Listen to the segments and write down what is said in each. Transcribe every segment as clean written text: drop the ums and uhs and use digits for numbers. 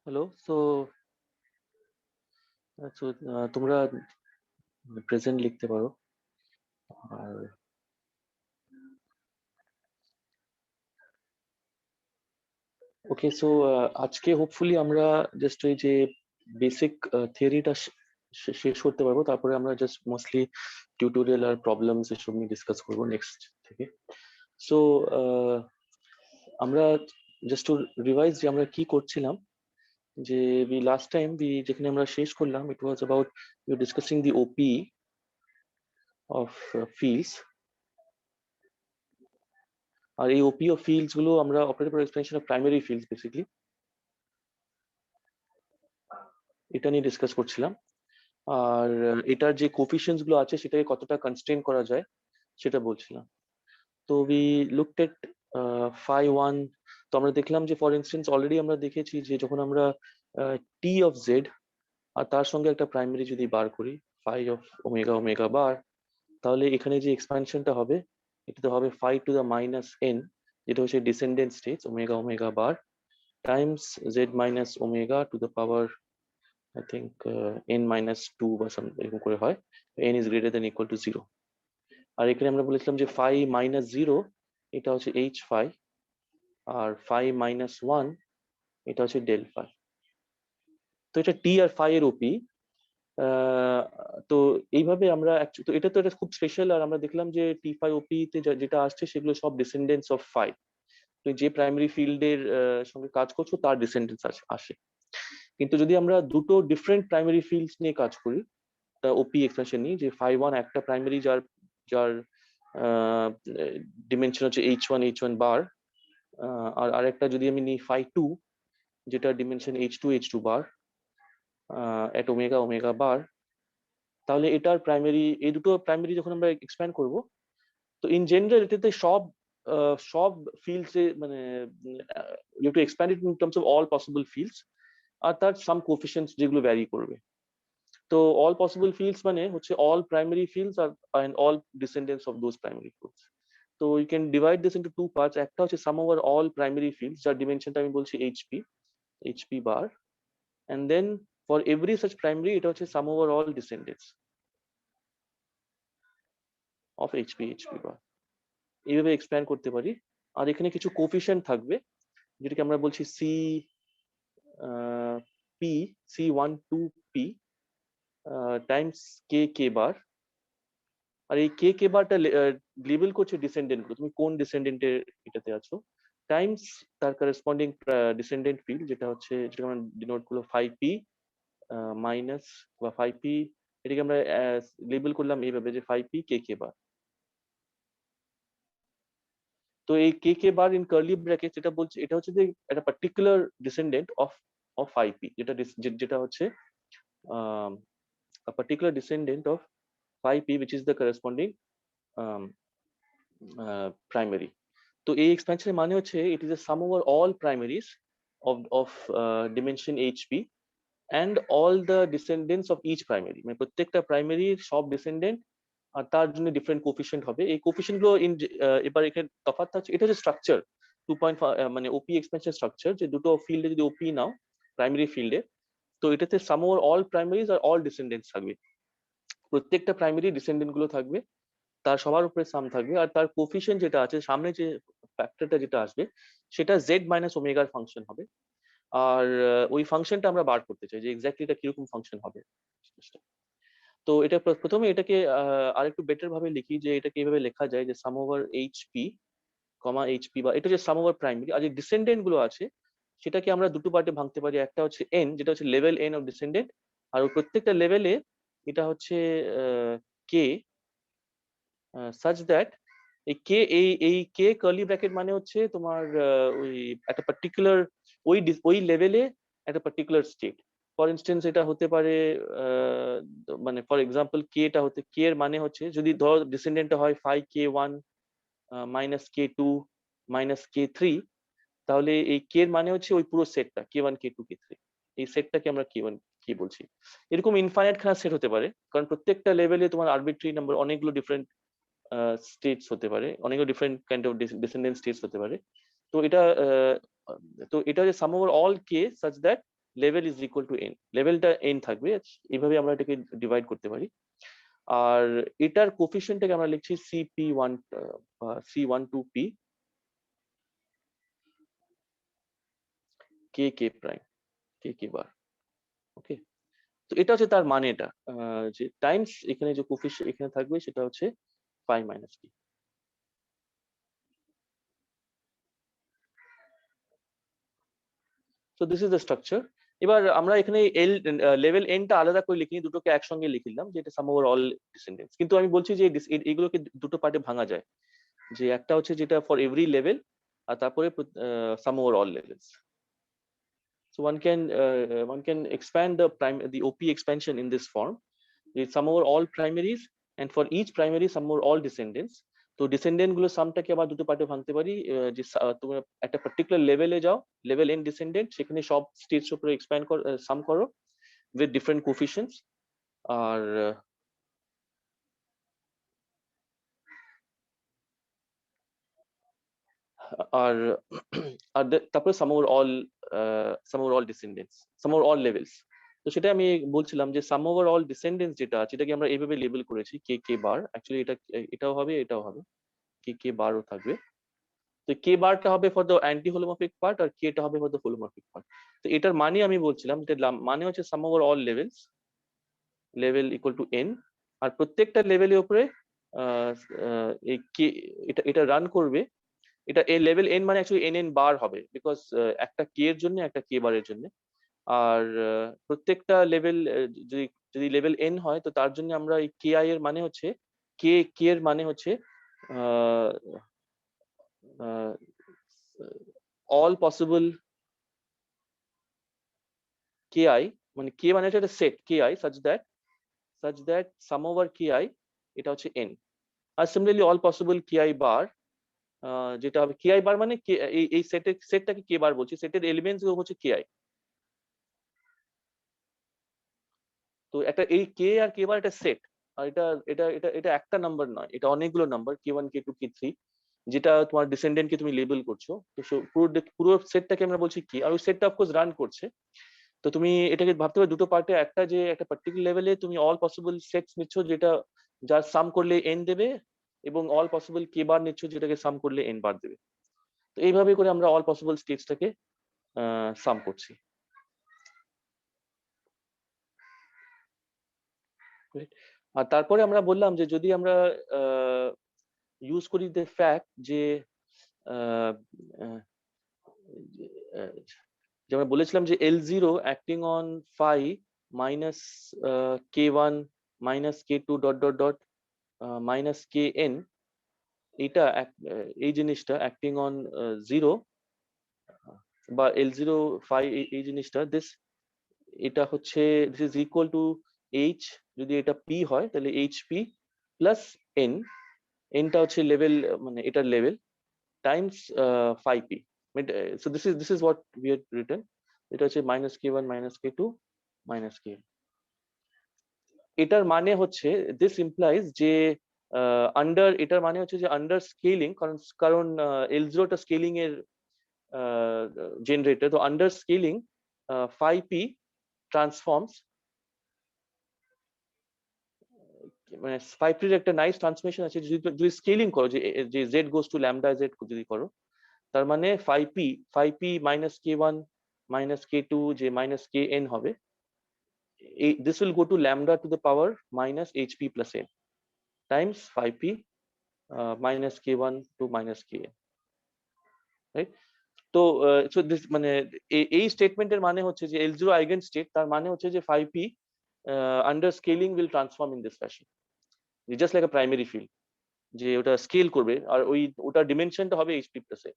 Hello. তোমরা present লিখতে পারো। আর ওকে, আজকে হোপফুলি আমরা জাস্ট ওই যে বেসিক থিওরিটা শেষ করতে পারবো, তারপরে আমরা জাস্ট মোস্টলি টিউটোরিয়াল আর প্রবলেমস এসব নিয়ে ডিসকাস করবো নেক্সট থেকে। সো আমরা জাস্ট টু রিভাইজ যে আমরা কি করছিলাম, যে লাস্ট টাইম যেখানে আমরা শেষ করলাম, it was about discussing the OP of fields. আর এই ওপি অফ ফিল্ডস গুলো আমরা operator explanation of primary fields basically এটা নিয়ে ডিসকাস করছিলাম। আর এটার যে কোফিশিয়েন্টস গুলো আছে সেটাকে কতটা কনস্ট্রেন করা যায় সেটা বলছিলাম। তো we looked at phi one. তো আমরা দেখলাম যে ফর ইনস্টেন্স অলরেডি আমরা দেখেছি যে যখন আমরা টি অফ জেড আর তার সঙ্গে একটা প্রাইমারি যদি বার করি phi of omega omega bar, তাহলে এখানে যে এক্সপ্যানশনটা হবে এটাতে হবে phi to the minus N, যেটা হচ্ছে descendant stage omega omega bar times Z minus omega to the power I think n minus 2 বা এরকম করে হয়, n is greater than equal to 0। আর এখানে আমরা বলেছিলাম যে ফাই মাইনাস 0 এটা হচ্ছে এইচ ফাই, আর ফাই মাইনাস 1 এটা হচ্ছে ডেল ফাই। তো এটা টি আর ফাই এর ওপি। তো এইভাবে আমরা তো এটা তো এটা খুব স্পেশাল। আর আমরা দেখলাম যে টি ফাই ওপি তে যেটা আসছে সেগুলো সব ডিসেন্ডেন্টস অফ ফাই। তো যে প্রাইমারি ফিল্ডের সঙ্গে কাজ করছো তার ডিসেন্ডেন্টস আসে। কিন্তু যদি আমরা দুটো ডিফারেন্ট প্রাইমারি ফিল্ডস নিয়ে কাজ করি, ওপি এক্সপ্রেশন নিই, যে ফাই ওয়ান একটা প্রাইমারি যার যার ডিমেনশন হচ্ছে এইচ ওয়ান বার, আর আরেকটা যদি আমি নিই ফাই টু যেটা ডিমেনশন এইচ টু বার এট ওমেগা ওমেগা বার, তাহলে এটার প্রাইমারি, এই দুটো প্রাইমারি যখন আমরা এক্সপ্যান্ড করব, তো ইন জেনারেল এটাতে সব ফিল্ডস মানে you to expand it in terms of all possible fields, আর তার সাম কোফিশিয়েন্টস যেগুলো ভ্যারি করবে। তো অল পসিবল ফিল্ডস মানে হচ্ছে all primary fields are and all descendants of those primary fields। তো you can divide this into two parts। একটা হচ্ছে sum over all primary fields যার ডিমেনশনটা আমি বলছি HP bar, and then for every such primary এটা হচ্ছে sum over all descendants of HP bar. এইভাবে expand করতে পারি। আর এখানে কিছু কোফিশিয়েন্ট থাকবে যেটাকে আমরা বলছি সি পি, C12P টাইমস কে বার। আর এই কে বারটা লেবেল করছে ডিসেন্ডেন্ট গুলো, তুমি কোন ডিসেন্ডেন্টের এটাতে আছো, টাইমস তার করেসপন্ডিং ডিসেন্ডেন্ট ফিল্ড যেটা হচ্ছে, যেটা আমরা ডিনোট করলো ফাই পি মাইনাস বা ফাই পি, এটাকে আমরা লেবেল করলাম এইভাবে যে ফাই পি কে বার। তো এই K bar in curly bracket যেটা বলছে এটা হচ্ছে যে একটা particular descendant of of phi P, যেটা হচ্ছে a particular descendant of phi p which is the corresponding um, primary। তো এই এক্সপ্যানশনের মানে হচ্ছে it is a sum over all primaries of dimension HP and all the descendants of each primary, মানে প্রত্যেকটা প্রাইমারির সব ডিসেন্ডেন্ট আর তার জন্য ডিফারেন্ট কোফিশিয়েন্ট হবে। এই কোফিশিয়েন্ট গুলো এবার এখানে তফাৎ আছে, এটা হচ্ছে স্ট্রাকচার 2.5 মানে ওপি এক্সপেনশন স্ট্রাকচার, যে দুটো ফিল্ডে যদি ওপি নাও প্রাইমারি ফিল্ডে, তো এটাতে সাম ওভার অল প্রাইমারিজ আর অল ডিসেন্ডেন্টস থাকবে। প্রত্যেকটা প্রাইমারি ডিসেন্ডেন্ট গুলো থাকবে, তার সবার উপরে সাম থাকবে, আর তার কোফিশিয়েন্ট যেটা আছে সামনে যে ফ্যাক্টরটা যেটা আসবে সেটা জেড মাইনাস ওমেগার ফাংশন হবে। আর ওই ফাংশনটা আমরা বার করতে চাই যে এক্স্যাক্টলি এটা কিরকম ফাংশন হবে। তো এটা প্রথমে এটাকে আরেকটু বেটার ভাবে লিখি, যে এটাকে এইভাবে লেখা যায় যে সাম ওভার এইচপি এইচপি, বা এটা যে সাম ওভার প্রাইমারি, আর যে ডিসেন্ডেন্ট গুলো আছে সেটাকে আমরা দুটো পার্টে ভাঙতে পারি। একটা হচ্ছে এন, যেটা হচ্ছে লেভেল এন অফ ডিসেন্ডেন্ট, আর ওই প্রত্যেকটা লেভেলে এটা হচ্ছে কে, সাচ দ্যাট এই কে এই কে কার্লি ব্র্যাকেট মানে হচ্ছে তোমার ওই একটা পার্টিকুলার ওই লেভেলে একটা পার্টিকুলার স্টেট। ফর ইনস্টেন্স এটা হতে পারে মানে ফর এক্সাম্পল কে টা হতে, কে এর মানে হচ্ছে যদি ধর ডিসেন্ডেন্টটা হয় ফাই কে ওয়ান মাইনাস কে টু মাইনাস কে থ্রি, তাহলে এই কে এর মানে হচ্ছে ওই পুরো সেটটা কে ওয়ান কে টু কে থ্রি, এই সেটটাকে আমরা কে ওয়ান কি বলছি। এরকম ইনফাইনাইট খানা সেট হতে পারে, কারণ প্রত্যেকটা লেভেলে তোমার আরবিট্রারি নাম্বার অনেকগুলো ডিফারেন্ট স্টেটস হতে পারে, অনেকগুলো different kind of descendant states হতে পারে। তো এটা তো এটা হচ্ছে sum over all K such that level is equal to n, লেভেলটা n থাকবে, এইভাবে আমরা এটাকে ডিভাইড করতে পারি। আর এটার কোফিশিয়েন্টটাকে আমরা লিখছি cp1 c12p k prime k বার। ওকে, তো এটা হচ্ছে তার মানেটা, যে টাইমস এখানে যে কোফিশিয়েন্ট এখানে থাকবে সেটা হচ্ছে phi minus k। So this is the structure. এবার আমরা এখানে এল লেভেল এনটা আলাদা করে লিখিনি, দুটোকে একসঙ্গে লিখিলাম যে এটা সাম ওভার অল ডিসেন্ডেন্টস। কিন্তু আমি বলছি যে এগুলোকে দুটো পার্টে ভাঙা যায়, যে একটা হচ্ছে যেটা ফর এভরি লেভেল, আর তারপরে sum over all levels. So one can expand the OP expansion in this form. It's sum over all primaries, and for each primary sum over all descendants. তো ডিসেন্ডেন্ট গুলো সামটাকে আবার দুটো পার্টে ভাঙতে পারি, যে তোমরা একটা পার্টিকুলার লেভেলে যাও, লেভেল এন ডিসেন্ডেন্ট, সেখানে সব স্টেটস উপরে এক্সপ্যান্ড করো, সাম করো উইথ ডিফারেন্ট কোফিশিয়েন্টস। আর আর আর তারপরে সাম ওভার অল ডিসেন্ডেন্টস, সাম ওভার অল লেভেলস। তো সেটা আমি বলছিলাম যে সাম ওভার অল ডিসেন্ডেন্টস যেটা আছে, এটাকে আমরা এইভাবে লেবেল করেছি কে বার। অ্যাকচুয়ালি এটাও হবে, এটাও হবে, কে বারও থাকবে। তো কে বারটা হবে ফর দ্য অ্যান্টি হোলোমরফিক পার্ট, আর কেটা হবে ফর দ্য হোলোমরফিক পার্ট। তো এটার মানে আমি বলছিলাম যে মানে হচ্ছে sum over all levels, level equal to n, আর প্রত্যেকটা লেভেলের উপরে এই কে এটা রান করবে। এটা এই লেভেল n মানে অ্যাকচুয়ালি n বার হবে, বিকজ একটা কে এর জন্য একটা কে বারের জন্য। আর প্রত্যেকটা লেভেল যদি যদি লেভেল n হয়, তো তার জন্য আমরা এই কে আই এর মানে হচ্ছে কে এর মানে হচ্ছে অল পসিবল ki, মানে কে মানে হচ্ছে একটা set ki such that sum over ki এটা হচ্ছে n। আর সিমিলারলি অল পসিবল ki বার, যেটা হবে ki বার মানে এই সেটটাকে কে বার বলছি, সেটের এলিমেন্টস গুলো হচ্ছে ki। তো একটা এই কে আর কে বার একটা সেট, আর এটা এটা এটা এটা একটা নাম্বার নয়, এটা অনেকগুলো নাম্বার k1 k2 k3, যেটা তোমার ডিসেন্ডেন্টকে তুমি লেবেল করছো। তো পুরো সেটটাকে আমরা বলছি কি, আর ওই সেটটা অফকোর্স রান করছে। তো তুমি এটাকে ভাবতে পারো দুটো পার্টে, একটা যে একটা পার্টিকুলার লেভেলে তুমি অল পসিবল সেটস নিচ্ছ যেটা যার সাম করলে n দেবে, এবং অল পসিবল কে বার নিচ্ছ যেটাকে সাম করলে n বার দেবে। তো এইভাবে করে আমরা অল পসিবল স্টেটসটাকে সাম করছি। আর তারপরে আমরা বললাম যে যদি আমরা ইউজ করি দ্য ফ্যাক্ট যে যে আমরা বলেছিলাম যে L0 acting on phi minus k1 minus k2 dot dot dot minus kn, এটা এই জিনিসটা অ্যাক্টিং অন 0 বা L0 phi এই জিনিসটা এটা হচ্ছে this is equal two h, যদি এটা p হয় তাহলে hp প্লাস n, nটা হচ্ছে লেভেল, মানে এটার level, Times phi p। So this is what we had written. এটা হচ্ছে minus k1 minus k2 minus kn। এটার মানে হচ্ছে দিস ইমপ্লাইজ যে আন্ডার, এটার মানে হচ্ছে যে আন্ডার স্কেলিং, কারণ L0 টা স্কেলিং এর জেনারেটর, তো under scaling phi p transforms, মানে phi p এর একটা নাইস ট্রান্সফরমেশন আছে, যদি স্কেলিং করো যে z goes to lambda z যদি করো, তার মানে phi p minus k1 minus k2 যে মাইনাস kn হবে, this will go to lambda to the power minus hp plus n times phi p minus k1 to minus kn, right? তো so this মানে এই স্টেটমেন্টের মানে হচ্ছে যে L0 eigen state, তার মানে হচ্ছে যে phi p under scaling will transform in this fashion, just like a primary field, যে ওটা স্কেল করবে আর ওটার ডিমেনশনটা হবে hp plus n।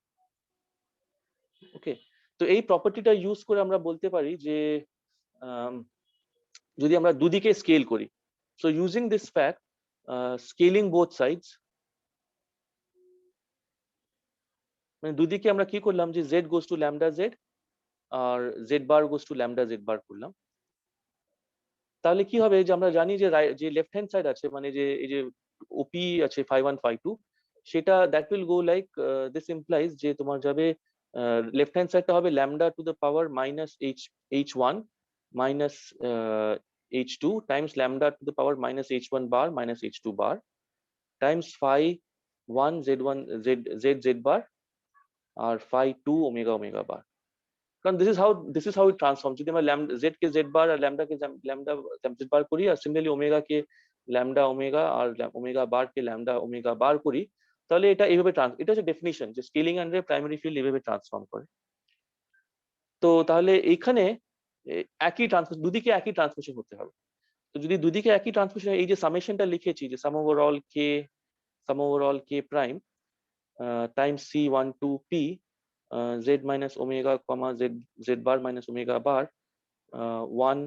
ওকে, তো এই প্রপার্টিটা ইউজ করে আমরা বলতে পারি যে যদি আমরা দুদিকে স্কেল করি, so using this fact, scaling both sides, মানে দুদিকে আমরা কি করলাম যে z goes to lambda z R z bar goes to lambda z bar করলাম, তাহলে কি হবে যে আমরা জানি যে যে লেফট হ্যান্ড সাইড আছে, মানে যে এই যে ওপি আছে phi1 phi2, সেটা that will go like this implies যে তোমার যাবে লেফট হ্যান্ড সাইডটা হবে lambda to the power minus h1 minus h2 times lambda to the power minus h1 bar minus h2 bar times phi 1 z1 z bar আর phi 2 omega omega bar. কারণ this is how it transforms. যদি আমরা lambda z কে z bar আর lambda কে lambda z bar করি আর similarly omega কে lambda omega আর omega bar কে lambda omega bar করি, তাহলে এটা এইভাবে এটা হচ্ছে ডেফিনিশন যে স্কেলিং আন্ডার প্রাইমারি ফিল্ড এইভাবে ট্রান্সফর্ম করে। তো তাহলে এইখানে একই ট্রান্সমিশন, দুদিকে একই ট্রান্সমিশন হতে হবে। তো যদি দুদিকে একই ট্রান্সমিশন, এই যে সামেশনটা লিখেছি যে sum over all K prime times C12P z minus omega comma z bar minus omega bar 1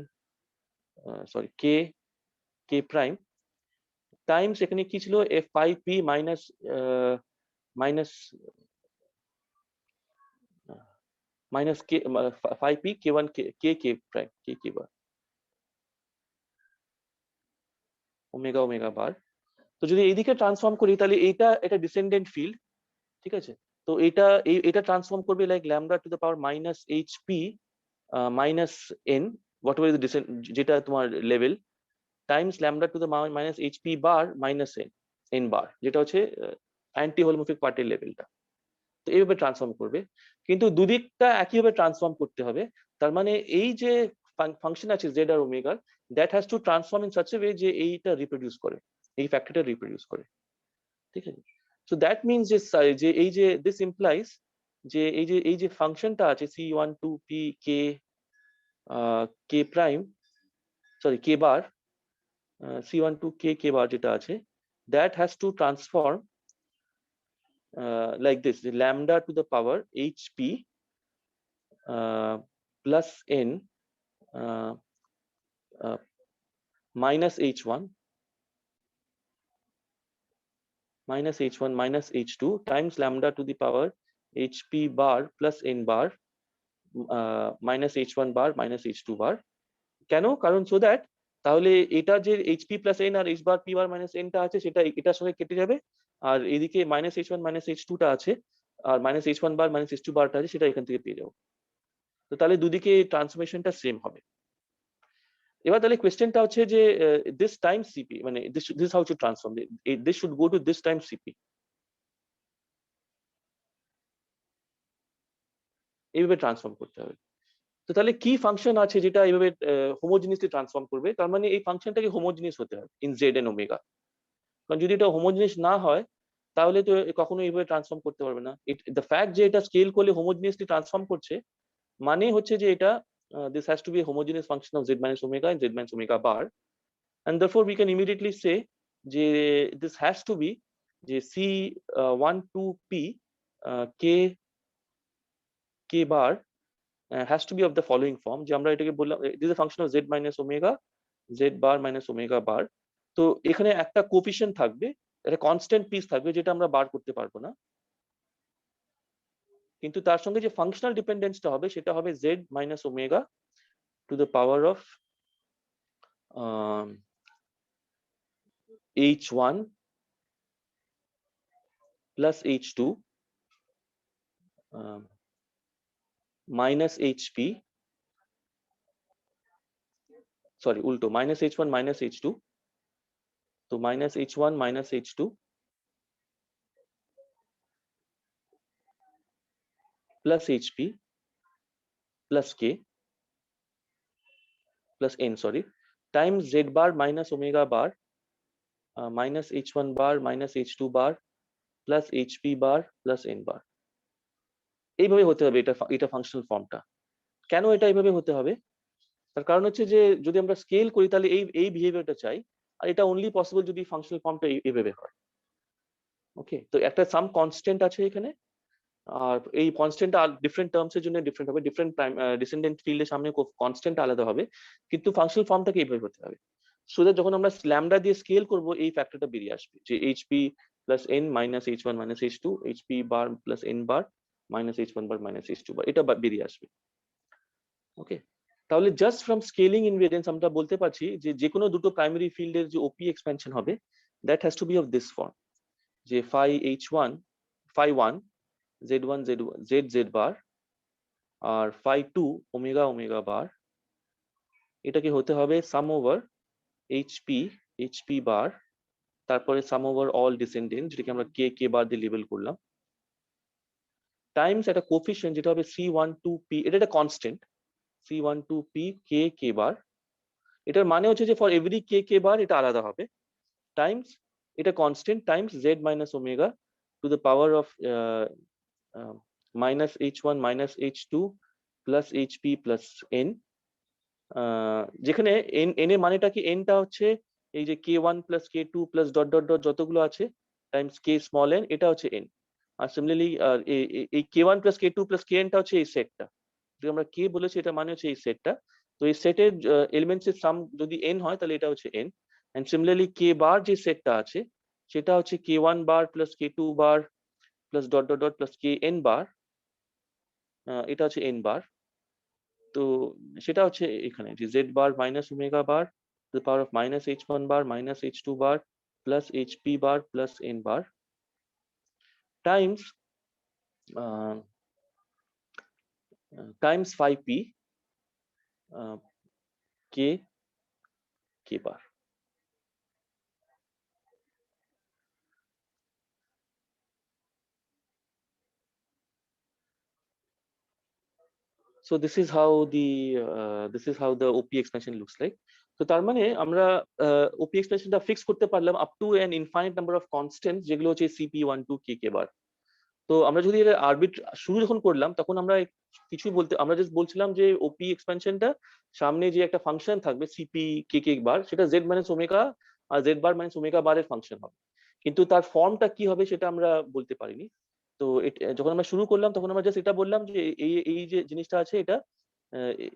k prime Times এখানে কি ছিল f5p minus k 5p k1 k prime k bar omega omega bar। তো যদি এইদিকে ট্রান্সফর্ম করি তাহলে এটা descendant field, ঠিক আছে। তো এটা ট্রান্সফর্ম করবে like lambda to the power minus HP minus N whatever is the যেটা তোমার level times lambda to the minus HP bar minus N bar, যেটা হচ্ছে অ্যান্টি হোমোমরফিক পার্টের লেভেলটা। তো এইভাবে ট্রান্সফর্ম করবে, কিন্তু দুদিকটা একইভাবে ট্রান্সফর্ম করতে হবে। তার মানে এই যে ফাংশন আছে জেড আর ওমেগার, that has to transform in such a way যে এইটা রিপ্রোডিউস করে, এই ফ্যাক্টরটা রিপ্রোডিউস করে, ঠিক আছে। সো দ্যাট মিনস যে এই যে দিস ইমপ্লাইজ যে এই যে ফাংশনটা আছে C12P k prime sorry k বার C12K বার যেটা আছে, that has to transform like this, the lambda to the power hp plus n minus h1 minus h2 times lambda to the power hp bar plus n bar minus h1 bar minus h2 bar। কেন? কারণ so that তাহলে এটা যে hp plus n আর h bar p bar minus n টা আছে সেটা এটার সঙ্গে কেটে যাবে, আর এদিকে মাইনাস h1 মাইনাস h2 টা আছে আর minus h1 bar minus h2 বারটা আছে সেটা এখান থেকে পেয়ে যাবো। তো তাহলে দুদিকে ট্রান্সফরমেশনটা সেম হবে। এবার তাহলে কোয়েশ্চেনটা হচ্ছে যে দিস টাইম সিপি মানে this how to transform, this should go to this time CP, এইভাবে ট্রান্সফর্ম করতে হবে। তো তাহলে কি ফাংশন আছে যেটা এইভাবে হোমোজিনিয়াসলি ট্রান্সফর্ম করবে? তার মানে এই ফাংশনটাকে হোমোজিনিয়াস হতে হবে ইন জেড এন্ড ওমেগা। কারণ যদি এটা হোমোজিনিয়াস না হয় তাহলে তো কখনো এইভাবে ট্রান্সফর্ম করতে পারবে না। দ্য ফ্যাক্ট যে এটা স্কেল করলে হোমোজিনিয়াসলি ট্রান্সফর্ম করছে মানে হচ্ছে যে এটা this has to be a homogeneous function of z minus omega and z minus omega bar, and therefore we can immediately say যে this has to be যে C12P k bar has to be of the following form, যে আমরা এটাকে বললাম this is a function of z minus omega z bar minus omega bar। তো এখানে একটা coefficient থাকবে, একটা কনস্ট্যান্ট পিস থাকবে যেটা আমরা বার করতে পারবো না, কিন্তু তার সঙ্গে যে ফাংশনাল ডিপেন্ডেন্সটা হবে সেটা হবে z minus omega to the power of h1 plus h2 minus hp sorry উল্টো minus h1 minus h2, তো minus h1 minus h2 plus hp plus k plus n sorry times z bar minus omega bar minus h1 bar minus h2 bar plus hp bar plus n bar। এইভাবে হতে হবে এটা functional ফর্মটা। কেন এটা এইভাবে হতে হবে? তার কারণ হচ্ছে যে যদি আমরা স্কেল করি তাহলে এই বিহেভিয়ারটা চাই, আর এটা অনলি পসিবল যদি ফাংশনাল ফর্মটা এইভাবে হয়। ওকে, তো একটা সাম কনস্ট্যান্ট আছে এখানে, আর এই কনস্ট্যান্টটা ডিফারেন্ট টার্মস এর জন্য ডিফারেন্ট হবে, ডিফারেন্ট ডিসেন্ডেন্ট ফিল্ডের সামনে কনস্ট্যান্ট আলাদা হবে, কিন্তু ফাংশনাল ফর্মটাকে এইভাবে হতে হবে। সো দ্যাট যখন আমরা ল্যামডা দিয়ে স্কেল করব এই ফ্যাক্টরটা বেরিয়ে আসবে যে HP plus N minus H one minus H two HP bar plus N bar minus H one bar minus H two bar, এটা বেরিয়ে আসবে। ওকে, তাহলে জাস্ট ফ্রম স্কেলিং ইনভেরিয়েন্স আমরা বলতে পারছি যে যে কোনো দুটো প্রাইমারি ফিল্ডের যে ওপি এক্সপেনশন হবে that has to be of this form, যে phi h1 phi 1 z1 z bar আর phi 2 ওমেগা ওমেগা বার, এটাকে হতে হবে সাম ওভার hp বার, তারপরে সাম ওভার অল ডিসেন্ডেন্ট যেটাকে আমরা কে বার দিয়ে লেবেল করলাম, টাইমস একটা কোফিশিয়েন্ট যেটা হবে c12p, এটা একটা কনস্ট্যান্ট c12p কে বার, এটার মানে হচ্ছে যে ফর এভরি কে বার এটা আলাদা হবে, টাইমস এটা constant Times z minus omega to the power of minus h1 minus h2 plus hp plus n, যেখানে n এর মানেটা কি, nটা হচ্ছে এই যে k1 plus k2 plus dot dot dot যতগুলো আছে টাইমস k স্মল n, এটা হচ্ছে n। আর সিমিলারলি এই k1 plus k2 plus kn টা হচ্ছে এই সেটটা, যদি আমরা k বলেছি এটা মানে হচ্ছে এই সেটটা। তো এই সেটের এলিমেন্টস এর সাম যদি n হয় তাহলে এটা হচ্ছে n, and similarly k bar যে সেটটা আছে সেটা হচ্ছে k1 bar plus k2 bar plus dot dot dot plus kn bar, এটা হচ্ছে n বার। তো সেটা হচ্ছে এখানে যে z bar minus omega bar two the power of minus h1 bar minus h2 bar plus hp bar plus n bar Times Times 5p k bar। So this is how the OP expansion looks like. তো তার মানে আমরা OP expansionটা fix করতে পারলাম up to an infinite number of constants যেগুলো হচ্ছে CP12 k বার। তো আমরা যদি এর শুরু যখন করলাম তখন আমরা আমরা জাস্ট বলছিলাম যে ওপি এক্সপ্যানশনটা সামনে যে একটা ফাংশন থাকবে সিপি কে বার, সেটা জেড মাইনাস ওমেগা আর জেড বার মাইনাস ওমেগা বারের ফাংশন হবে, কিন্তু তার ফর্মটা কি হবে সেটা আমরা বলতে পারিনি। তো যখন আমরা শুরু করলাম তখন আমরা জাস্ট এটা বললাম যে এই যে জিনিসটা আছে এটা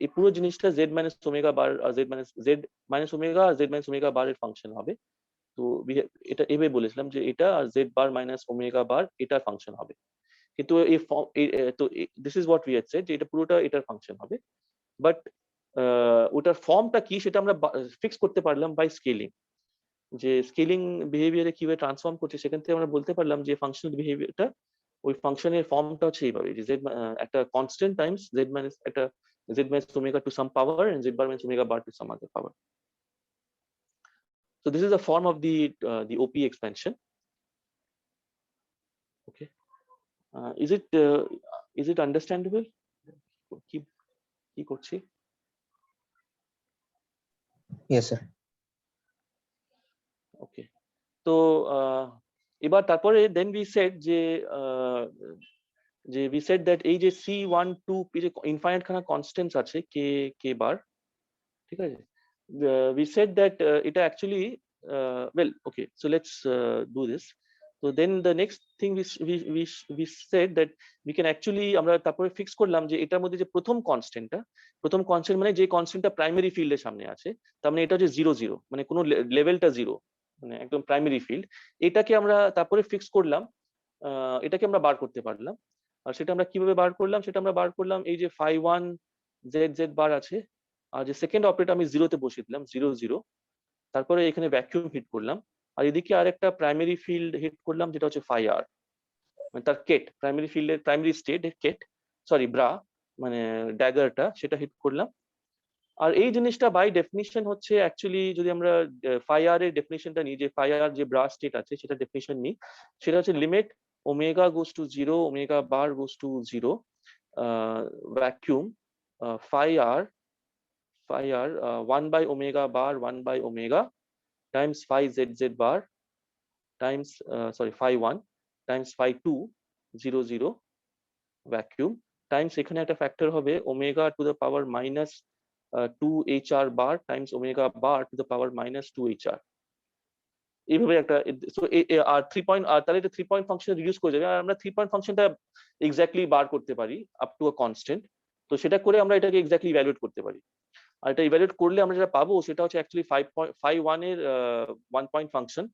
এই পুরো জিনিসটা জেড মাইনাস ওমেগা বার আর জেড মাইনাস ওমেগা আর জেড মাইনাস ওমেগা বারের ফাংশন হবে। তো এটা এভাবে বলেছিলাম যে এটা আর জেড বার মাইনাস ওমেগা বার এটার ফাংশন হবে, কিন্তু এই তো this is what we had said যে এটা পুরোটা এটার ফাংশন হবে, বাট ওটার ফর্মটা কি সেটা আমরা ফিক্স করতে পারলাম বাই স্কেলিং, যে স্কেলিং বিহেভিয়ারে কিভাবে ট্রান্সফর্ম করছে সেখান থেকে আমরা বলতে পারলাম যে ফাংশনাল বিহেভিয়ারটা ওই ফাংশনের ফর্মটা হচ্ছে এইভাবে যে জেড একটা কনস্ট্যান্ট টাইমস জেড মাইনাস একটা Z minus omega to some power and Z bar minus omega bar to some other power. So this is the form of the OP expansion. Okay, is it understandable? কি করছি? Yes sir. Okay, তো এবার তারপরে then we said যে we said that এই যে C12 যে infinite খানা কনস্ট্যান্টস আছে k বার, ঠিক আছে, we said that এটা actually well okay, so let's do this. So then the next thing we said that we can actually আমরা তারপরে ফিক্স করলাম যে এটার মধ্যে যে প্রথম কনস্ট্যান্ট মানে যে কনস্ট্যান্টটা প্রাইমারি ফিল্ডের সামনে আছে, তার মানে এটা হচ্ছে 0 0, মানে কোনো লেভেলটা 0, মানে একদম প্রাইমারি ফিল্ড, এটাকে আমরা তারপরে ফিক্স করলাম, এটাকে আমরা বার করতে পারলাম। আর সেটা আমরা কিভাবে বার করলাম, সেটা আমরা বার করলাম এই যে phi1 z বার আছে, আর যে সেকেন্ড অপারেটর আমি 0 তে বসিয়ে দিলাম 0 0, তারপরে এখানে ভ্যাকুয়াম হিট করলাম, আর এদিকে আরেকটা প্রাইমারি ফিল্ড হিট করলাম যেটা হচ্ছে phi r, মানে তার কেট প্রাইমারি ফিল্ডের primary state ket sorry bra মানে ড্যাগারটা সেটা হিট করলাম। আর এই জিনিসটা বাই ডেফিনিশন হচ্ছে অ্যাকচুয়ালি যদি আমরা phi r এর ডেফিনিশনটা নিই, যে phi r যে ব্রা স্টেট আছে সেটা ডেফিনিশন নিই, সেটা হচ্ছে limit omega goes to 0 omega bar goes to 0 vacuum phi r 1 by omega bar 1 by omega times phi z bar times phi 1 times phi 2 0 0 vacuum times এখানে একটা factor হবে omega to the power minus 2 hr bar times omega bar to the power minus 2 hr, এইভাবে একটা। So আর 3 point, আর তাহলে এটা 3 point function reduce করে যাবে, আর আমরা 3 পয়েন্ট ফাংশনটা এক্স্যাক্টলি বার করতে পারি আপ টু আ কনস্ট্যান্ট। তো সেটা করে আমরা এটাকে এক্স্যাক্টলি ইভ্যালুয়েট করতে পারি, আর এটা ইভ্যালুয়েট করলে আমরা যেটা পাবো সেটা হচ্ছে অ্যাকচুয়ালি phi 1 এর 1 point function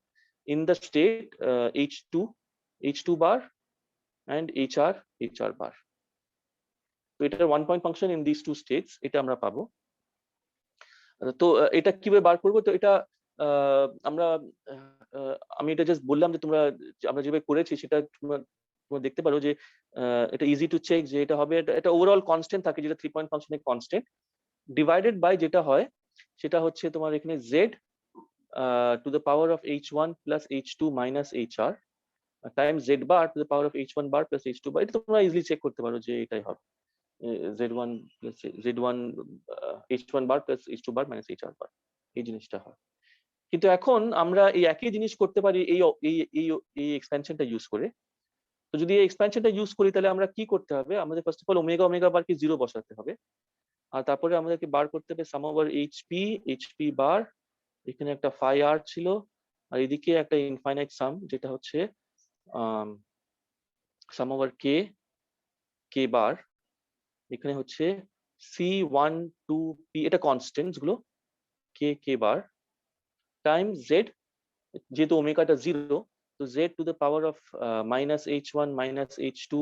in the state h2 bar and hr বার। তো এটা 1 point function in this two states, এটা আমরা পাবো। তো এটা কিভাবে বার করবো, তো এটা আমরা আমি এটা জাস্ট বললাম যে আমরা যেভাবে করেছি সেটা তোমরা দেখতে পারো যে এটা ইজি টু চেক যে এটা হবে, এটা ওভারঅল কনস্ট্যান্ট থাকে যেটা 3 পয়েন্ট ফাংশনের কনস্ট্যান্ট, ডিভাইডেড বাই যেটা হয় সেটা হচ্ছে তোমার এখানে z to the power of h1 plus h2 minus hr times z bar to the power of h1 bar plus h2 bar। এটা তোমরা ইজিলি চেক করতে পারো যে এটাই হবে z1 plus z1 h1 bar plus h2 bar minus hr bar, এই জিনিসটা হয়। কিন্তু এখন আমরা এই একই জিনিস করতে পারি এই এই এই এই এক্সপেনশনটা ইউজ করে। তো যদি এই এক্সপেনশনটা ইউজ করি তাহলে আমরা কি করতে হবে, আমাদের first of all omega omega বার কি 0 বসাতে হবে, আর তারপরে আমাদেরকে বার করতে হবে সাম ওভার এইচপি বার, এখানে একটা ফাই আর ছিল, আর এদিকে একটা ইনফাইনাইট সাম যেটা হচ্ছে সাম ওভার কে বার, এখানে হচ্ছে C12P, এটা কনস্ট্যান্টস গুলো, কে বার টাইম জেড, যেহেতু ওমেগাটা 0, তো z to the power of minus h1 minus h2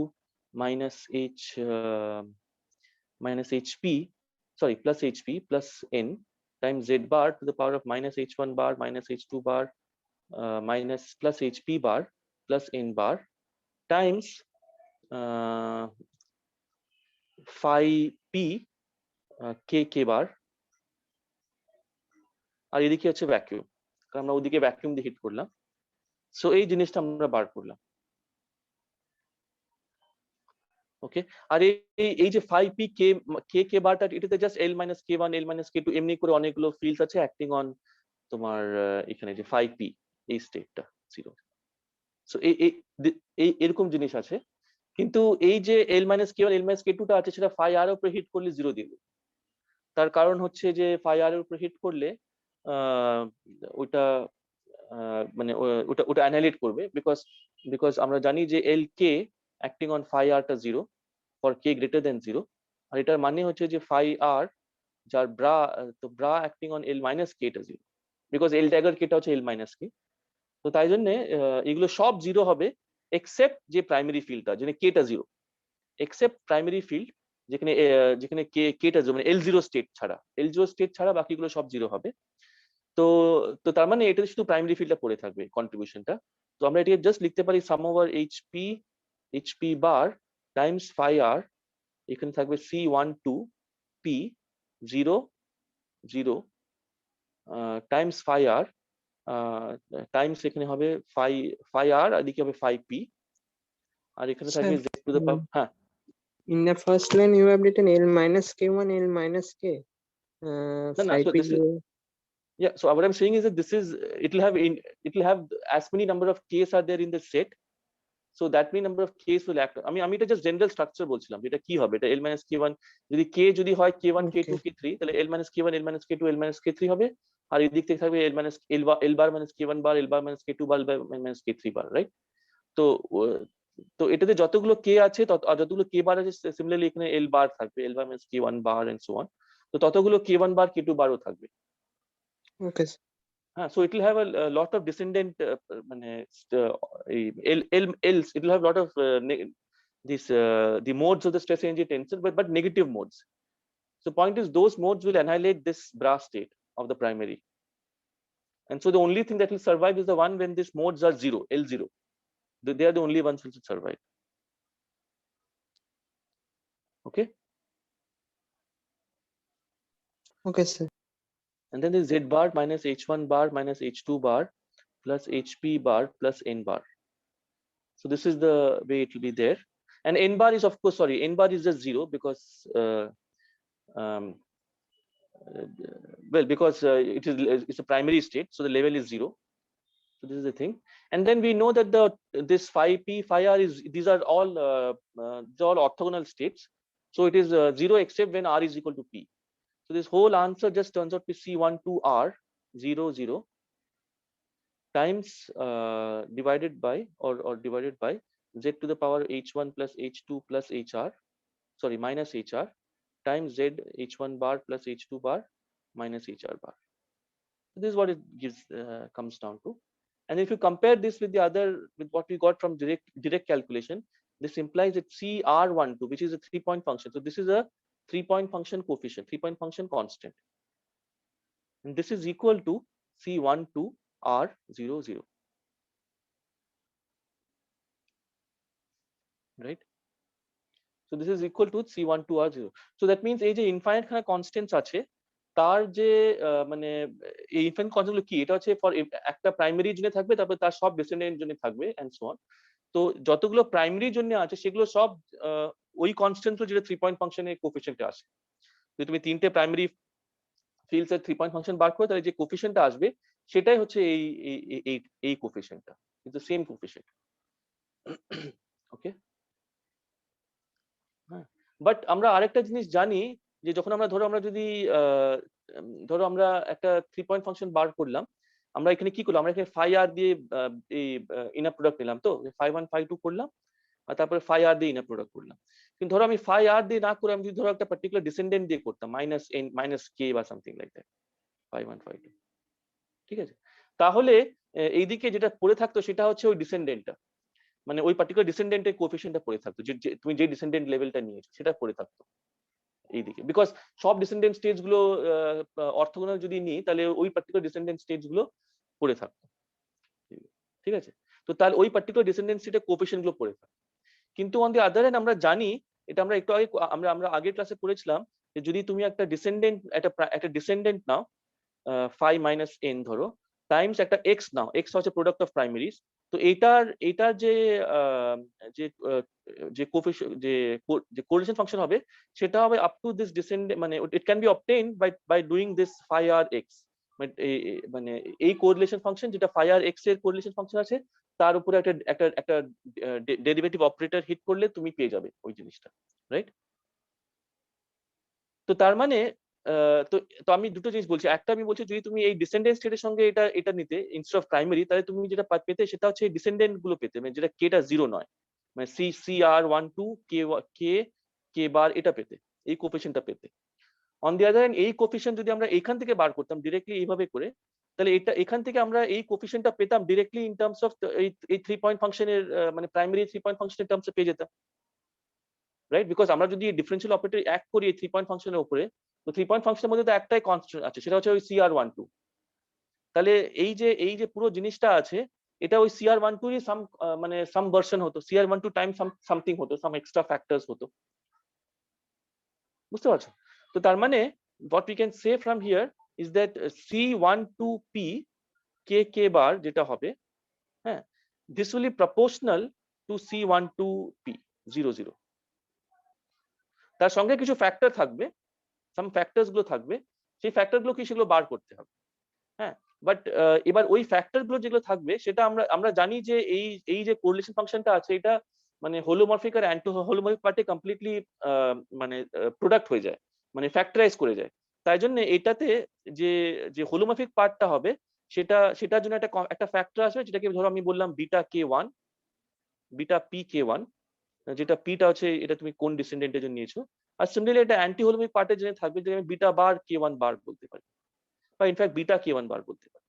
minus hp, sorry, plus hp plus n times z bar to the power of minus h1 bar minus h2 bar minus plus hp bar plus n bar times phi p k bar, আর এদিকে হচ্ছে vacuum, কারণ আমরা ওদিকে vacuum দিয়ে hit করলাম। So এই জিনিসটা আমরা বার করলাম। ওকে, আর এই যে 5p কে বারটা, এটাতে just l minus k1 l minus k2 এমনি করে অনেকগুলো ফিল্ডস আছে অ্যাক্টিং অন তোমার এখানে যে 5p এই স্টেটটা 0। সো এই এরকম জিনিস আছে, কিন্তু এই যে l minus k1 l minus k2 টা আছে সেটা phi r এর উপরে হিট করলে 0 দিবে। তার কারণ হচ্ছে যে phi r এর উপরে হিট করলে ওটা মানে ওটা অ্যানাইলেট করবে, বিকজ আমরা জানি যে lk acting on phi r টা 0 for k greater than 0, আর এটার মানে হচ্ছে যে phi r যার ব্রা, তো bra acting on l minus k টা 0, বিকজ l ড্যাগার k টা হচ্ছে l minus k। তো তাই জন্য এগুলো সব 0 হবে এক্সেপ্ট যে প্রাইমারি ফিল্ডটা, যেখানে k টা 0, এক্সেপ্ট প্রাইমারি ফিল্ড যেখানে যেখানে k টা 0 মানে l0 স্টেট ছাড়া, l0 স্টেট ছাড়া বাকিগুলো সব 0 হবে। তো তো তার মানে এটা শুধু প্রাইমারি ফিল্ডটা পড়ে থাকবে কন্ট্রিবিউশনটা। তো আমরা এটাকে জাস্ট লিখতে পারি সাম ওভার এইচপি বার টাইমস phi r, এখানে থাকবে C12P 0 0 Times phi r Times এখানে হবে phi r, আর এদিকে হবে phi p, আর এখানে থাকবে z টু দ্য পাওয়ার। হ্যাঁ, in the first line you have written l minus k1 l minus k no, 5p. so this is, yeah, so what I'm saying is that this is, it will have as many number of k's are there in the set, so that many number of k's will act। আমি এটা just general structure বলছিলাম, এটা কি হবে, এটা l minus k1 যদি k যদি হয় k1 k2 k3, তাহলে l minus k1 l minus k2 l minus k3 হবে, আর এই দিক থেকে থাকবে l minus l bar minus k1 bar l bar minus k2 bar l bar minus k3 bar, right? তো তো এটাতে যতগুলো k আছে আর যতগুলো k বার আছে, সিমিলারলি এখানে l বার থাকবে, l bar minus k1 bar and so on, তো ততগুলো k1 bar k2 বারও থাকবে। Okay, হ্যাঁ, so it will have a lot of descendant মানে it will have lot of this the modes of the stress energy tensor, but negative modes. So point is those modes will annihilate this bra state of the primary, and so the only thing that will survive is the one when these modes are 0, l0, they are the only ones which will survive. Okay, okay sir. and then the z bar minus h1 bar minus h2 bar plus hp bar plus n bar. So this is the way it will be there, and n bar is, of course, sorry, n bar is just 0 because um, well, because it's a primary state, so the level is 0. So this is the thing, and then we know that this phi p phi r is, these are all orthogonal states, so it is 0 except when r is equal to p. So this whole answer just turns out to be C12R 0 0 times divided by or divided by z to the power h1 plus h2 plus hr, sorry, minus hr times z h1 bar plus h2 bar minus hr bar. So this is what it gives, comes down to. And if you compare this with the other, with what we got from direct calculation, this implies that CR12, which is a 3-point function. So this is a 3-point function coefficient, 3-point function constant, and this is equal to C12R 0 0. right? So this is equal to C1 2 R0. So that means এই যে infinite খানা constants আছে তার যে মানে এই infinite constant গুলো কি, এটা হচ্ছে ফর একটা প্রাইমারির জন্য থাকবে, তারপর তার সব ডিসেন্ডেন্ট জন্য থাকবে এন্ড সো অন। তো যতগুলো প্রাইমারির জন্য আছে সেগুলো সব ওই কনস্ট্যান্ট যেটা 3 পয়েন্ট ফাংশনের কোএফিসিয়েন্টে আসে। যদি তুমি তিনটে প্রাইমারি ফিল্ডস এর 3 পয়েন্ট ফাংশন বার করো তাহলে যে কোএফিসিয়েন্টটা আসবে সেটাই হচ্ছে এই কোএফিসিয়েন্টটা, কিন্তু সেম কোএফিসিয়েন্ট। ওকে, হ্যাঁ। বাট আমরা আরেকটা জিনিস জানি যে যখন আমরা যদি ধরো আমরা একটা 3 পয়েন্ট ফাংশন বার করলাম, আমরা এখানে কি করলাম, আমরা এখানে ফাই আর দিয়ে এই ইনার প্রোডাক্ট নিলাম, তো ফাই 1 ফাই 2 করলাম আর তারপরে ফাই আর দিয়ে ইনার প্রোডাক্ট করলাম। কিন্তু ধরো আমি ফাই আর দিয়ে না করে আমি যদি ধরো একটা পার্টিকুলার ডিসেন্ডেন্ট দিয়ে করতাম মাইনাস এন মাইনাস কে বা something like that, phi 1 phi 2, ঠিক আছে, তাহলে এইদিকে যেটা পড়ে থাকতো সেটা হচ্ছে ওই ডিসেন্ডেন্টটা, মানে ওই পার্টিকুলার ডিসেন্ডেন্টের কোএফিসিয়েন্টটা পড়ে থাকতো, যে তুমি যে ডিসেন্ডেন্ট লেভেলটা নিয়েছো সেটা পড়ে থাকতো এইদিকে, বিকজ সব ডিসেন্ডেন্ট স্টেজ গুলো অর্থোগোনাল যদি নিই তাহলে ওই পার্টিকুলার ডিসেন্ডেন্ট স্টেজ গুলো পড়ে থাকতো, ঠিক আছে। তো তাহলে ওই পার্টিকুলার ডিসেন্ডেন্ট স্টেটের কোএফিসিয়েন্ট গুলো পড়ে থাকতো। কিন্তু অন দি আদার হ্যান্ড আমরা জানি, এটা আমরা একটু আগে আমরা আগের ক্লাসে পড়েছিলাম, যে যদি তুমি একটা ডিসেন্ডেন্ট নাও ফাই মাইনাস এন ধরো টাইমস একটা এক্স নাও, এক্স হচ্ছে প্রোডাক্ট অফ প্রাইমারিজ, তো এটার যে যে যে কোএফিসিয়েন্ট যে কোরিলেশন ফাংশন হবে সেটা হবে আপ টু দিস ডিসেন্ডেন্ট, মানে it can be obtained by doing this phi R X, মানে এই কোরিলেশন ফাংশন যেটা ফাই আর এক্স এর কোরিলেশন ফাংশন আছে তার উপরে একটা একটা একটা ডেরিভেটিভ অপারেটর হিট করলে তুমি পেয়ে যাবে ওই জিনিসটা, রাইট? তো তার মানে তো তো আমি দুটো জিনিস বলছি, একটা আমি বলছি যদি তুমি এই ডিসেন্ডেন্ট স্টেটের সঙ্গে এটা নিতে ইনস্টেড অফ প্রাইমারি, তাহলে তুমি যেটা পেতে সেটা হচ্ছে ডিসেন্ডেন্ট গুলো পেতে, মানে যেটা কেটা জিরো নয়, মানে সি সি আর 1 2 কে কে কে বার এটা পেতে, এই কোএফিসিয়েন্টটা পেতে। অন দি আদার হ্যান্ড এই কোএফিসিয়েন্ট যদি আমরা এখান থেকে বার করতাম ডিরেক্টলি এইভাবে করে, তাহলে এখান থেকে আমরা এই কোএফিসিয়েন্টটা পেতাম ডিরেক্টলি ইন টার্মস অফ এই 3 পয়েন্ট ফাংশনের মানে প্রাইমারি 3 পয়েন্ট ফাংশনের টার্মসে পেয়ে যেতাম, রাইট? বিকজ আমরা যদি ডিফারেন্সিয়াল অপারেটর এক করি এই 3 পয়েন্ট ফাংশনের উপরে, তো 3 পয়েন্ট ফাংশনের মধ্যে তো একটাই কনস্ট্যান্ট আছে, সেটা হচ্ছে ওই CR12। তাহলে এই যে পুরো জিনিসটা আছে এটা ওই CR12 এর মানে সাম ভার্সন হতো, CR12 টাইম সামথিং হতো, সাম এক্সট্রা ফ্যাক্টরস হতো, বুঝতে পারছো? তো তার মানে what we can say from here is that C12P k বার যেটা হবে, হ্যাঁ, this will be proportional to C12P 0 0। তার সঙ্গে কিছু ফ্যাক্টর থাকবে, সাম ফ্যাক্টরস গুলো থাকবে, সেই ফ্যাক্টর গুলো কি সেগুলো বার করতে হবে, হ্যাঁ। বাট এবার ওই ফ্যাক্টর গুলো যেগুলো থাকবে সেটা আমরা জানি যে এই যে কোরিলেশন ফাংশনটা আছে এটা মানে হোলোমরফিক আর অ্যান্টি হোলোমরফিক পার্টে কমপ্লিটলি মানে প্রোডাক্ট হয়ে যায়, মানে ফ্যাক্টরাইজ করে যায়। তাই জন্য এটাতে যে যে হোলোমরফিক পার্টটা হবে সেটার জন্য একটা ফ্যাক্টর আসবে, যেটাকে ধরো আমি বললাম বিটা K1 বিটা PK1, যেটা পিটা হচ্ছে এটা তুমি কোন ডিসেন্ডেন্টের জন্য নিয়েছো, আর সিমিলারলি এটা অ্যান্টি হোলোমিক পার্টের জন্য থাকবে, যে আমি বিটা বার K1 বার বলতে পারি, বা ইনফ্যাক্ট বিটা K1 বার বলতে পারি,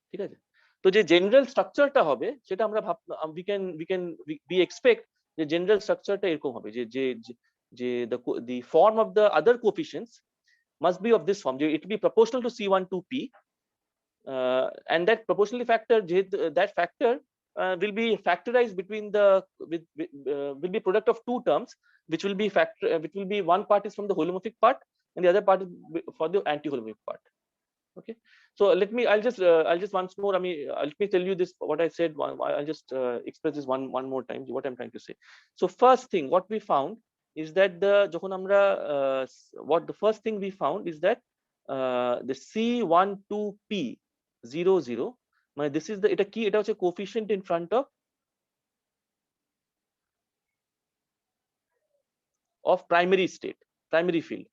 ঠিক আছে। তো যে জেনারেল স্ট্রাকচারটা হবে সেটা আমরা উই এক্সপেক্ট যে জেনারেল স্ট্রাকচারটা এরকম হবে, যে যে যে the form of the other coefficients must be of this form, it will be proportional to C12P, and that proportionality factor that factor will be factorized between the will be product of two terms, which will be one part is from the holomorphic part and the other part is for the anti-holomorphic part. Okay, so I'll just once more, let me tell you this what I said. I'll just express this one more time what I'm trying to say. So first thing what we found is that what the first thing we found is that the C12P 0 0, মানে this is the এটা কি, এটা হচ্ছে coefficient in front of primary state, primary field,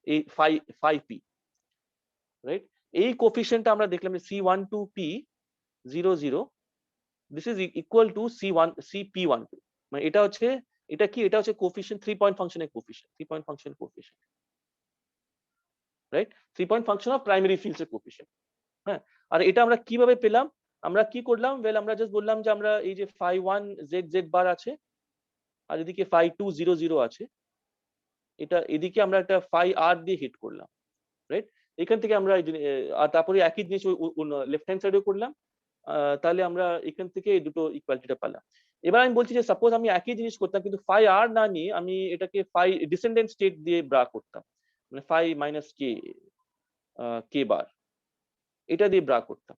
এই phi p, right? এই কোএফিসিয়েন্টটা আমরা দেখলাম যে C12P 0 0, this is equal to CP12, মানে এটা হচ্ছে কোএফিসিয়েন্ট 3 পয়েন্ট ফাংশনের কোএফিসিয়েন্ট, 3 পয়েন্ট ফাংশনের coefficient, right? 3 point function of primary fields এর কোএফিসিয়েন্ট, হ্যাঁ। আর এটা আমরা কিভাবে পেলাম, আমরা কি করলাম, ওয়েল আমরা জাস্ট বললাম যে আমরা এই যে phi 1 z বার আছে আর এদিকে phi 2 0 0 আছে, এটা এদিকে আমরা একটা phi r দিয়ে হিট করলাম, রাইট? এখান থেকে আমরা আর তারপরে একই জিনিস লেফট হ্যান্ড সাইডেও করলাম, তাহলে আমরা এখান থেকে এই দুটো ইকুয়ালিটিটা পেলাম। এবার আমি বলছি যে সাপোজ আমি একই জিনিস করতাম কিন্তু ফাই আর না নিয়ে আমি এটাকে ফাই ডিসেন্ডেন্ট স্টেট দিয়ে ব্রা করতাম, মানে ফাই মাইনাস কে বার এটা দিয়ে ব্রা করতাম।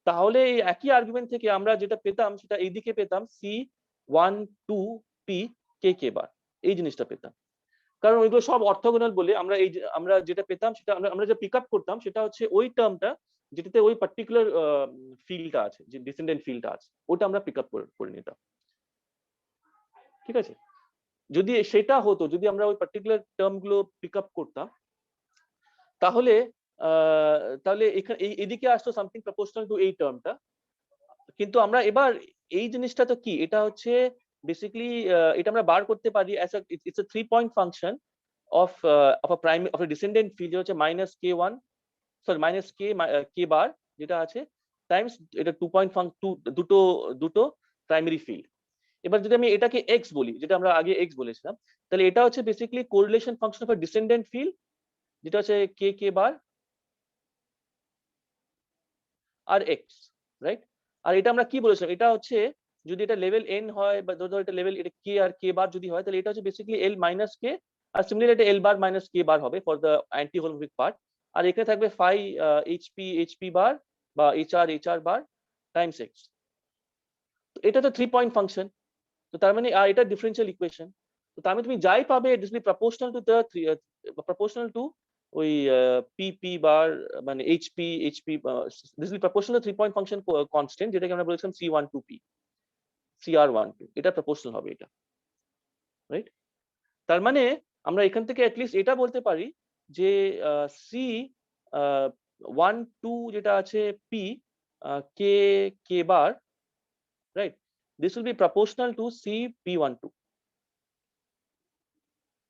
তাহলে এই একই আর্গুমেন্ট থেকে আমরা যেটা পেতাম সেটা এইদিকে পেতাম C12P কে বার, এই জিনিসটা পেতাম। কারণ ওইগুলো সব অর্থোগোনাল বলে আমরা যেটা পেতাম সেটা আমরা যে পিক আপ করতাম সেটা হচ্ছে ওই টার্মটা যেটাতে ওই পার্টিকুলার ফিল্ডটা আছে, যে ডিসেন্ডেন্ট ফিল্ডটা আছে, ওটা আমরা পিক আপ করে নিতাম। ঠিক আছে, যদি সেটা হতো, যদি আমরা ওই পার্টিকুলার টার্ম গুলো পিক আপ করতাম, তাহলে তাহলে এখানে এদিকে আসতো সামথিং প্রপোর্শনাল টু এই টার্মটা। কিন্তু আমরা এবার এই জিনিসটা তো কি, এটা হচ্ছে বেসিক্যালি এটা আমরা বার করতে পারি as a it's a 3-point function of a prime of a descendant field যেটা হচ্ছে মাইনাস k1, সরি মাইনাস কে বার যেটা আছে টাইমস এটা 2-point দুটো প্রাইমারি ফিল্ড। এবার যদি আমি এটাকে x বলি, যেটা আমরা আগে x বলেছিলাম, তাহলে এটা হচ্ছে basically correlation function of a descendant field যেটা হচ্ছে কে বার আর x, রাইট? আর এটা আমরা কি বলেছিলাম, এটা হচ্ছে যদি এটা লেভেল n হয় বা ধরো এটা লেভেল এটা k আর k বার যদি হয়, তাহলে এটা হচ্ছে বেসিক্যালি l মাইনাস k, আর সিমিলারলি এটা l বার মাইনাস k বার হবে ফর দ্য অ্যান্টি হোলোমরফিক পার্ট। আর এখানে থাকবে ফাই hp বার বা hr বার টাইমস x। তো এটা তো 3-point ফাংশন, তো তার মানে আর এটা ডিফারেনশিয়াল ইকুয়েশন। তো তার মানে তুমি যাই পাবে it is proportional to the proportional to ওই পি বার মানে HP this is proportional 3-point function constant, যেটাকে আমরা বলেছিলাম C12P CR12, এটা প্রপোর্শনাল হবে এটা, রাইট? তার মানে আমরা এখান থেকে অ্যাটলিস্ট এটা বলতে পারি যে C12 যেটা আছে P K bar, right, this will be proportional to CP12.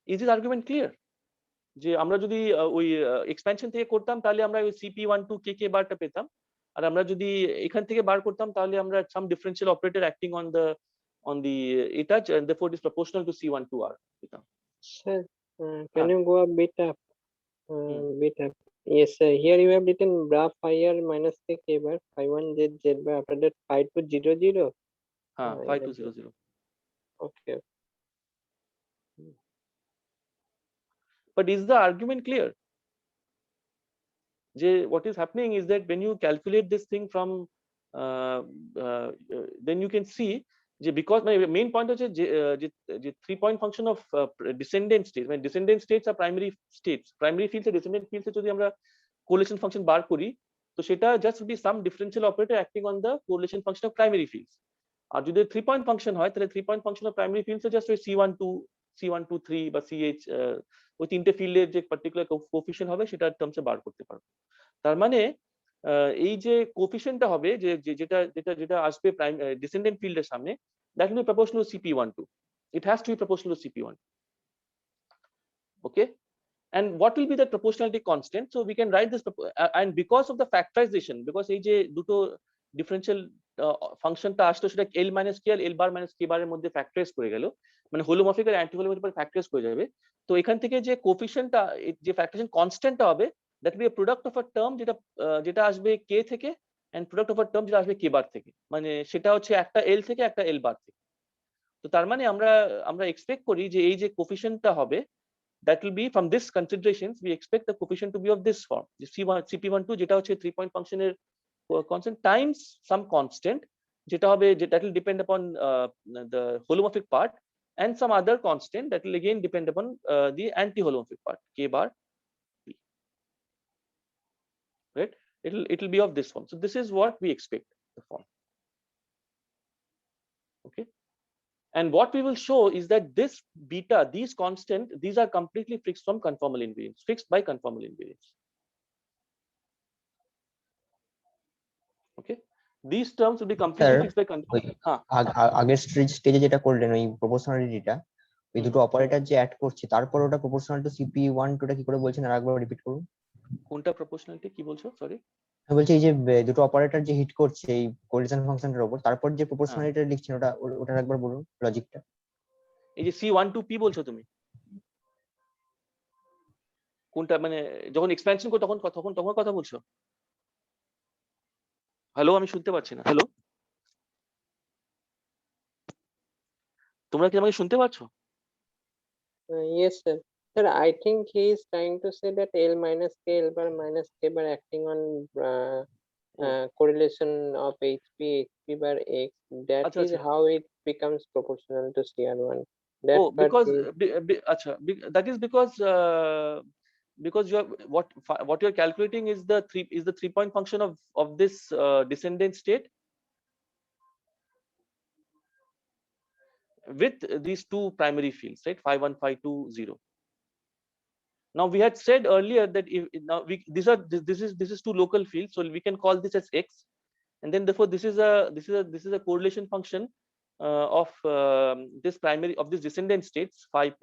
Is this argument clear? যে আমরা যদি ওই এক্সপ্যানশন থেকে করতাম তাহলে আমরা ওই CP12 কে বারটা পেতাম, আর আমরা যদি এখান থেকে বার করতাম তাহলে আমরা some differential operator acting on the এটা, and therefore it is proportional to C12R পেতাম। Sir, can you go a bit up? Hmm. Bit up. Yes, sir. Here you have written bra phi r minus k bar phi 1 z z bar after that phi 2 0 0. হ্যাঁ, You have 5200। okay. But is the argument clear? যে what is happening is that when you calculate this thing from then you can see যে because my main point হচ্ছে যে 3-point function of descendant states, মানে descendant states are primary states, primary fields R descendant fields যদি আমরা correlation function বার করি, তো সেটা just would be some differential operator acting on the correlation function of primary fields। আর যদি 3-point function হয় তাহলে 3-point function of primary fields just ওই C12 3 বা CH ওই তিনটে ফিল্ডের যে পার্টিকুলার কোফিশিয়েন্ট হবে সেটা টার্মসে বার করতে পারবো। তার মানে এই যে কোফিশিয়েন্টটা হবে যেটা যেটা যেটা আসবে প্রাইম ডিসেন্ডেন্ট ফিল্ডের সামনে, that will be proportional to CP12, it has to be proportional to CP1, okay? And what will be the proportionality constant? So we can write this and because of the factorization, because এই যে দুটো differential ফাংশনটা আসতো সেটা l minus k আর l bar minus k বারের মধ্যে factorise করে গেল, মানে হোলোমরফিক আর অ্যান্টি হোলোমরফিক ফ্যাক্টরাইজ করে যাবে। তো এখান থেকে যে কোফিশিয়েন্টটা যে ফ্যাক্টরাইজেশন কনস্ট্যান্টটা হবে, that will be product of a term যেটা যেটা আসবে k থেকে and product of a term যেটা আসবে k বার থেকে, মানে সেটা হচ্ছে একটা l থেকে একটা l বার থেকে। তো তার মানে আমরা আমরা এক্সপেক্ট করি যে এই যে কোফিশিয়েন্টটা হবে, that will be from this considerations we expect the coefficient to be of this form, the CP12 যেটা হচ্ছে 3-point ফাংশনের constant times some constant যেটা হবে that will depend upon the holomorphic part, and some other constant that will again depend upon the anti-holomorphic part k bar p, right? It will be of this form. So this is what we expect the form, okay? And what we will show is that this beta, these constant, these are completely fixed from conformal invariance, fixed by conformal invariance. Okay, these terms will be completely Sir, fixed by ওই আগের স্টেজে যেটা করলেন ওই প্রপোর্শনালিটিটা, ওই দুটো operator যে add করছে তারপর ওটা প্রপোর্শনাল টু CP12 টা কি করে বলছেন আর একবার রিপিট করুন। কোনটা প্রপোর্শনালিটি কি বলছো, সরি? আমি বলছি এই যে দুটো অপারেটর যে হিট করছে এই কোরিলেশন ফাংশনের উপর, তারপর যে প্রপোর্শনালিটি লিখছেন ওটা একবার বলুন লজিকটা। এই যে C12P বলছো তুমি, কোনটা মানে যখন এক্সপ্যানশন করো তখন তখন তখন কথা বলছো? হ্যালো, আমি শুনতে পাচ্ছি না। হ্যালো, তোমরা কি আমাকে শুনতে পাচ্ছ? Yes, sir. Sir, I think he is trying to say that L minus K, L bar minus K bar acting on correlation of HP, HP bar X. That আচ্ছা, is আচ্ছা। how it becomes proportional to CR1. That Oh, part because is acha, that is because you have what you're calculating is the 3-point function of this descendant state with these two primary fields, right? Phi1, Phi2, 0. Now we had said earlier that if now we this is two local fields, so we can call this as x, and then therefore this is a correlation function of this primary of this descendant states phi p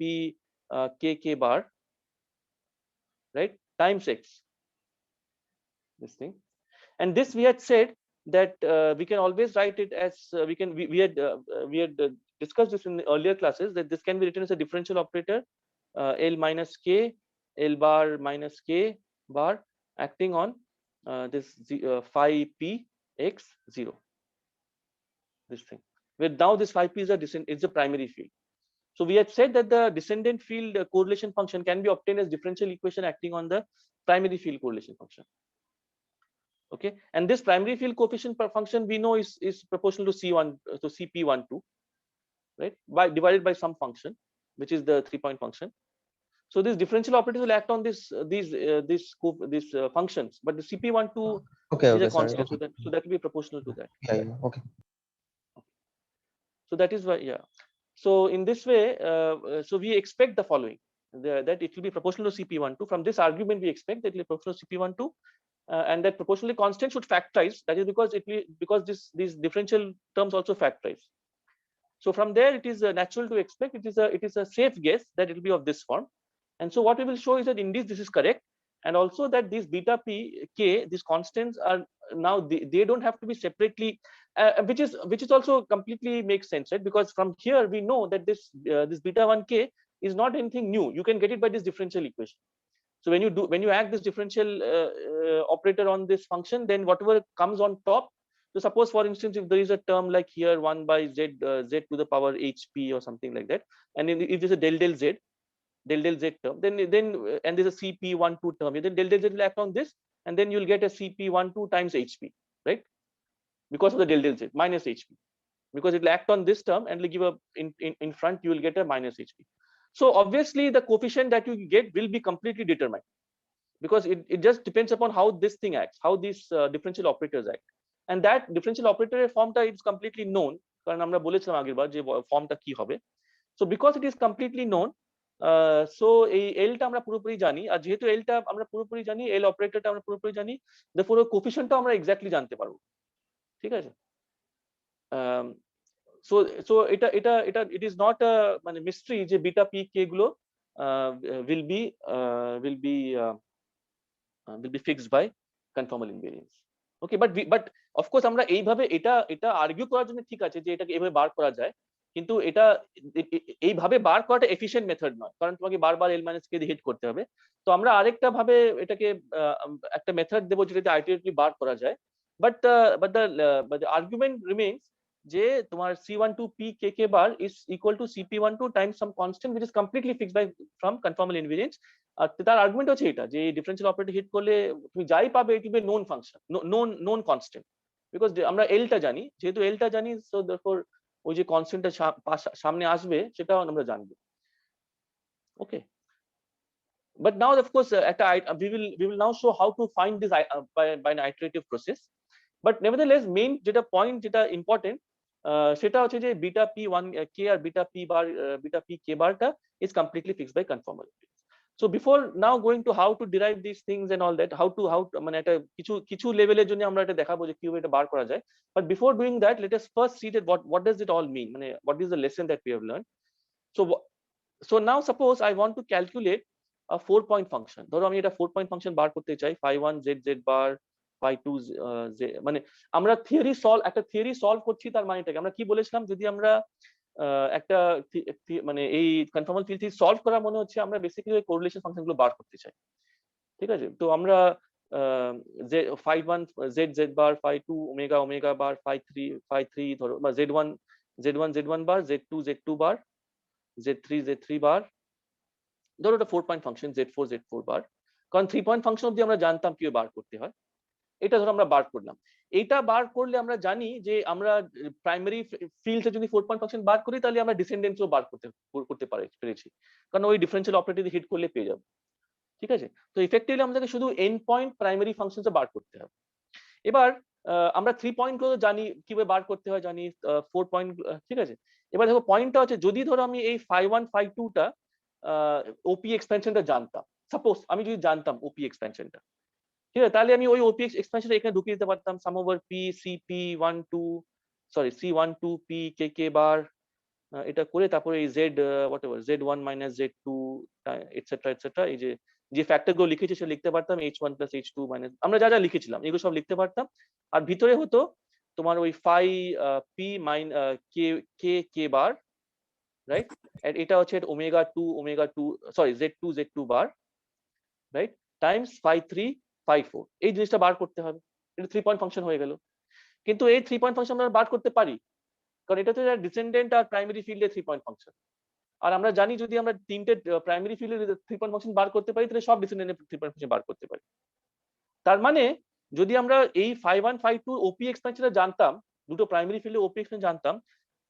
k k bar, right, times x, this thing. And this we had said that we can always write it as we had discussed this in the earlier classes, that this can be written as a differential operator L minus k, L bar minus k bar acting on this phi p x 0, this thing, where now this phi p is a primary field. So we had said that the descendant field correlation function can be obtained as differential equation acting on the primary field correlation function. Okay, and this primary field coefficient per function we know is proportional to c1 to cp12, right, by divided by some function which is the 3-point function. So these differential operators will act on these functions, but the cp12 Okay, is a okay, sorry. constant, Okay. so that will be proportional to that. Yeah, yeah. Okay. So that is why, yeah. So in this way, so we expect the following: that it will be proportional to cp12. From this argument, we expect that it will be proportional to cp12. And that proportionally constant should factorize. That is because these differential terms also factorize. So from there, it is natural to expect, it is a safe guess that it will be of this form. And so what we will show is that indeed this is correct, and also that these beta p k, these constants are now they don't have to be separately, which is also completely makes sense, right? Because from here we know that this beta 1 k is not anything new. You can get it by this differential equation. So when you add this differential operator on this function, then whatever comes on top. So suppose, for instance, if there is a term like here 1 by z z to the power hp or something like that, and if there's a del del z term, then and there's a cp12 term, then del z will act on this, and then you'll get a cp12 times hp, right? Because of the del z minus hp, because it will act on this term and will give a in front you will get a minus hp. So obviously the coefficient that you get will be completely determined, because it just depends upon how this thing acts, how these differential operators act. And that differential operator formটা is completely known, কারণ আমরা বলেছিলাম আগেরবার যে ফর্মটা কি হবে. So because it is completely known, so এই L টা আমরা পুরোপুরি জানি, আর যেহেতু L টা আমরা পুরোপুরি জানি, L অপারেটরটা আমরা পুরোপুরি জানি, therefore কোফিশিয়েন্টটা আমরা এক্স্যাক্টলি জানতে পারবো. ঠিক আছে? So it is not a মানে mystery যে বিটা p k গুলো will be fixed by conformal invariance. Okay, but of course আমরা এইভাবে এটা আর্গিউ করার জন্য ঠিক আছে যে এটাকে এইভাবে বার করা যায়, কিন্তু এটা এইভাবে বার করাটা এফিশিয়েন্ট মেথড নয়, কারণ তোমাকে বারবার l - k দিয়ে হিট করতে হবে. তো আমরা আরেকটা ভাবে এটাকে একটা মেথড দেবো যেটাতে আলটিমেটলি বার করা যায়. But the argument remains যে তোমার c12 p k k bar is equal to cp12 times some constant which is completely fixed by from conformal invariance. আর তার আর্গুমেন্ট হচ্ছে এটা যে ডিফারেন্সিয়াল অপারেটর হিট করলে তুমি যাই পাবে ইট will be known function, known constant, because আমরা এলটা জানি, যেহেতু এলটা জানি, সো দেয়ারফর ওই যে কনস্ট্যান্টটা সামনে আসবে সেটাও আমরা জানবো. ওকে, but now of course we will now show how to find this by an iterative process. But nevertheless main যেটা পয়েন্ট যেটা ইম্পর্টেন্ট সেটা হচ্ছে যে বিটা p 1 k আর বিটা p k বারটা is completely fixed by conformal invariance. So before now going to how to derive these things and all that, how to মানে এটা কিছু লেভেলের জন্য আমরা এটা দেখাবো যে কিভাবে এটা বার করা যায়. But before doing that, let us first see that what does it all mean, মানে what is the lesson that we have learned. So now suppose I want to calculate a 4-point function. ধরো আমি এটা 4-point function বার করতে চাই, phi1 z z bar, phi2 z, মানে আমরা একটা theory solve করছি, তার মানেটা কি? আমরা কি বলেছিলাম, যদি আমরা একটা মানে এই কনফর্মাল ফিল্ড সলভ করা মনে হচ্ছে আমরা বেসিক্যালি কোরিলেশন ফাংশন গুলো বার করতে চাই. ঠিক আছে, তো আমরা z phi1 z z bar, phi2 omega omega bar, phi3 ধরো বা z1 বার, z2 বার, z3 বার, ধরো এটা 4 পয়েন্ট ফাংশন z4 বার, কারণ 3 পয়েন্ট ফাংশন অব্দি আমরা জানতাম কিভাবে বার করতে হয়। এটা ধরো আমরা বার করলাম, এটা বার করলে আমরা জানি যে আমরা প্রাইমারি ফিল্ডে যদি 4 পয়েন্ট ফাংশন বার করি তাহলে আমরা ডিসেন্ডেন্টসও বার করতে পেরেছি, কারণ ওই ডিফারেন্সিয়াল অপারেটর হিট করলে পেয়ে যাবো। ঠিক আছে, তো ইফেক্টিভলি আমাদেরকে শুধু এন পয়েন্ট প্রাইমারি ফাংশনস বার করতে হবে। এবার আমরা 3 পয়েন্ট গুলো জানি কিভাবে বার করতে হয়, জানি 4 পয়েন্ট, ঠিক আছে। এবার দেখো পয়েন্টটা হচ্ছে, যদি ধরো আমি এই phi1 phi2 টা ওপি এক্সপেনশনটা জানতাম, সাপোজ আমি যদি জানতাম ওপি এক্সপেনশনটা, ঠিক আছে, তাহলে আমি ওই ওপি এক্সপেনশনটা এখানে ঢুকিয়ে দিতে পারতাম, sum over P C P 1 2 sorry c1 2 p k k bar, এটা করে তারপরে এই z whatever z1 minus z2 etcetera etcetera, এই যে ফ্যাক্টর গুলো লিখেছি সেটা লিখতে পারতাম, h1 plus h2 minus আমরা যা যা লিখেছিলাম এগুলো সব লিখতে পারতাম। আর ভিতরে হতো তোমার ওই phi p k k বার, রাইট, এটা হচ্ছে omega 2 সরি z2 বার, রাইট, টাইমস phi3 phi4, এই জিনিসটা বার করতে হবে। এটা 3 পয়েন্ট ফাংশন হয়ে গেল। কিন্তু এই 3 পয়েন্ট ফাংশন আমরা বার করতে পারি, কারণ এটা তো ডিসেন্ডেন্ট আর প্রাইমারি ফিল্ডে 3 পয়েন্ট ফাংশন। আর আমরা জানি যদি আমরা তিনটে প্রাইমারি ফিল্ডে 3 পয়েন্ট ফাংশন বার করতে পারি তাহলে সব ডিসেন্ডেন্টের 3 পয়েন্ট ফাংশন বার করতে পারি। তার মানে যদি আমরা এই phi1 phi2 ওপি এক্সপেনশনটা জানতাম, দুটো প্রাইমারি ফিল্ডে ওপি এক্সপেনশন জানতাম,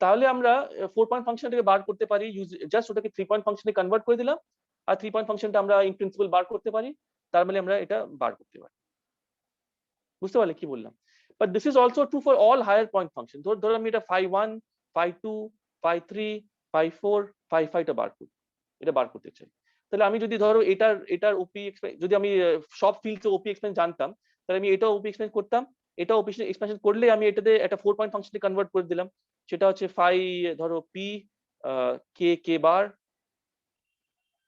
তাহলে আমরা 4 পয়েন্ট ফাংশনটাকে বার করতে পারি, জাস্ট ওটাকে 3 পয়েন্ট ফাংশনে কনভার্ট করে দিলাম, আর 3 পয়েন্ট ফাংশনটা আমরা ইন প্রিন্সিপাল বার করতে পারি, তার মানে আমরা এটা বার করতে পারি। বুঝতে পারলে কি বললাম? But this is also true for all higher point function. ধরো আমি এটা phi1 phi2 phi3 phi4 phi5 টা বার করি, এটা বার করতে চাই, তাহলে আমি যদি ধরো এটার ওপি যদি আমি সব ফিল্ডে ওপি এক্সপেন্স জানতাম, তাহলে আমি এটা ওপি এক্সপেন্স করতাম, এটা ওপি এক্সপেনশন করলে আমি এটাতে একটা 4 পয়েন্ট ফাংশনে কনভার্ট করে দিলাম, সেটা হচ্ছে phi ধরো p k k বার,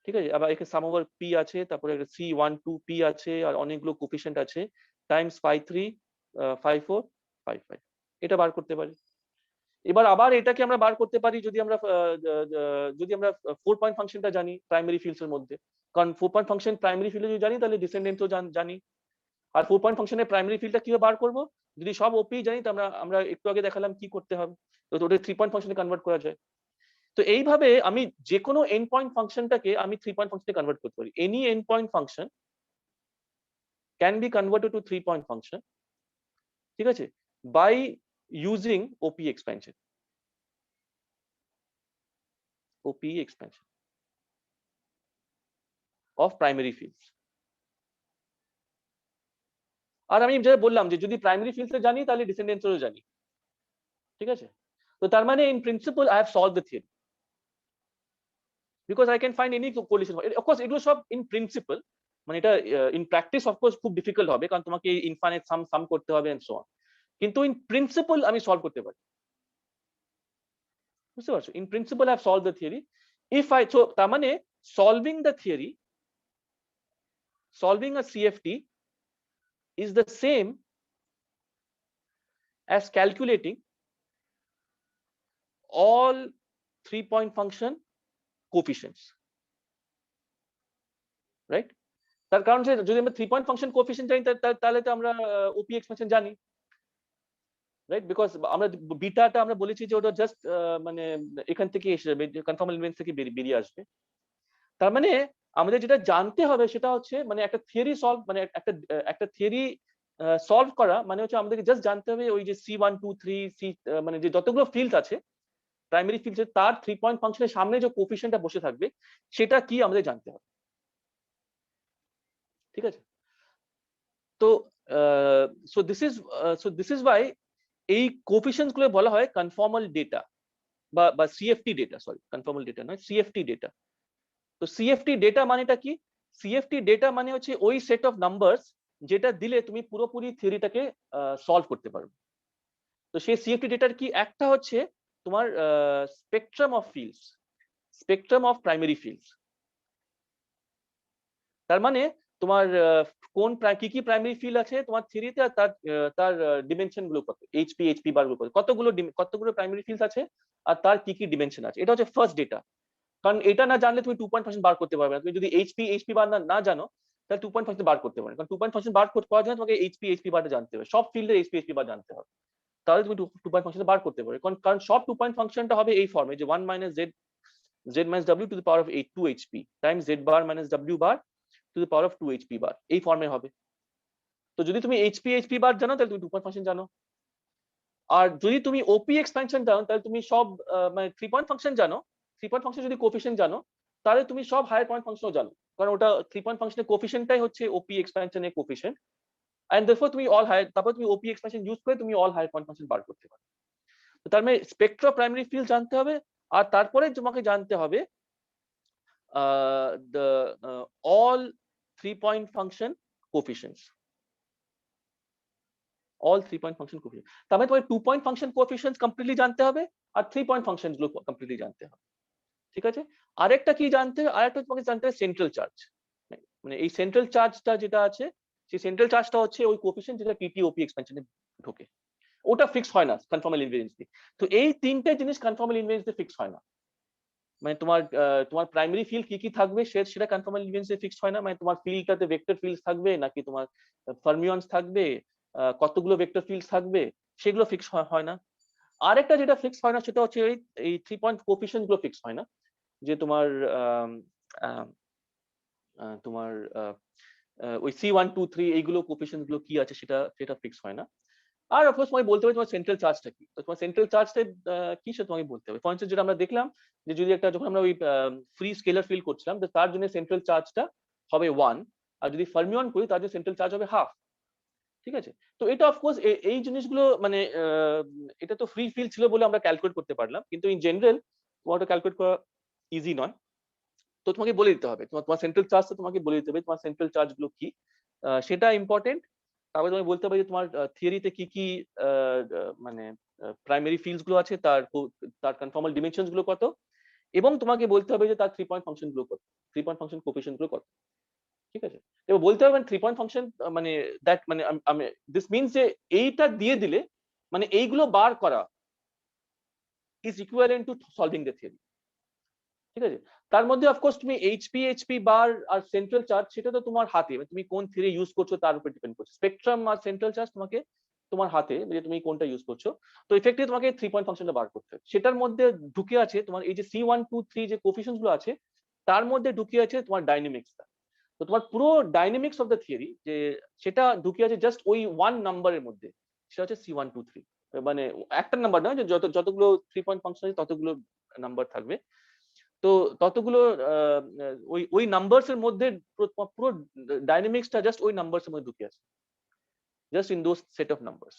ঠিক আছে, আবার এখানে সাম ওভার p আছে, তারপরে c1 2 p আছে, আর অনেকগুলো কোফিশিয়েন্ট আছে, টাইমস phi3 phi4 phi5, এটা বার করতে পারি। এবার আবার এটাকে আমরা বার করতে পারি যদি আমরা 4 পয়েন্ট ফাংশনটা জানি প্রাইমারি ফিল্ডস এর মধ্যে, কারণ 4 পয়েন্ট ফাংশন প্রাইমারি ফিল্ডে যদি জানি তাহলে ডিসেন্ডেন্টও জানি। আর 4 পয়েন্ট ফাংশনের প্রাইমারি ফিল্ডটা কিভাবে বার করব, যদি সব ওপি জানি তো আমরা একটু আগে দেখালাম কি করতে হবে, তো ওটা 3 পয়েন্ট ফাংশনে কনভার্ট করা যায়। তো এইভাবে আমি যে কোনো এন্ড পয়েন্ট ফাংশনটাকে আমি 3 পয়েন্ট ফাংশনে কনভার্ট করতে পারি। Any n point function can be converted to 3 point function, ঠিক আছে, by using OP expansion. OP expansion of primary fields। আর আমি যেটা বললাম যে যদি প্রাইমারি ফিল্ডস জানি তাহলে ডিসেন্ডেন্টসও জানি, ঠিক আছে। তো তার মানে in principle I have solved the theory, because I can find any collision. Of course এগুলো সব ইন প্রিন্সিপল, মানে এটা ইন প্র্যাকটিস অফ কোর্স খুব ডিফিকাল্ট হবে, কারণ তোমাকে ইনফাইনাইট সাম করতে হবে এন্ড সো অন, কিন্তু ইন প্রিন্সিপল আমি সলভ করতে পারি, বুঝতে পারছো? In principle I have solved the theory if I, so তার মানে solving the theory, solving a CFT is the same as calculating all 3 point function coefficients, right? তার কারণ যে যদি আমরা 3 point function coefficient জানি তাহলে তো আমরা OP expansion জানি, রাইট, বিকজ আমরা বিটাটা আমরা বলেছি যে ওটা জাস্ট মানে এখান থেকে এসে যাবে, কনফর্মাল ইনভেন্স থেকে বেরিয়ে আসবে। তার মানে আমাদের যেটা জানতে হবে সেটা হচ্ছে মানে একটা থিওরি সলভ, মানে একটা থিওরি সলভ করা মানে হচ্ছে আমাদেরকে জাস্ট জানতে হবে ওই যে c1 2 3 c মানে যে যতগুলো ফিল্ড আছে প্রাইমারি ফিল্ড, তার 3 পয়েন্ট ফাংশনের সামনে যে কোফিশিয়েন্টটা বসে থাকবে সেটা কি আমাদের জানতে হবে, ঠিক আছে। তো সো দিস ইজ ওয়াই এই কোফিশিয়েন্টস গুলো বলা হয় কনফর্মাল ডেটা বা CFT data, sorry conformal data নয়, সিএফটি ডেটা। তো সিএফটি ডেটা মানেটা কি? সিএফটি ডেটা মানে হচ্ছে ওই সেট অফ নাম্বারস যেটা দিলে তুমি পুরোপুরি থিওরিটাকে সলভ করতে পারবে। তো সেই সিএফটি ডেটার কি একটা হচ্ছে তোমার spectrum of fields, spectrum of primary fields. তার মানে তোমার কোন কি কি প্রাইমারি ফিল্ড আছে তোমার থিওরিতে, আর তার ডিমেনশন গুলো কত, এইচপি বার গুলো কতগুলো প্রাইমারি ফিল্ডস আছে আর তার কি কি ডিমেনশন আছে, এটা হচ্ছে ফার্স্ট ডেটা। কারণ এটা না জানলে তুমি 2 পয়েন্ট ফাংশন বার করতে পারবে না। তুমি যদি এইচপি বার না জানো তাহলে 2 পয়েন্ট ফাংশন বার করতে পারেন, কারণ 2 পয়েন্ট ফাংশন বার করার জন্য তোমাকে এইচপি বারটা জানতে হবে, সব ফিল্ডের এইচপি বার জানতে হবে, তাহলে তুমি 2 পয়েন্ট ফাংশন বার করতে পারবে। কারণ সব 2 পয়েন্ট ফাংশনটা হবে এই ফর্মে যে 1 minus z minus w to the power of 2 hp times z bar minus w bar to the power of 2 hp bar, এই ফর্মে হবে। তো যদি তুমি hp বার জানো তাহলে তুমি 2 পয়েন্ট ফাংশন জানো, আর যদি তুমি ওপি এক্সপ্যানশন জানো তাহলে তুমি সব মানে 3 পয়েন্ট ফাংশন জানো। 3 পয়েন্ট ফাংশন যদি কোফিশিয়েন্ট জানো তাহলে তুমি সব হায়ার পয়েন্ট ফাংশনও জানো, কারণ ওটা 3 পয়েন্ট ফাংশনের কোফিশিয়েন্টটাই হচ্ছে ওপি এক্সপ্যানশনের কোফিশিয়েন্ট, এন্ড দেয়ারফর তুমি অল হায়ার, তারপর তুমি ওপি এক্সপ্যানশন ইউজ করে তুমি all higher point function bar করতে পারো। তো তার মানে স্পেক্ট্রা প্রাইমারি ফিল্ড জানতে হবে, আর তারপরে তোমাকে জানতে হবে the all 3 point function coefficients, all 3 point function coefficients। তার মানে তোমাকে 2 point function coefficients কমপ্লিটলি জানতে হবে, আর 3 point functions গুলো কমপ্লিটলি জানতে হবে, ঠিক আছে। আরেকটা কি জানতে হবে, আরেকটা তোমাকে জানতে হবে সেন্ট্রাল চার্জ, মানে এই সেন্ট্রাল চার্জটা যেটা আছে সেই সেন্ট্রাল চার্জটা হচ্ছে ওই কোএফিসিয়েন্ট যেটা টিটি-ওপি এক্সপ্যানশনে ঢোকে, ওটা ফিক্স হয় না কনফর্মাল ইনভেরিয়েন্স দিয়ে। তো এই তিনটে জিনিস কনফর্মাল ইনভেরিয়েন্স দিয়ে ফিক্স হয় না, মানে তোমার প্রাইমারি ফিল্ড কি কি থাকবে সেটা কনফর্মাল ইনভেরিয়েন্স দিয়ে ফিক্স হয় না, মানে তোমার ফিল্ডটাতে ভেক্টর ফিল্ডস থাকবে নাকি তোমার ফার্মিয়নস থাকবে, কতগুলো ভেক্টর ফিল্ডস থাকবে, সেগুলো ফিক্স হয় না। আরেকটা যেটা ফিক্স হয় না সেটা হচ্ছে এই 3 পয়েন্ট কোএফিসিয়েন্ট গুলো ফিক্স হয় না, যে তোমার তোমার ওই C1 2 3 এইগুলো কোএফিসিয়েন্ট গুলো কি আছে সেটা ফিক্স হয় না। আর অফকোর্স তোমাকে বলতে হবে তোমার সেন্ট্রাল চার্জটা কি, তো তোমার সেন্ট্রাল চার্জটা কি সেটা তোমাকে বলতে হবে। ফর ইনস্ট্যান্স যেটা আমরা দেখলাম যে যদি একটা, যখন আমরা ওই ফ্রি স্কেলার ফিল করছিলাম তার জন্য সেন্ট্রাল চার্জটা হবে 1, আর যদি ফার্মিয়ন করি তার জন্য সেন্ট্রাল চার্জ হবে হাফ, ঠিক আছে। তো এটা অফকোর্স এই জিনিসগুলো মানে এটা তো ফ্রি ফিল ছিল বলে আমরা ক্যালকুলেট করতে পারলাম, কিন্তু ইন জেনারেল তোমার ক্যালকুলেট করা ইজি নয়। তো তোমাকে বলে দিতে হবে, তোমার সেন্ট্রাল চার্জটা তোমাকে বলে দিতে হবে তোমার সেন্ট্রাল চার্জ গুলো কি, সেটা ইম্পর্টেন্ট। তারপরে তুমি বলতে হবে যে তোমার থিওরিতে কি কি মানে প্রাইমারি ফিল্ডস গুলো আছে, তার কনফর্মাল ডিমেনশনস গুলো কত, এবং তোমাকে বলতে হবে যে তার 3 পয়েন্ট ফাংশন গুলো কত, 3 পয়েন্ট ফাংশন কোএফিসিয়েন্ট গুলো কত, ঠিক আছে। এবার বলতে হবে 3 পয়েন্ট ফাংশন মানে দ্যাট মানে আমি দিস মিন্স যে এইটা দিয়ে দিলে মানে এইগুলো বার করা is equivalent to solving the theory, ঠিক আছে। তার মধ্যে অফকোর্স তুমি এইচপি বার আর সেন্ট্রাল চার্জ সেটা তো তোমার হাতে, তুমি কোন থিওরি ইউজ করছো তার উপর ডিপেন্ড করছে। স্পেকট্রাম আর সেন্ট্রাল চার্জ তোমাকে তোমার হাতে, যে তুমি কোনটা ইউজ করছো। তো ইফেক্টিভ তোমাকে 3 পয়েন্ট ফাংশনটা বার করতে হবে, সেটার মধ্যে ঢুকে আছে তোমার এই যে C1 2 3 যে কোএফিসিয়েন্টস গুলো আছে তার মধ্যে ঢুকে আছে তোমার ডাইনামিক্সটা। তো তোমার পুরো ডাইনামিক্স অফ দ্য থিওরি যে সেটা ঢুকে আছে জাস্ট ওই 1 নাম্বারের মধ্যে, সেটা হচ্ছে C1 2 3, মানে একটা নাম্বার নয় যে যতগুলো 3 পয়েন্ট ফাংশন আছে ততগুলো নাম্বার থাকবে। তো ততগুলো ওই নাম্বারস এর মধ্যে পুরো ডাইনামিক্সটা জাস্ট ওই নাম্বারস এর মধ্যে ঢুকে আছে, just in those set of numbers,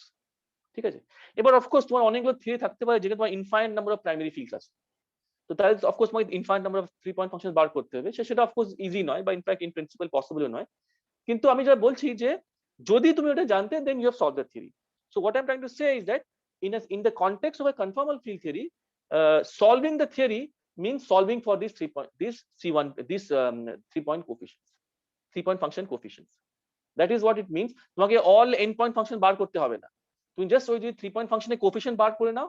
ঠিক আছে। এবার অফকোর্স তোমার অনেকগুলো থিওরি থাকতে পারে যেখানে তোমার infinite number of primary fields আছে, তো তাহলে অফকোর্স তোমাকে infinite number of 3 point function bar করতে হবে, সেটা অফকোর্স ইজি নয়, বা ইনফ্যাক্ট ইন প্রিন্সিপাল পসিবলও নয়। কিন্তু আমি যা বলছি যে যদি তুমি ওটা জানতে, then you have solve the theory. So what I am trying to say is that in the context of a conformal field theory, solving the theory means solving for these 3 point, this C1, this 3 point coefficients, 3 point function coefficients. That is what it means. তোমাকে all n point function বার করতে হবে না, তুমি just ওই যে 3 point function এর coefficient বার করে নাও,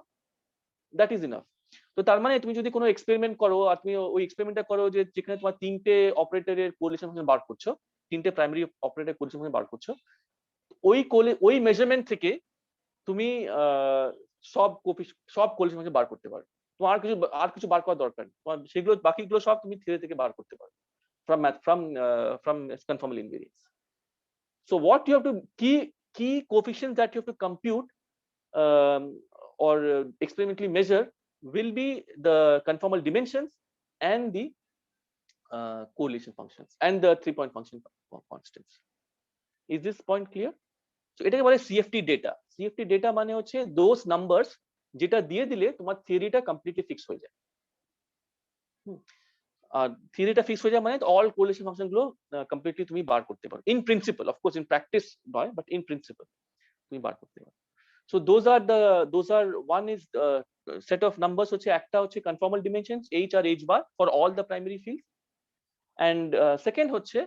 that is enough. তো তার মানে তুমি যদি কোনো এক্সপেরিমেন্ট করো আর তুমি ওই এক্সপেরিমেন্টটা করো যে যেখানে তোমার তিনটে অপারেটরের কোরিলেশন ফাংশন বার করছো, তিনটে প্রাইমারি অপারেটর কোরিলেশন ফাংশন বার করছো, ওই মেজারমেন্ট থেকে তুমি সব কোরিলেশন ফাংশন বার করতে পারো, তোমার আর কিছু বার করার দরকার নেই, তোমার সেগুলো বাকিগুলো সব তুমি থিওরি থেকে বার করতে পারো from conformal invariance. So what you have to key coefficients that you have to compute or experimentally measure will be the conformal dimensions and the correlation functions and the 3 point function constants. Is this point clear? So এটাকে বলে CFT data. CFT data মানে হচ্ছে those numbers যেটা দিয়ে দিলে তোমার থিওরিটা completely fix হয়ে যায়। আর থিওরিটা ফিক্স হয়ে যায় মানে অল কোরিলেশন ফাংশন গুলো কমপ্লিটলি তুমি বার করতে পারো। In principal, of course in practice নয়, বাট ইন প্রিন্সিপাল তুমি বার করতে পারো। So those are one is set of numbers হচ্ছে, একটা হচ্ছে conformal dimensions h R h bar for all the primary fields, and second হচ্ছে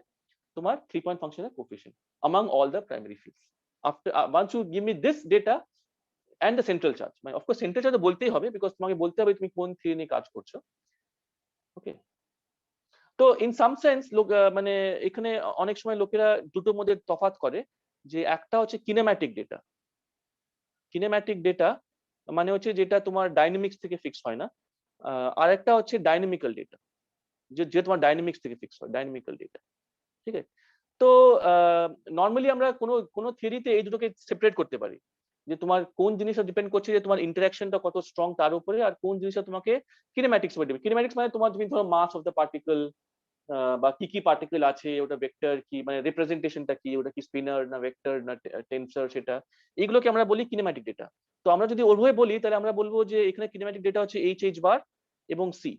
তোমার 3 point function এর coefficient among all the primary fields. After once you give me this data and the central charge, মানে of course central charge বলতেই হবে, because তোমাকে বলতে হবে তুমি কোন থিওরি নিয়ে কাজ করছো, ওকে। তো ইন সাম সেন্স লোক মানে এখানে অনেক সময় লোকেরা দুটোর মধ্যে তফাৎ করে, যে একটা হচ্ছে কিনেম্যাটিক ডেটা। কিনেম্যাটিক ডেটা মানে হচ্ছে যেটা তোমার ডাইনামিক্স থেকে ফিক্স হয় না, আর একটা হচ্ছে ডাইনামিক্যাল ডেটা, যে তোমার ডাইনামিক্স থেকে ফিক্স হয়, ডাইনামিক্যাল ডেটা। ঠিক আছে? তো নর্মালি আমরা কোনো থিওরিতে এই দুটোকে সেপারেট করতে পারি, যে তোমার কোন জিনিসটা ডিপেন্ড করছে যে তোমার ইন্টারাকশনটা কত স্ট্রং তার উপরে, আর কোন জিনিসটা তোমাকে কিনেম্যাটিক্স উপরে ডিপেন্ড। কিনেম্যাটিক্স মানে তোমার, তুমি ধরো মাস অফ দ্য পার্টিকেল, বা কি কি পার্টিকেল আছে, ওটা ভেক্টর কি, মানে রিপ্রেজেন্টেশনটা কি, ওটা কি স্পিনার না ভেক্টর না টেন্সর, সেটা এগুলোকে আমরা বলি কিনেম্যাটিক ডেটা। তো আমরা যদি ওভাবে বলি তাহলে আমরা বলবো যে এখানে কিনেম্যাটিক ডেটা হচ্ছে এইচ বার এবং সি,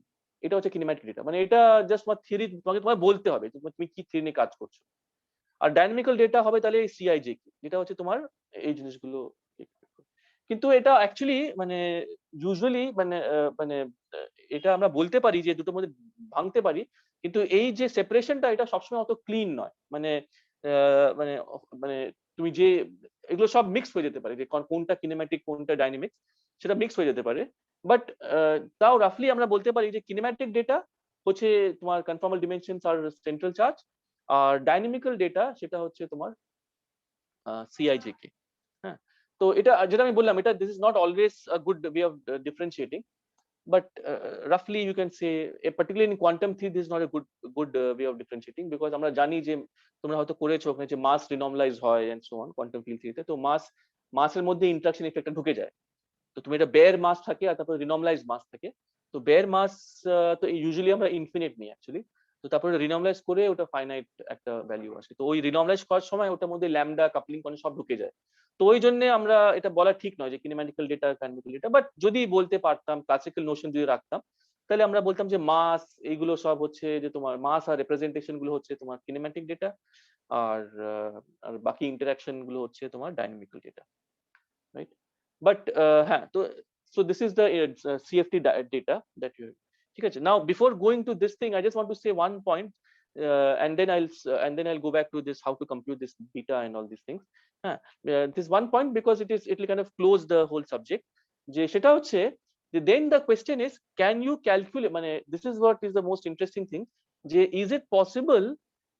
এটা হচ্ছে কিনেম্যাটিক ডেটা। মানে এটা জাস্ট তোমার থিওরি, তোমাকে বলতে হবে তুমি কি থিওরি নিয়ে কাজ করছো। আর ডাইনামিক্যাল ডেটা হবে তাহলে সিআইজে কি, যেটা হচ্ছে তোমার এই জিনিসগুলো। কিন্তু এটা অ্যাকচুয়ালি মানে ইউজুয়ালি মানে এটা আমরা বলতে পারি যে দুটোর মধ্যে ভাঙতে পারি, কিন্তু এই যে সেপারেশনটা এটা সবসময় অত ক্লিন নয়। মানে মানে মানে তুমি যে এগুলো সব মিক্স হয়ে যেতে পারে, যে কোনটা কিনেম্যাটিক কোনটা ডাইনামিক্স সেটা মিক্স হয়ে যেতে পারে। বাট তাও রাফলি আমরা বলতে পারি যে কিনেম্যাটিক ডেটা হচ্ছে তোমার কনফর্মাল ডিমেনশনস আর সেন্ট্রাল চার্জ, আর ডাইনামিক্যাল ডেটা সেটা হচ্ছে তোমার সিআইজেকে। হ্যাঁ, তো এটা যেটা আমি বললাম, এটা this is not always a good way of differentiating, but roughly you can say, particularly in quantum theory, this is not a good way of differentiating, because আমরা জানি যে তোমরা হয়তো করেছো ওখানে যে মাস রিনর্মালাইজ হয় and so on quantum field থিওরিতে। তো মাসের মধ্যে ইন্টারাকশন ইফেক্টটা ঢুকে যায়। তো তুমি এটা বেয়ার মাস থাকে আর তারপরে রিনর্মালাইজ মাস থাকে। তো বেয়ার মাস তো ইউজুয়ালি আমরা ইনফিনিট নিই অ্যাকচুয়ালি। তো তারপরে রিনর্মালাইজ করে ওটা ফাইনাইট একটা ভ্যালু আসে। তো ওই রিনর্মালাইজ করার সময় ওটার মধ্যে ল্যামডা কাপলিং কোন সব ঢুকে যায়। তো ওই জন্য আমরা এটা বলা ঠিক নয় যে কিনেম্যাটিক্যাল ডেটা কাইনেমেটিক্যাল ডেটা। বাট যদি বলতে পারতাম, ক্লাসিক্যাল নোশন যদি রাখতাম, তাহলে আমরা বলতাম যে মাস এইগুলো সব হচ্ছে যে তোমার মাস আর রিপ্রেজেন্টেশন গুলো হচ্ছে তোমার কিনেম্যাটিক ডেটা, আর আর বাকি ইন্টারাকশন গুলো হচ্ছে তোমার ডাইনামিক্যাল ডেটা, রাইট? বাট হ্যাঁ, তো so this is the CFT data that you, ঠিক আছে? Now before going to this thing, I just want to say one point, and then I'll go back to this how to compute this beta and all these things. This one point, because it will kind of close the whole subject, যে সেটা হচ্ছে যে then the question is, can you calculate, মানে this is what is the most interesting thing, যে is it possible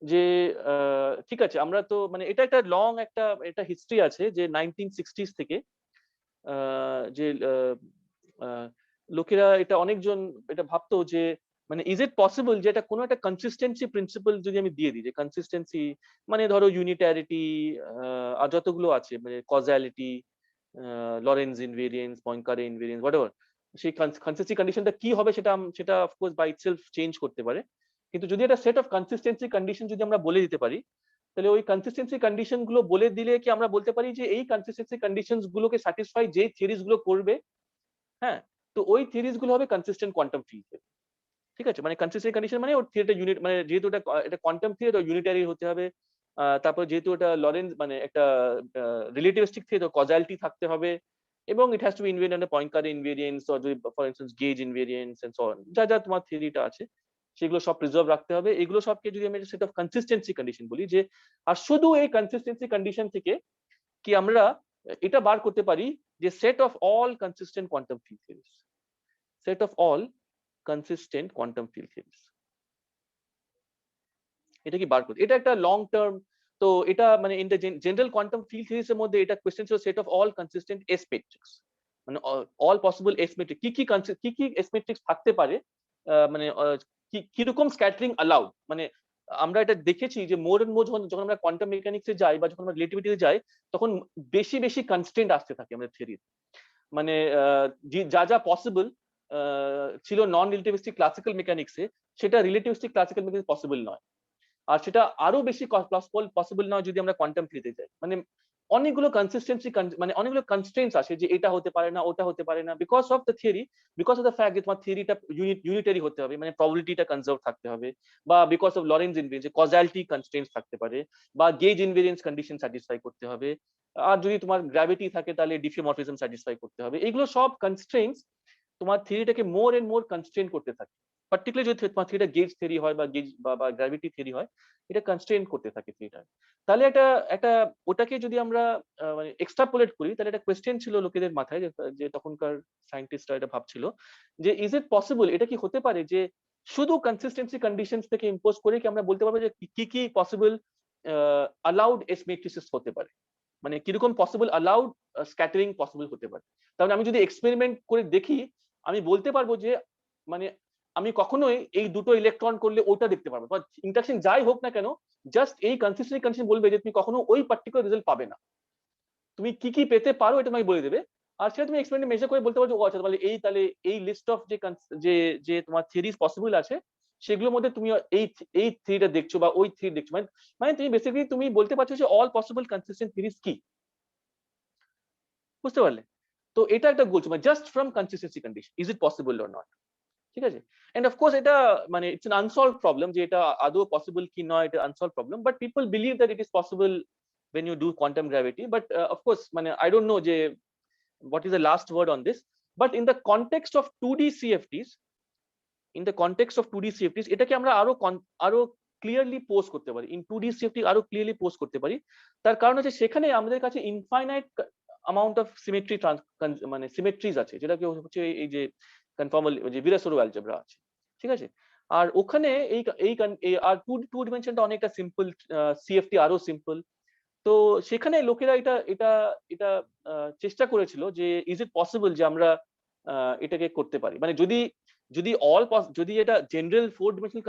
যে ঠিক আছে, আমরা তো মানে এটা একটা লং একটা হিস্ট্রি আছে যে 1960s থেকে যে লোকেরা এটা অনেকজন এটা ভাবতো যে মানে ইজ ইট পসিবল যে এটা কোনো একটা কনসিস্টেন্সি প্রিন্সিপাল যদি আমি দিয়ে দিই, যে কনসিস্টেন্সি মানে ধরো ইউনিটারিটি আর যতগুলো আছে, মানে কজালিটি, লরেন্স ইনভেরিয়েন্স, পয়েঙ্কারে ইনভেরিয়েন্স, হোয়াটএভার, সেই কনসিস্টেন্সি কন্ডিশনটা কি হবে সেটা অফকোর্স বাই ইটসেলফ চেঞ্জ করতে পারে। কিন্তু যদি একটা সেট অফ কনসিস্টেন্সি কন্ডিশন যদি আমরা বলে দিতে পারি, তাহলে ওই কনসিস্টেন্সি কন্ডিশন গুলো বলে দিলে কি আমরা বলতে পারি যে এই কনসিস্টেন্সি কন্ডিশনস গুলোকে স্যাটিসফাই যে থিওরিজ গুলো করবে, হ্যাঁ, তো ওই থিওরিজ গুলো হবে কনসিস্টেন্ট কোয়ান্টাম ফিল্ড। ঠিক আছে? মানে কনসিস্টেন্ট কন্ডিশন মানে ওর থিওরিটা ইউনিট, মানে যেহেতু এটা কোয়ান্টাম থিওরি, তো ইউনিটারি হতে হবে। তারপর যেহেতু এটা লরেন্স মানে একটা রিলেটিভিস্টিক থিওরি, তো কজালিটি থাকতে হবে, এবং it has to be invariant under Poincare invariance, or যদি for instance gauge invariance and so on, যা যা তোমার থিওরিটা আছে সেগুলো সব প্রিজার্ভ রাখতে হবে। এগুলো সবকে যদি আমি সেট অফ কনসিস্টেন্সি কন্ডিশন বলি, যে আর শুধু এই কনসিস্টেন্সি কন্ডিশন থেকে কি আমরা এটা বার করতে পারি যে set of all consistent quantum field theories, set of all consistent quantum field theories, এটা কি বার করতে, এটা একটা লং টার্ম। তো এটা মানে in the general quantum field theories এর মধ্যে এটা কোশ্চেন ছিল set of all consistent S matrix, মানে অল পসিবল এস ম্যাট্রিক্স, কি এস ম্যাট্রিক্স থাকতে পারে, মানে কিরকম স্ক্যাটারিং অ্যালাউড। মানে আমরা এটা দেখেছি যে মোর এন্ড মোর যখন আমরা কোয়ান্টাম মেকানিক্সে যাই বা যখন আমরা রিলেটিভিটিতে যাই, তখন বেশি বেশি কনস্ট্রেন্ট আসতে থাকে আমাদের থিওরিতে। মানে যা যা পসিবল ছিল নন রিলেটিভিস্টিক ক্লাসিক্যাল মেকানিক্সে, সেটা রিলেটিভিস্টিক ক্লাসিক্যাল মেকানিক্স পসিবল নয়। আর সেটা আরো বেশি পসিবল নয় যদি আমরা কোয়ান্টাম থিওরিতে যাই। মানে অনেকগুলো কনসিস্টেন্সি, মানে অনেকগুলো কনস্ট্রেন্টস আসে যে এটা হতে পারে না, ওটা হতে পারে না, because of the theory, because of the fact যে তোমার থিওরিটা ইউনিটারি হতে হবে, মানে প্রবাবিলিটিটা কনজার্ভ থাকতে হবে, বা বিকজ অফ লরেন্স ইনভেরিয়েন্স যে কজালিটি কনস্ট্রেন্টস থাকতে পারে, বা গেজ ইনভেরিয়েন্স কন্ডিশন স্যাটিসফাই করতে হবে, আর যদি তোমার গ্র্যাভিটি থাকে তাহলে ডিফিওমরফিজম স্যাটিসফাই করতে হবে। এগুলো সব কনস্ট্রেন্টস তোমার থিওরিটাকে মোর এন্ড মোর কনস্ট্রেন্ট করতে থাকে। পার্টিকুলারলি যদি তোমার থিওরিটা গেজ থিওরি হয় বা গ্র্যাভিটি থিওরি হয়, এটা কনস্ট্রেন্ট করতে থাকে থিওরিটা। তাহলে একটা ওটাকে যদি আমরা মানে এক্সট্রাপোলেট করি, তাহলে একটা কোয়েশ্চেন ছিল লোকেদের মাথায়, যে তখনকার সায়েন্টিস্টরা এটা ভাবছিল যে ইজ ইট পসিবল, এটা কি হতে পারে যে শুধু কনসিস্টেন্সি কন্ডিশনস থেকে ইম্পোজ করে কি আমরা বলতে পারবো যে কি কি পসিবল অ্যালাউড এস মেট্রিসেস হতে পারে, মানে কিরকম পসিবল অ্যালাউড স্ক্যাটারিং পসিবল হতে পারে। তাহলে আমি যদি এক্সপেরিমেন্ট করে দেখি আমি বলতে পারবো যে মানে আমি কখনোই এই দুটো ইলেকট্রন করলে ওটা দেখতে পারবো, বা ইন্টারঅ্যাকশন যাই হোক না কেন, জাস্ট এই কনসিস্টেন্সি কন্ডিশন বলবে যে তুমি কখনো ওই পার্টিকুলার রেজাল্ট পাবে না, তুমি কি কি পেতে পারো এটা তোমাকে বলে দেবে। আর সেটা তুমি এক্সপেরিমেন্ট মেজার করে বলতে পারছো ও আচ্ছা তাহলে এই লিস্ট অফ যে যে তোমার থিওরিজ পসিবল আছে সেগুলোর মধ্যে তুমি এই থিওরিটা দেখছো বা ওই থিওরি দেখছো, মানে মানে তুমি বেসিক্যালি তুমি বলতে পারছো যে অল পসিবল কনসিস্টেন্ট থিওরিজ কি, বুঝতে পারলে? তো এটা একটা গোল, মানে just from consistency condition is it possible or not, ঠিক আছে? এন্ড অফ কোর্স এটা মানে ইটস অ্যান আনসলভড প্রবলেম, যে এটা আদৌ পসিবল কি নয়, এটা unsolved problem, but people believe that it is possible when you do quantum gravity, but of course মানে I don't know যে what is the last word on this, but in the context of 2D CFTs, in the context of 2D CFTs এটাকে আমরা আরো clearly pose করতে পারি, in 2D CFT আরো clearly pose করতে পারি। তার কারণ হচ্ছে সেখানে আমাদের কাছে ইনফাইনাইট অ্যামাউন্ট অফ সিমেট্রি মানে সিমেট্রিজ আছে, যেটাকে হচ্ছে এই যে কনফর্মাল যে ভিরাসোরো অ্যালজেব্রা আছে, ঠিক আছে? আর ওখানে আর টু ডিমেনশনটা অনেকটা সিম্পল, সিএফটি আরো সিম্পল। তো সেখানে লোকেরা এটা এটা এটা চেষ্টা করেছিল যে ইজ ইট পসিবল যে আমরা এটাকে করতে পারি, মানে যদি যদি যদি এটা জেনারেল 4 ডিমেনশনাল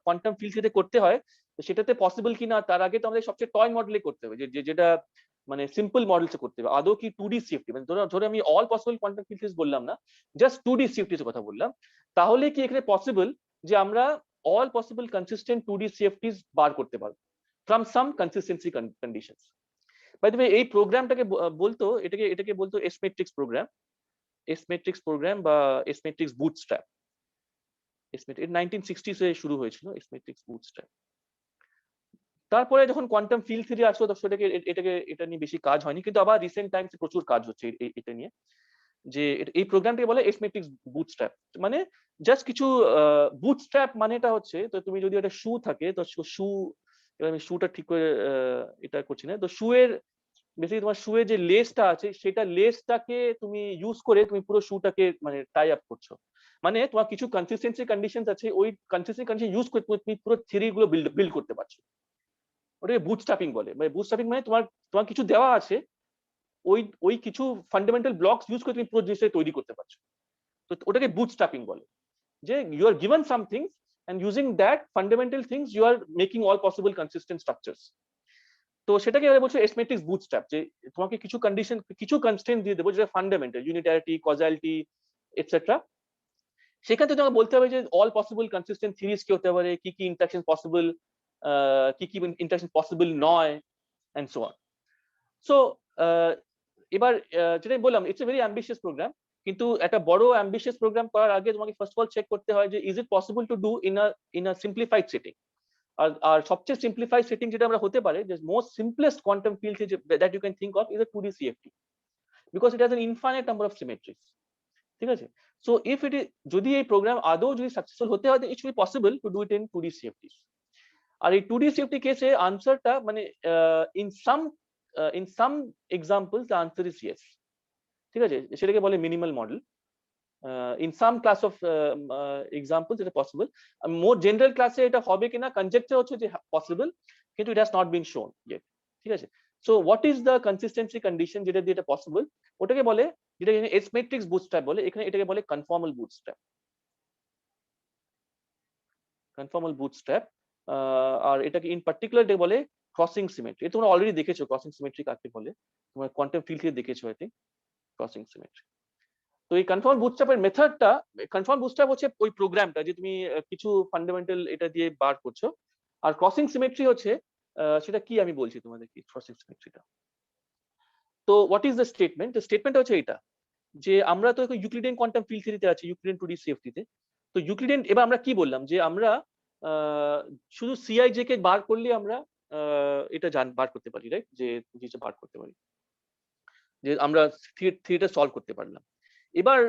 কোয়ান্টাম ফিল্ড থেকে করতে হয় তো সেটাতে পসিবল কিনা তার আগে তো আমাদের সবচেয়ে টয় মডেলে করতে হবে, যেটা মানে সিম্পল মডেলসে করতে হবে। আদৌ কি 2D সিএফটি, মানে ধরে আমি অল পসিবল কোয়ান্টাম ফিল্ডস বললাম না, জাস্ট 2D সিএফটিস এর কথা বললাম, তাহলে কি এখানে পসিবল যে আমরা অল পসিবল কনসিস্টেন্ট 2D সিএফটিস বার করতে পারবো from some consistency conditions. By the way এই প্রোগ্রামটাকে বলতো এটাকে বলতো এস ম্যাট্রিক্স প্রোগ্রাম বা S matrix bootstrap. S matrix 1960s এ শুরু হয়েছিল এস ম্যাট্রিক্স বুটস্ট্র্যাপ। তারপরে যখন কোয়ান্টাম ফিল্ড থিওরি আসলো তখন এটা নিয়ে বেশি কাজ হয়নি, কিন্তু আবার রিসেন্ট টাইমসে প্রচুর কাজ হচ্ছে এটা নিয়ে, যে এই প্রোগ্রামটাকে বলে এস ম্যাট্রিক্স বুটস্ট্র্যাপ। মানে জাস্ট কিছু বুটস্ট্র্যাপ মানেটা হচ্ছে, তো তুমি যদি একটা শু থাকে তো শু, এবার আমি শুটা ঠিক করে এটা করছি না, তো শুয়ের বেসিক্যালি তোমার শুয়ে যে লেসটা আছে সেটা লেসটাকে তুমি ইউজ করে তুমি পুরো শুটাকে মানে টাই আপ করছো, মানে তোমার কিছু কনসিস্টেন্সি কন্ডিশন আছে, ওই কনসিস্টেন্সি কন্ডিশন ইউজ করে তুমি পুরো থিওরি গুলো বিল্ড করতে পারছো, ওটাকে বুটস্ট্র্যাপিং বলে। মানে বুটস্ট্র্যাপিং মানে তোমার তোমার কিছু দেওয়া আছে, ওই ওই কিছু ফান্ডামেন্টাল ব্লকস ইউজ করে তুমি পুরো জিনিসটা তৈরি করতে পারছো, তো ওটাকে বুটস্ট্র্যাপিং বলে। যে you are given some things and using that fundamental things you are making all possible consistent structures. তো সেটাকে এবারে বলছে এস ম্যাট্রিক্স বুটস্ট্র্যাপ, যে তোমাকে কিছু কন্ডিশন কিছু কনস্ট্রেন্ট দিয়ে দেবো যেটা ফান্ডামেন্টাল, ইউনিটারিটি, কজালিটি এটসেট্রা। সেখান থেকে তোমাকে বলতে হবে যে অল পসিবল কনসিস্টেন্ট থিওরিজ কি হতে পারে, কি কি ইন্টারঅ্যাকশন পসিবল, কি কি ইন্টারঅ্যাকশন পসিবল নয়, এন্ড সো অন। সো এবার যেটাই বললাম it's a very ambitious program, কিন্তু একটা বড় অ্যাম্বিশিয়াস প্রোগ্রাম করার আগে তোমাকে ফার্স্ট অফ অল চেক করতে হয় যে is it possible to do in a simplified setting. আর সবচেয়ে সিম্পলিফাইড সেটিং যেটা আমরা হতে পারে, যে most simplest quantum field that you can think of is a 2D CFT, because it has an infinite number of symmetries, ঠিক আছে? So if it is, যদি এই প্রোগ্রাম আদৌ যদি সাকসেসফুল হতে হয় it should be possible to do it in 2D CFTs। আর এই 2D CFT কেসে আনসারটা মানে in some examples the answer is yes, ঠিক আছে? সেটাকে বলে minimal model. In some class of examples it is possible. More general class এ এটা হবে কিনা conjecture হচ্ছে যে possible, কিন্তু it has not been shown yet, ঠিক আছে? So what is the consistency condition যেটা দিয়ে এটা possible? ওটাকে বলে, যেটা এখানে S matrix bootstrap বলে, এখানে এটাকে বলে conformal bootstrap। conformal bootstrap আর এটাকে in particular এটাকে বলে crossing symmetry। এটা তোমরা অলরেডি দেখেছো crossing symmetry কাকে বলে, তোমরা কোয়ান্টাম ফিল্ড থেকে দেখেছো I think crossing symmetry। তো এই কনফার্ম বুটস্ট্র্যাপের মেথডটা, কনফার্ম বুটস্ট্র্যাপ হচ্ছে ওই প্রোগ্রামটা যে তুমি কিছু ফান্ডামেন্টাল এটা দিয়ে বার করছো, আর ক্রসিং সিমেট্রি হচ্ছে সেটা কি আমি বলছি তোমাদের কি ক্রসিং সিমেট্রিটা। তো হোয়াট ইজ দ্য স্টেটমেন্ট? স্টেটমেন্টটা হচ্ছে এটা, যে আমরা তো ইউক্লিডিয়ান কোয়ান্টাম ফিল্ড থিওরিতে আছি, ইউক্লিডিয়ান 2D CFT তে। তো ইউক্লিডিয়ান, এবার আমরা কি বললাম যে আমরা শুধু CIJ কে বার করলে আমরা এটা বার করতে পারি, রাইট? যে জিনিসটা বার করতে পারি, যে আমরা থিওরিটা সলভ করতে পারলাম। এবার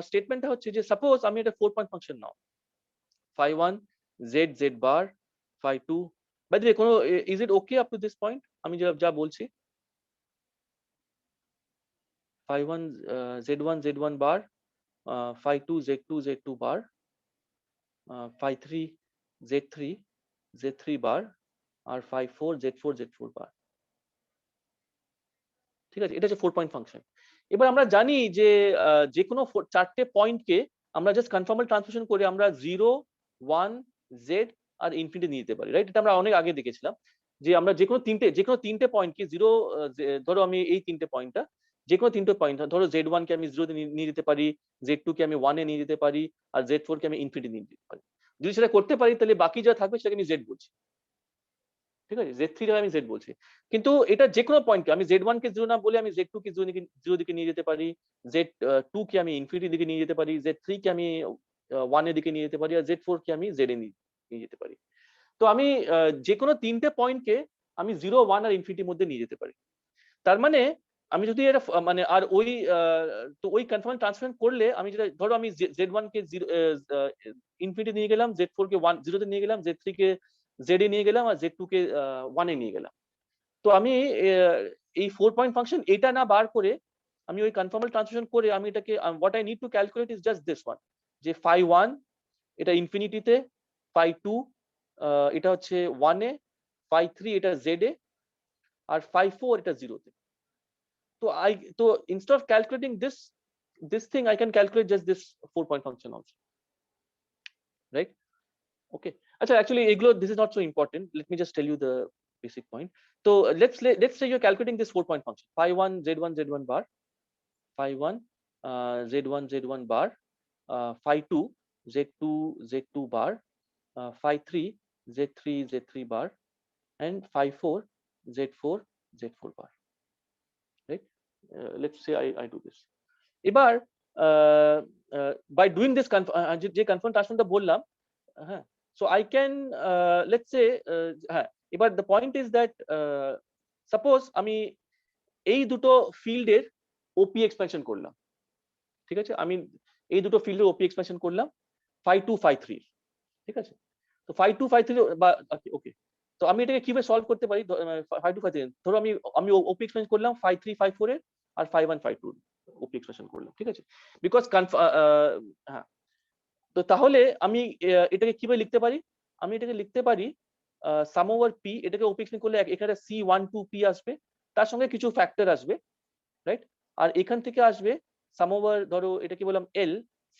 স্টেটমেন্টটা হচ্ছে যে সাপোজ আমি একটা 4 পয়েন্ট ফাংশন নাও, phi1 z z bar phi2, by the way কোনো is it okay up to this point আমি যা বলছি? phi1 z1 z1 bar phi2 z2 z2 bar, phi 3 z3 z3 বার আর phi 4 z4 z4 বার। ঠিক আছে, এটা হচ্ছে 4 পয়েন্ট ফাংশন। এবার আমরা জানি যে যে কোনো চারটে পয়েন্টকে আমরা জাস্ট কনফর্মাল ট্রান্সফরমেশন করে আমরা 0 1 z আর ইনফিনিটি নিয়ে যেতে পারি, রাইট? এটা আমরা অনেক আগে দেখেছিলাম যে আমরা যে কোনো তিনটে পয়েন্টকে 0, ধরো আমি এই তিনটে পয়েন্টটা, যে কোনো তিনটে পয়েন্ট ধরো z1 কে আমি 0 তে নিয়ে যেতে পারি, z2 কে আমি 1 এ নিয়ে যেতে পারি, আর z4 কে আমি ইনফিনিটি নিয়ে যেতে পারি। যদি সেটা করতে পারি তাহলে বাকি যা থাকবে সেটাকে আমি z বলছি। ঠিক আছে, Z3 টা আমি Z বলছি, কিন্তু এটা যে কোনো পয়েন্টকে আমি Z1 কে 0 না বলে আমি Z2 কে 0 দিকে নিয়ে যেতে পারি, Z2 কে আমি ইনফিনিটি দিকে নিয়ে যেতে পারি, Z3 কে আমি 1 এর দিকে নিয়ে যেতে পারি, আর Z4 কে আমি Z এ নিয়ে যেতে পারি। তো আমি যে কোনো তিনটে পয়েন্টকে আমি 0 1 আর ইনফিনিটির মধ্যে নিয়ে যেতে পারি। তার মানে আমি যদি এটা মানে আর ওই তো ওই কনফার্ম ট্রান্সফার করলে আমি যেটা ধরো আমি Z1 কে 0 ইনফিনিটি নিয়ে গেলাম, Z4 কে 1 0 তে নিয়ে গেলাম, Z3 কে Z এ নিয়ে গেলাম, আর Z2 কে 1 এ নিয়ে গেলাম। তো আমি এই 4 পয়েন্ট ফাংশন এটা না বার করে আমি ওই কনফর্মাল ট্রান্সফরমেশন করে আমি এটাকে what I need to calculate is just this one, যে phi 1 এটা ইনফিনিটিতে, phi 2 এটা হচ্ছে 1 এ, phi 3 এটা Z এ, আর phi 4 এটা 0 তে। তো instead of calculating this thing I can calculate just this 4 point function also, right? Okay, acha actually egulo this is not so important, let me just tell you the basic point. So let's say you're calculating this 4 point function, phi 1 z1 z1 bar, phi 1 z1 z1 bar, phi 2 z2 z2 bar, phi 3 z3 z3 bar, and phi 4 z4 z4 bar, right? Let's say I do this. এবার by doing this যে confirm ট্রান্সফরটা বললাম, হ্যাঁ, so I can let's say হ্যাঁ, এবার the point is that suppose আমি এই দুটো ফিল্ডের OP এক্সপেনশন করলাম। ঠিক আছে, আমি এই দুটো ফিল্ডের OP এক্সপেনশন করলাম phi 2 phi 3, ঠিক আছে? তো phi 2 phi 3 বা ওকে, তো আমি এটাকে কিভাবে সলভ করতে পারি? phi 2 phi 3 ধরো আমি OP এক্সপেনশন করলাম phi 3 phi 4 এর, আর phi 1 phi 2 OP এক্সপ্রেশন করলাম, ঠিক আছে? বিকজ হ্যাঁ, তো তাহলে আমি এটাকে কিভাবে লিখতে পারি? আমি এটাকে লিখতে পারি সাম ওভার পি, এটাকে OP এক্সপ্রেশন করলে এখানে C12P আসবে, তার সঙ্গে কিছু ফ্যাক্টর আসবে, রাইট? আর এখান থেকে আসবে সাম ওভার, ধরো এটা কি বললাম L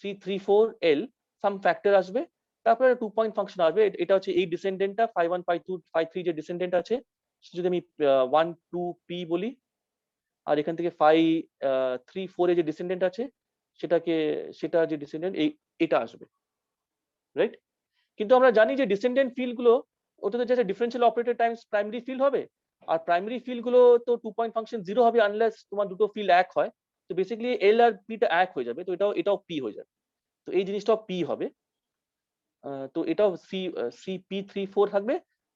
C34L, সাম ফ্যাক্টর আসবে, তারপরে 2 পয়েন্ট ফাংশন আসবে। এটা হচ্ছে এই ডিসেন্ডেন্টটা phi 1 phi 2 phi 3 যে ডিসেন্ডেন্ট আছে, যদি আমি 1 2P বলি, আর এখান থেকে phi 3 4 এ যে ডিসেন্ডেন্ট আছে সেটা যে ডিসেন্ডেন্ট এটা আসবে, রাইট? কিন্তু আমরা জানি যে ডিসেন্ডেন্ট ফিল্ড গুলো ওটাতে যে differential operator Times primary field হবে, আর প্রাইমারি ফিল্ড গুলো তো 2 পয়েন্ট ফাংশন 0 হবে আনলেস তোমার দুটো ফিল্ড এক হয়। তো বেসিক্যালি L আর P টা এক হয়ে যাবে, তো এটাও P হয়ে যাবে। তো এই জিনিসটাও P হবে। তো এটাও CP34 থাকবে,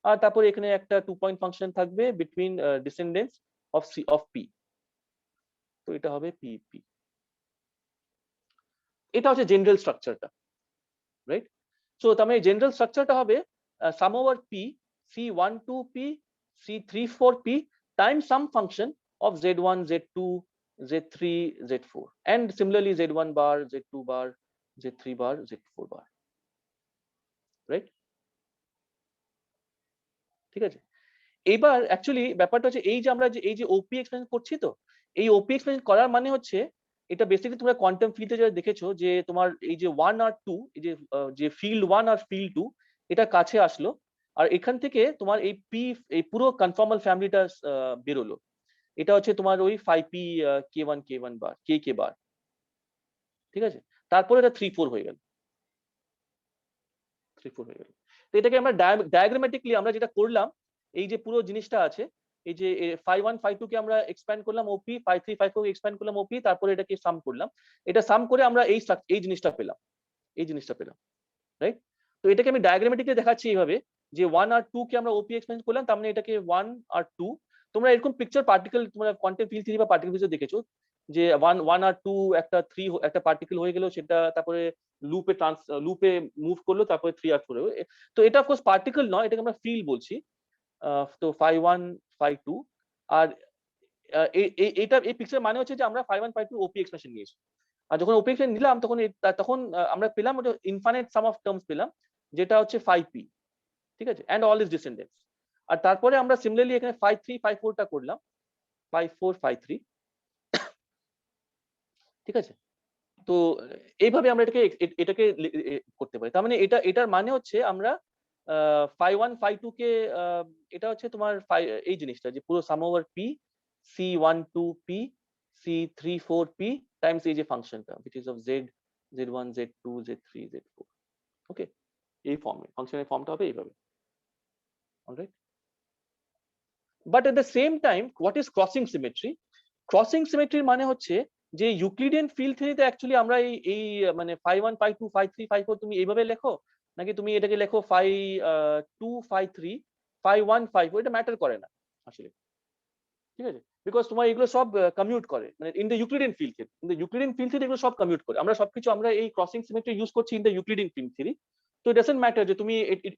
আর তারপরে এখানে একটা 2 পয়েন্ট ফাংশন থাকবে বিটুইন ডিসেন্ডেন্টস অফ P। তো এটা হবে PP। এটা হচ্ছে জেনারেল স্ট্রাকচারটা, রাইট? সো তার মানে জেনারেল স্ট্রাকচারটা হবে সাম over P C12P C34P times some function of Z1 Z2 Z3 Z4, and similarly Z1 bar Z2 bar Z3 bar Z4 bar, right? ঠিক আছে, এবার অ্যাকচুয়ালি ব্যাপারটা হচ্ছে এই যে আমরা এই যে OP এক্সপেরিয়েন্স করছি, তো এই OP এক্সপেরিয়েন্স করার মানে হচ্ছে এটা বেসিক্যালি তোমরা কোয়ান্টাম ফিল্ডে যা দেখেছো যে তোমার এই যে 1 আর 2, এই যে ফিল্ড 1 আর ফিল্ড 2 এটা কাছে আসলো, আর এখান থেকে তোমার এই পুরো কনফর্মাল ফ্যামিলিটা বেরোলো। এটা হচ্ছে তোমার ওই 5P K1 K1 বার K বার, ঠিক আছে? তারপরে এটা 3 4 হয়ে গেল, 3 4 হয়ে গেল। তো এটাকে আমরা ডায়াগ্রামেটিকলি আমরা যেটা করলাম, এই যে পুরো জিনিসটা আছে, এই যে phi 1 phi 2 কে আমরা এক্সপ্যান্ড করলাম OP, phi 3 phi 4 কে এক্সপ্যান্ড করলাম OP, তারপরে এটাকে সাম করলাম। এটা সাম করে আমরা এই জিনিসটা পেলাম, রাইট? তো এটাকে আমি ডায়াগ্রামেটিকলি দেখাচ্ছি এইভাবে যে 1 আর 2 কে আমরা OP এক্সপ্যান্ড করলাম, তার মানে এটাকে 1 আর 2। তোমরা এরকম পিকচার পার্টিকেল তোমরা কোয়ান্টাম ফিল্ড থিওরি বা পার্টিকেল ফিজিক্সে দেখেছো যে 1 আর 2 একটা 3 একটা পার্টিকেল হয়ে গেল, সেটা তারপরে লুপে মুভ করলো, তারপরে 3 আর 4 তো এটা অফকোর্স পার্টিকেল নয়, এটাকে আমরা ফিল্ড বলছি। তো phi 1 phi 2, আর এটা এই পিকচার মানে হচ্ছে যে আমরা phi 1 phi 2 OP এক্সপ্রেশন নিয়েছি। আর যখন ওপি এক্সপেনশন নিলাম তখন আমরা পেলাম ওটা ইনফাইনাইট সাম অফ টার্মস পেলাম, যেটা হচ্ছে 5p, ঠিক আছে, এন্ড অল ইজ ডিসেন্ডেন্টস। আর তারপরে আমরা সিমিলারলি এখানে 5 3 5 4 টা করলাম, 5 4 5 3, ঠিক আছে। তো এইভাবে আমরা এটাকে করতে পারি। তার মানে এটার মানে হচ্ছে আমরা phi 1 phi 2 কে এটা হচ্ছে তোমার এই জিনিসটা যে পুরো সাম over p c1 2p c3 4p Times এই যে ফাংশনটা which is of z z1 z2 z3 z4, ওকে, এই ফর্মে ফাংশনের ফর্মটা হবে এইভাবে, alright. But at the same time what is crossing symmetry? Crossing সিমেট্রির মানে হচ্ছে যে ইউক্লিডিয়ান ফিল্ড থিওরিতে অ্যাকচুয়ালি আমরা এই মানে phi 1 phi 2 phi 3 phi 4 তুমি এইভাবে লেখো, নাকি তুমি এটাকে লেখো phi 2 phi 3 phi 1 phi 4, এটা ম্যাটার করে না আসলে, ঠিক আছে, বিকজ তোমার এগুলো সব কমিউট করে, মানে in the Euclidean field theory, in the Euclidean field theory এগুলো সব কমিউট করে। আমরা সবকিছু আমরা এই ক্রসিং সিমেট্রি ইউজ করছি in the Euclidean field theory. তো ইট ডাজন্ট ম্যাটার যে তুমি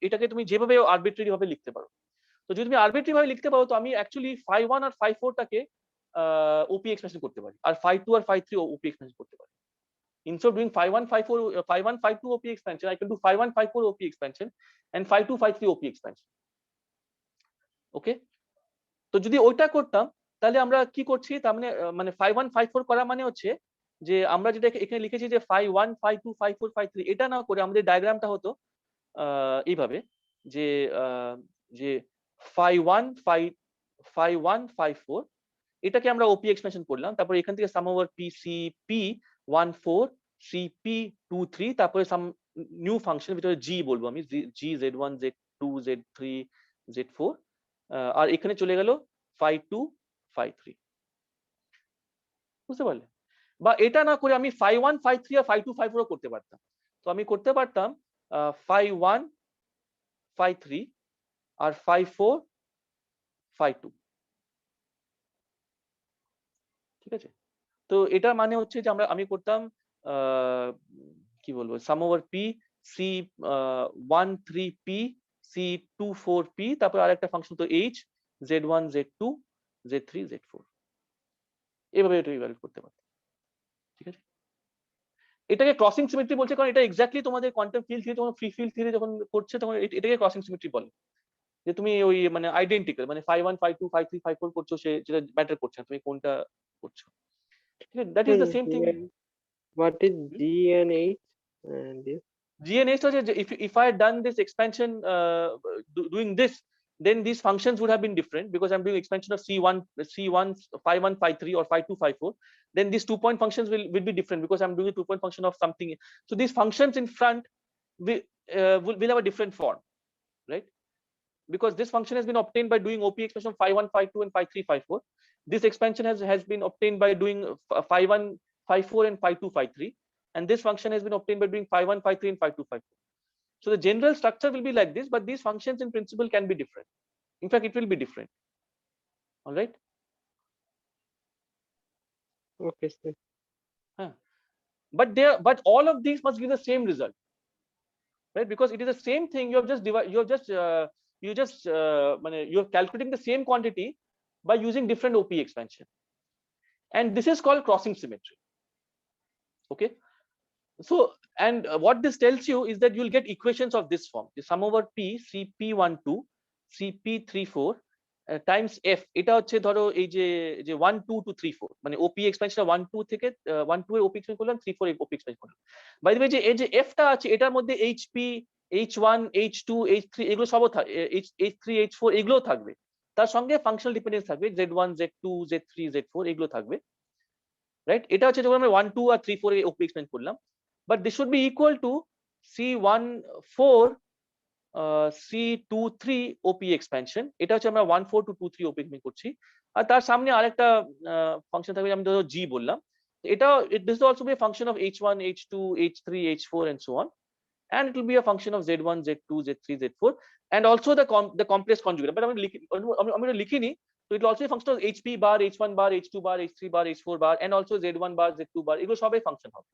এটাকে তুমি যেভাবে আরবিট্রারি ভাবে লিখতে পারো। তো যদি তুমি আরবিট্রারি ভাবে লিখতে পারো, তো আমি অ্যাকচুয়ালি phi 1 আর phi 4 টাকে ওপি এক্সপ্রেশন করতে পারি, আর phi 2 আর phi 3 ওপি এক্সপ্রেশন করতে পারি। Instead of doing phi 1 phi 4 phi 1 phi 2 OP expansion, I can do phi 1 phi 4 OP expansion and phi 2 phi 3 OP expansion. ওকে, তো যদি ওইটা করতাম তাহলে আমরা কি করছি, তার মানে phi 1 phi 4 করা মানে হচ্ছে যে আমরা যেটা এখানে লিখেছি যে phi 1 phi 2 phi 4 phi 3, এটা না করে আমাদের ডায়াগ্রামটা হতো এইভাবে যে যে phi 1 phi 1 phi 4, এটাকে আমরা ওপি এক্সপেনশন করলাম, তারপর এখান থেকে sum over P C P 1 4 C P 2 3, তারপরে সাম নিউ ফাংশন ভিতরে জি বলবো আমি, জি z1 z2 z3 z4, আর এখানে চলে গেল phi 2 phi 3, বুঝতে পারলে? বা এটা না করে আমি phi 1 phi 3 আর phi 2 phi 4 করতে পারতাম। তো আমি করতে পারতাম phi 1 phi 3 আর phi 4 phi 2, ঠিক আছে। তো এটার মানে হচ্ছে যে আমি করতাম কি বলবো, sum over P C 1 3 P C 2 4 P, তারপর আরেকটা ফাংশন তো H z1 z2 z3 z4, এভাবে এটা ইভালুয়েট করতে পারতাম, ঠিক আছে। এটাকে ক্রসিং সিমেট্রি বলছে কারণ এটা এক্স্যাক্টলি তোমাদের কোয়ান্টাম ফিল্ড থিওরি, যখন ফ্রি ফিল্ড থিওরি যখন করছে তখন এটাকে ক্রসিং সিমেট্রি বলে, যে তুমি ওই মানে আইডেন্টিক্যাল, মানে phi 1 phi 2 phi 3 phi 4 করছো, সে যেটা ম্যাটার করছে না তুমি কোনটা করছো, ঠিক আছে। That is the same thing. What is G and H and this? G and H, if I had done this expansion doing this, then these functions would have been different, because I'm doing expansion of C1 phi 1 phi 3 or phi 2 phi 4. Then these 2-point functions will be different because I'm doing a 2-point function of something. So these functions in front will have a different form, right? Because this function has been obtained by doing OP expansion of phi 1 phi 2 and phi 3 phi 4. This expansion has been obtained by doing phi 1 phi 4 and phi 2 phi 3. And this function has been obtained by doing phi 1 phi 3 and phi 2 phi 4. So the general structure will be like this, but these functions in principle can be different. In fact, it will be different. All right. Okay, sir. But all of these must give the same result, right? Because it is the same thing. You're calculating the same quantity by using different OP expansion, and this is called crossing symmetry. Okay. So, and what this tells you is that you'll get equations of this form: the sum over p cp12 cp34 times f, এটা হচ্ছে ধরো এই যে 1 2 to 3 4, মানে OP expansion 1 2 থেকে 1 2 এর OP expansion করলাম, 3 4 এর OP এক্সপেনশন করলাম। বাই দ্য ওয়ে, যে এই যে f টা আছে এটার মধ্যে hp h1 h2 h3 এগুলো সব h3 h4 এগুলো থাকবে, তার সঙ্গে ফাংশনাল ডিপেন্ডেন্স থাকবে z1 z2 z3 z4 এগুলো থাকবে, রাইট? এটা হচ্ছে যখন আমরা 1 2 আর 3 4 এর OP এক্সপেনশন করলাম। But this should be equal to C14 C23 OP expansion. এটা হচ্ছে আমরা 14 to 23 OP expansion করছি, আর তার সামনে আরেকটা ফাংশন থাকবে, আমি ধরো G বললাম। এটা this will also be a function of H1 H2 H3 H4 and so on, and it will be a function of Z1 Z2 Z3 Z4 and also the complex conjugate. But আমি লিখিনি, so it will also be a function of HP bar H1 bar H2 bar H3 bar H4 bar and also Z1 bar Z2 bar, এগুলো সবই function হবে।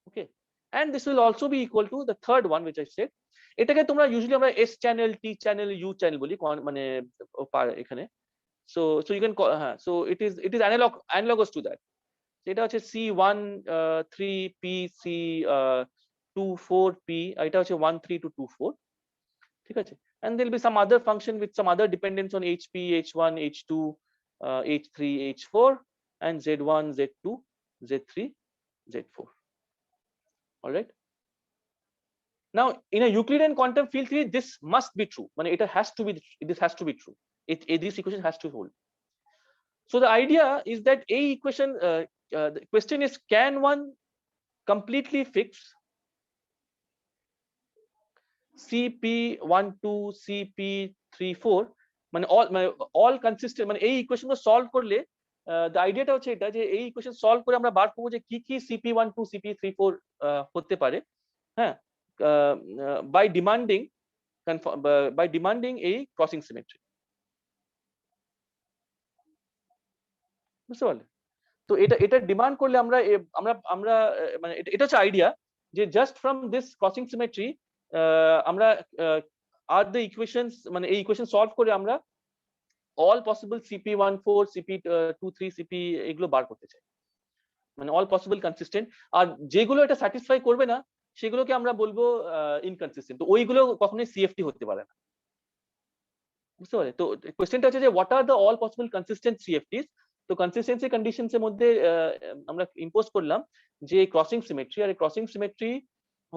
Okay, and this will also be equal to the third one which I said. এটাকে তোমরা usually আমরা S channel T channel U channel বলি, মানে এখানে, so you can call, so it is analogous to that. এটা হচ্ছে C1 3P C24P, এটা হচ্ছে 13 to 24, ঠিক আছে। and there will be some other function with some other dependence on HP, H1, H2, H3, H4, and Z1, Z2, Z3, Z4. All right. Now, in a Euclidean quantum field theory, this must be true. It has to be. This has to be true. This equation has to hold. So the idea is that a equation. The question is, can one completely fix CP12, CP34, all consistent, এই equation গুলো solve করলে the আইডিয়াটা হচ্ছে এটা যে এই equation solve করে আমরা বার করবো যে কি কি CP12, CP34 হতে পারে, হ্যাঁ, by demanding a crossing symmetry. বুঝতে পারলে? তো এটা ডিমান্ড করলে আমরা আমরা মানে এটা হচ্ছে আইডিয়া যে just from this crossing symmetry আমরা আর দ্য ইকুয়েশনস, এই ইকুয়েশন সলভ করে আমরা all possible CP14, CP23, CP এগুলো বার করতে চাই, অল পসিবল কনসিস্টেন্ট। আর যেগুলো এটা স্যাটিসফাই করবে না সেগুলোকে আমরা বলবো ইনকনসিস্টেন্ট। তো ওইগুলো কখনোই সিএফটি হতে পারে না, বুঝতে পারলে? তো কোশ্চেনটা হচ্ছে যে what are the all possible consistent CFTs. তো কনসিস্টেন্সি কন্ডিশনস এর মধ্যে আমরা ইম্পোজ করলাম যে ক্রসিং সিমেট্রি, আর ক্রসিং সিমেট্রি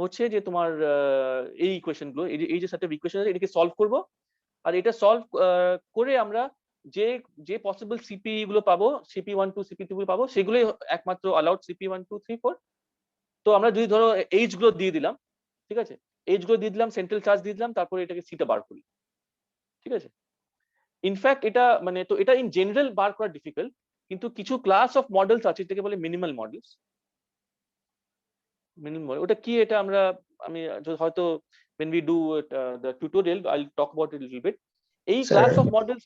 হচ্ছে যে তোমার এই ইকুয়েশন গুলো, এই যে সেট অফ ইকুয়েশন আছে এটাকে সলভ করব, আর এটা সলভ করে আমরা যে পসিবল সিপি গুলো পাবো, CP12, CP2 গুলো পাবো, সেগুলোই একমাত্র অ্যালাউড CP1, 2, 3, 4। তো আমরা যদি ধরো এইচ গুলো দিয়ে দিলাম, ঠিক আছে, এইচ গুলো দিয়ে দিলাম, সেন্ট্রাল চার্জ দিয়ে দিলাম, তারপরে এটাকে সিটা বার করি, ঠিক আছে। ইনফ্যাক্ট এটা তো এটা ইন জেনারেল বার করা ডিফিকাল্ট, কিন্তু কিছু ক্লাস অফ মডেলস আছে যেটাকে বলে মিনিমাল মডেলস। ওটা কি এটা আমি হয়তো when we do the tutorial I'll talk about it a little bit. এই ক্লাস অফ মডেলস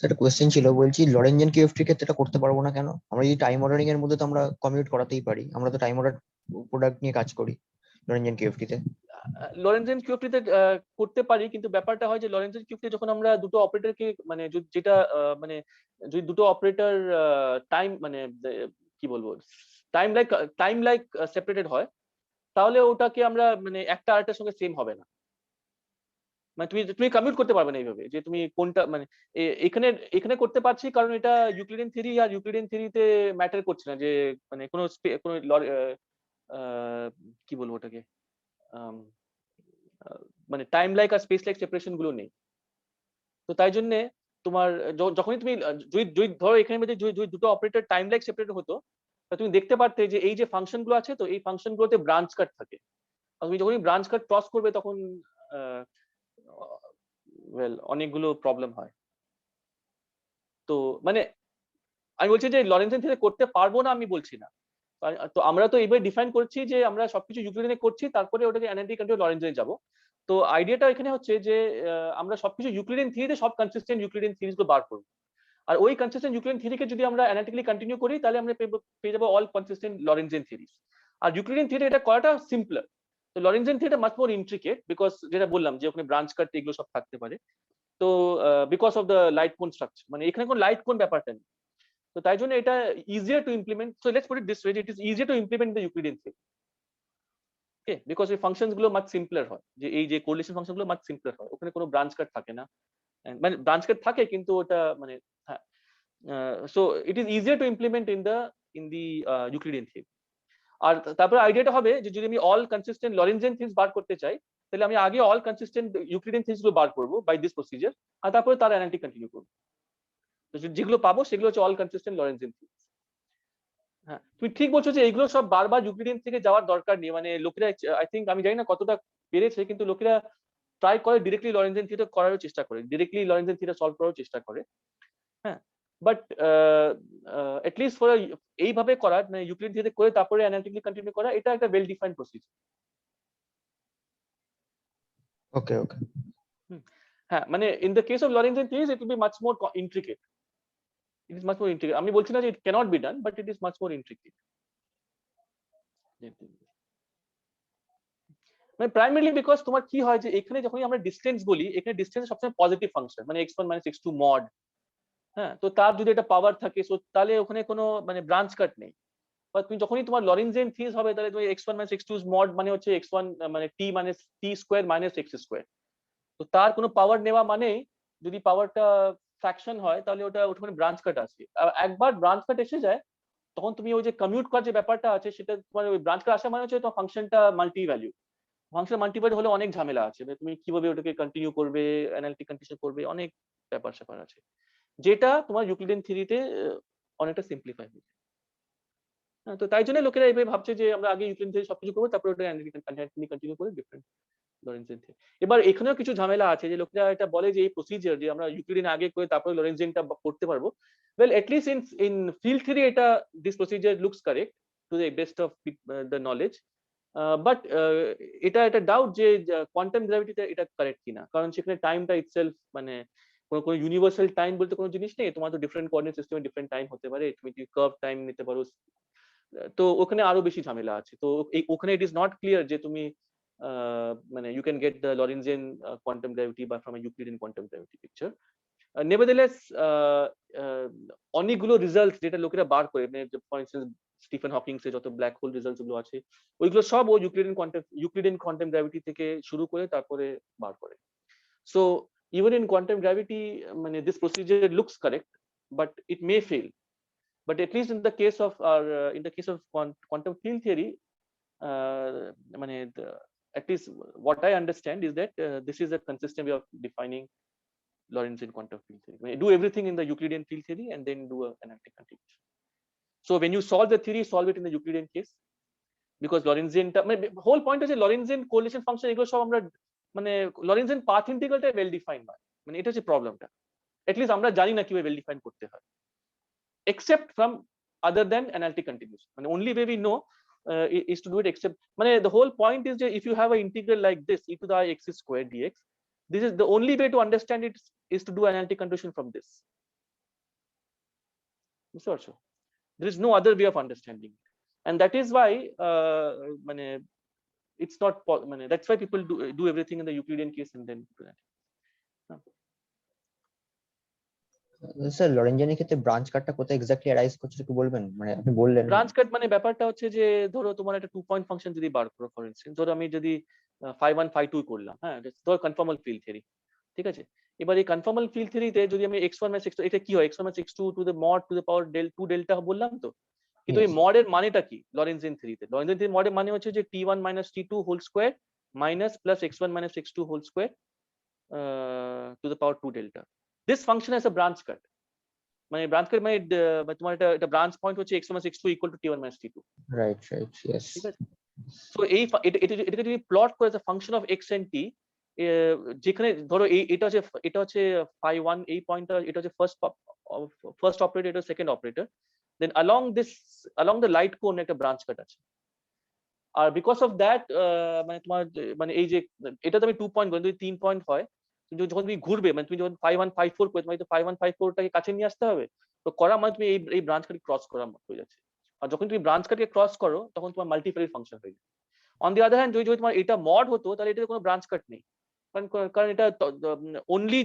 একটা কোশ্চেন ছিল, বলছি লরেঞ্জিয়ান কিউএফটি ক্ষেত্রে এটা করতে পারবো না কেন? আমরা যদি টাইম অর্ডারিং এর মধ্যে তো আমরা কমিউট করাতেই পারি, আমরা তো টাইম অর্ডার প্রোডাক্ট নিয়ে কাজ করি লরেঞ্জিয়ান কিউএফটি তে। লরেঞ্জিয়ান কিউএফটি তে করতে পারি, কিন্তু ব্যাপারটা হয় যে লরেঞ্জিয়ান কিউএফটি যখন আমরা দুটো অপারেটরকে যেটা যদি দুটো অপারেটর টাইম কি বলবো টাইম লাইক সেপারেটেড হয়, তাহলে ওটাকে আমরা একটা আরেকটার সঙ্গে সেম হবে না। তুমি কমিউট করতে পারবে না এইভাবে যে তুমি কোনটা এখানে করতে পারছি, কারণ এটা ইউক্লিডিয়ান থিওরি, আর ইউক্লিডিয়ান থিওরিতে ম্যাটার করছে না যে কোনো কি বলবো ওটাকে, টাইম লাইক আর স্পেস লাইক সেপারেশন গুলো নেই। তো তাই জন্য তোমার যখনই তুমি যদি ধরো এখানে যদি দুটো অপারেটর টাইম লাইক সেপারেট হতো, তুমি দেখতে পারতে যে এই যে ফাংশন গুলো আছে, তো এই ফাংশন গুলোতে ব্রাঞ্চ কাট থাকে। তুমি যখনই ব্রাঞ্চ কাট ক্রস করবে তখন অনেকগুলো প্রবলেম হয়। তো আমি বলছি যে লরেঞ্জিয়ান থিওরি করতে পারবো না আমি বলছি না, তো আমরা তো এইভাবে ডিফাইন করছি যে আমরা সবকিছু ইউক্লিডিয়ানে করছি, তারপরে ওটাকে অ্যানালিটিক কন্ট্রোল লরেঞ্জিয়ানে যাব। তো আইডিয়াটা এখানে হচ্ছে যে আমরা সবকিছু ইউক্লিডিয়ান থিওরিতে সব কনসিস্টেন্ট ইউক্লিডিয়ান থিওরিজ গুলো বার করব, আর ওই কনসিস্টেন্ট ইউক্লিডিয়ান থিওরিকে যদি আমরা অ্যানালিটিক্যালি কন্টিনিউ করি তাহলে আমরা পেয়ে যাবো অল কনসিস্টেন্ট লরেঞ্জিয়ান থিওরিজ। আর ইউক্লিডিয়ান থিওরি এটা করাটা সিম্পলার। তো লরেঞ্জিয়ান থিওরিটা মাচ মোর ইন্ট্রিকেট, বিকজ যেটা বললাম যে ওখানে ব্রাঞ্চ কাট এগুলো সব থাকতে পারে। তো বিকজ অফ দ্য লাইট কোন স্ট্রাকচার, এখানে কোন লাইট কোন ব্যাপারটা নেই। তো তাই জন্য এটা easier to implement. So let's put it this way, it is easier to implement the Euclidean theory, okay, because এই functions গুলো much simpler হয়, যে এই যে correlation function গুলো much simpler হয়, ওখানে কোনো branch cut থাকে না, branch cut থাকে কিন্তু ওটা হ্যাঁ, so it is easier to implement in the Euclidean theory. আর তারপরে আইডিয়াটা হবে যে যদি আমি all consistent Lorentzian theories বার করতে চাই, তাহলে আমি আগে all consistent Euclidean theories গুলো বার করব by this procedure, আর তারপরে তার অ্যানালিটিক কন্টিনিউ করব। তো যেগুলো পাবো সেগুলো হচ্ছে অল কনসিস্টেন্ট লরেঞ্জিয়ান থিওরি। হ্যাঁ, তুমি ঠিক বলছো যে এইগুলো সব বারবার ইউক্লিডিয়ান থেকে যাওয়ার দরকার নেই। লোকেরা আই থিঙ্ক, আমি জানি না কতটা পেরেছে, কিন্তু লোকেরা ট্রাই করে ডিরেক্টলি লরেঞ্জিয়ান থিওরি করার চেষ্টা করে, ডিরেক্টলি লরেঞ্জিয়ান থিওরি সলভ করার চেষ্টা করে। হ্যাঁ, বাট এটলিস্ট ফর এইভাবে করা, ইউক্লিডিয়ান থিওরি করে তারপরে অ্যানালিটিক্যালি কন্টিনিউ করা, এটা একটা well defined procedure. Okay okay. হ্যাঁ, in the case of Lorentzian theories it will be much more intricate. It is much more intricate. আমি বলছি না যে it cannot be done, but it is much more intricate. Primarily because তোমার কি হয় যে এখানে যখনই আমরা ডিসটেন্স বলি, এখানে ডিসটেন্স সবসময় positive function, x1 - x2 mod। হ্যাঁ, তো তার যদি একটা পাওয়ার থাকে তাহলে ওখানে কোনো মানে ব্রাঞ্চ কাট নেই। বা তুমি যখনই তোমার লরেনজিয়ান থিওরি হবে তাহলে তুমি x1 - x2 mod মানে হচ্ছে x1 মানে t মানে t square minus x square. তো তার কোনো পাওয়ার নেওয়া মানে যদি পাওয়ারটা ফ্র্যাকশন হয় তাহলে ওখানে ব্রাঞ্চ কাট আসে। একবার ব্রাঞ্চ কাট এসে যায় তখন তুমি ওই যে কমিউট করার যে ব্যাপারটা আছে সেটা তোমার ওই ব্রাঞ্চ কাট আসা মানে হচ্ছে তোমার ফাংশনটা multi value. Function multi value হলে অনেক ঝামেলা আছে। তুমি কিভাবে ওটাকে কন্টিনিউ করবে, অ্যানালিটিক কন্ডিশন করবে, অনেক ব্যাপার-স্যাপার আছে। যেটা তোমার ইউক্লিডিয়ান থিওরিতে অনেকটা সিম্পলিফাই হয়ে যায়। হ্যাঁ, তো তাই জন্য লোকেরা এভাবে ভাবছে যে আমরা আগে ইউক্লিডিয়ান থিওরি সবকিছু করবো তারপরে ওটা অ্যানালিটিক কন্টিনিউ করে ডিফারেন্ট লরেনজিয়ান থিওরি। এবার এখানেও কিছু ঝামেলা আছে যে লোকেরা এটা বলে যে এই প্রসিজার যে আমরা ইউক্লিডিয়ান আগে করে তারপরে লরেনজিয়ানটা করতে পারবো। Well at least in field theory এটা this procedure looks correct to the best of the knowledge. But এটা একটা ডাউট যে কোয়ান্টাম গ্র্যাভিটিটা এটা কারেক্ট কিনা, কারণ সেখানে টাইমটা ইটসেলফ মানে কোনো ইউনিভার্সাল টাইম বলতে কোনো জিনিস নেই। তোমার তো ডিফারেন্ট কোঅর্ডিনেট সিস্টেমে ডিফারেন্ট টাইম হতে পারে, তুমি কি কার্ভ টাইম নিতে পারো। তো ওখানে আরো বেশি ঝামেলা আছে। তো ওখানে ইট ইজ নট ক্লিয়ার যে তুমি মানে you can get the Lorentzian quantum gravity বা from a Euclidean quantum gravity picture. Nevertheless অনেকগুলো রেজাল্ট যেটা লোকেরা বার করে, ফর ইনস্টেন্স স্টিফেন হকিংস এর যত ব্ল্যাক হোল রেজাল্টস গুলো আছে ওইগুলো সব ও ইউক্লিডিয়ান কোয়ান্টাম গ্র্যাভিটি থেকে শুরু করে তারপরে বার করে। So even in quantum gravity মানে this procedure looks correct but it may fail. But at least in the case of our in the case of quantum field theory মানে at least what I understand is that this is a consistent way of defining Lorentzian quantum field theory. Do everything in the Euclidean field theory and then do an analytic continuation. So when you solve the theory, solve it in the Euclidean case, because Lorentzian whole point is Lorentzian correlation function এগুলো সব আমরা মানে Lorentzian path integral টা well defined নয়, মানে এটা হচ্ছে প্রবলেমটা। at least আমরা জানি না কিভাবে well define করতে হয়, except from other than analytic continuation. মানে only way we know is to do it except মানে the whole point is that if you have an integral like this e to the x square dx, this is the only way to understand it is to do analytic continuation from this. বুঝতে পারছো? There is no other way of understanding it. And that is why মানে it's not মানে that's why people do everything in the Euclidean case and then do that. Sir লরেনজিয়ানের ক্ষেত্রে branch কাটটা কোথায় exactly arise করছে একটু বলবেন? মানে আপনি বললেন ব্রাঞ্চ কাট মানে ব্যাপারটা হচ্ছে যে ধরো তোমার একটা 2 পয়েন্ট ফাংশন যদি বার করো, ফর ইনস্টেন্স ধরো আমি যদি phi1 phi2 করলাম, হ্যাঁ ধরো কনফর্মাল ফিল্ড থিওরি, ঠিক আছে। এবার এই কনফর্মাল ফিল্ড থিওরিতে যদি আমি x1 - x2 এটা কি হয়, x1 - x2 to the mod to the power del 2 delta বললাম তো, কিন্তু এই মডের মানেটা কি লরেনজিয়ান থিওরিতে? লরেনজিয়ান থিওরির মডের মানে হচ্ছে যে t1 - t2 whole square minus plus x1 - x2 whole square to the power 2 delta. This function has a branch cut, মানে ব্রাঞ্চ কাট মানে তোমার এটা ব্রাঞ্চ পয়েন্ট হচ্ছে x1 - x2 equal to t1 - t2, right right yes ঠিক আছে। So এই এটাকে যদি প্লট করে the function of x and t, যেখানে ধরো এটা হচ্ছে phi1 এই পয়েন্টটা, এটা হচ্ছে ফার্স্ট অপারেটর, এটা second operator, then along the light cone একটা ব্রাঞ্চ কাট আছে। আর বিকজ অফ দ্যাট মানে তোমার মানে এই যে এটা তো আমি 2 পয়েন্ট বলি, যদি 3 পয়েন্ট হয় যখন তুমি ঘুরবে, মানে তুমি যখন phi1 phi4 করে তোমার তো phi1 phi4 টাকে কাছে নিয়ে আসতে হবে, তো করা মানে তুমি এই ব্রাঞ্চ কাটকে ক্রস করা হয়ে যাচ্ছে। আর যখন তুমি ব্রাঞ্চ কাটকে ক্রস করো তখন তোমার মাল্টিপ্যারেট ফাংশন হয়ে যায়। অন দি আদার হ্যান্ড যদি তোমার এটা মড হতো তাহলে এটাতে কোনো ব্রাঞ্চ কাট নেই, কারণ এটা অনলি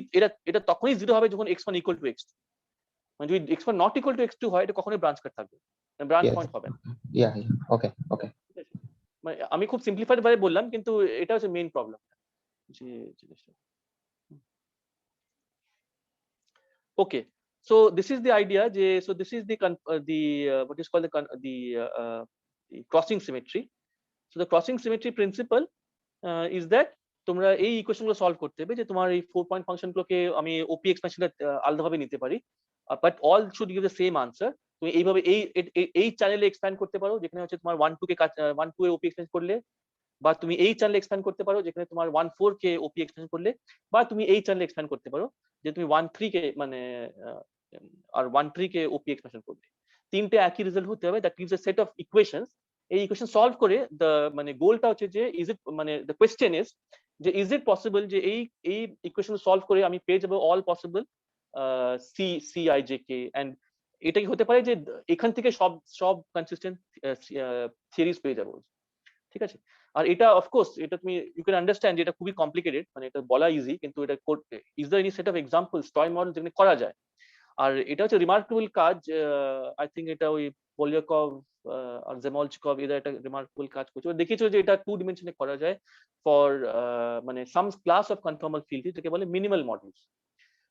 এটা তখনই জিরো হবে যখন x1 ইকুয়াল টু x2, মানে যদি x1 not equal to x2 হয় এটা কখনোই ব্রাঞ্চ কাট থাকবে, ব্রাঞ্চ পয়েন্ট হবে না। ইয়া ওকে ওকে মানে আমি খুব সিম্পলিফাইড ভাবে বললাম, কিন্তু এটা হচ্ছে মেইন প্রবলেম যে জিনিসটা। Okay, so this is the idea so this is the what is called the crossing symmetry. So the crossing symmetry principle is that তোমরা এই ইকুয়েশন গুলো সলভ করতে হবে যে তোমার এই 4 পয়েন্ট ফাংশন গুলোকে আমি ওপি এক্সপ্রেশনটা আলাদাভাবে নিতে পারি, but all should give the same answer. তুমি এইভাবে এই চ্যানেলে এক্সপ্যান্ড করতে পারো যেখানে হচ্ছে তোমার 1 2 কে 1 2 এ ওপি এক্সপ্যান্ড করলে, বা তুমি এই চ্যানেলে এক্সপ্যান্ড করতে পারো যেখানে তোমার 1 4 কে ওপি এক্সপ্যান্ড করলে, বা তুমি এই চ্যানেলে এক্সপ্যান্ড করতে পারো যে তুমি 1 3 কে মানে আর 1 3 কে ওপি এক্সপ্যান্ড করলে। তিনটে একই রেজাল্ট হতে হবে, that gives a set of equations. এই ইকুয়েশন সলভ করে মানে গোলটা হচ্ছে যে ইজ ইট মানে দ্য কোয়েশ্চেন ইজ যে ইজ ইট পসিবল যে এই ইকুয়েশন সলভ করে আমি পেয়ে যাবো all possible C I J K, and এটা কি হতে পারে যে এখান থেকে সব কনসিস্টেন্ট সিরিজ পেয়ে যাবো, ঠিক আছে। আর এটা অফকোর্স এটা তুমি ইউ ক্যান আন্ডারস্ট্যান্ড এটা খুবই কমপ্লিকেটেড, মানে এটা বলা ইজি, কিন্তু এটা is there any set of examples toy model যেখানে করা যায়। আর এটা হচ্ছে রিমার্কেবল কাজ, আই থিঙ্ক এটা ওই পোলিয়াকভ আর জেমলচিকভ এরা একটা রিমার্কেবল কাজ করছে। দেখেছো যে এটা 2 ডিমেনশনে করা যায় ফর মানে সাম ক্লাস অফ কনফর্মাল ফিল্ড যেটাকে বলে মিনিমাল মডেলস।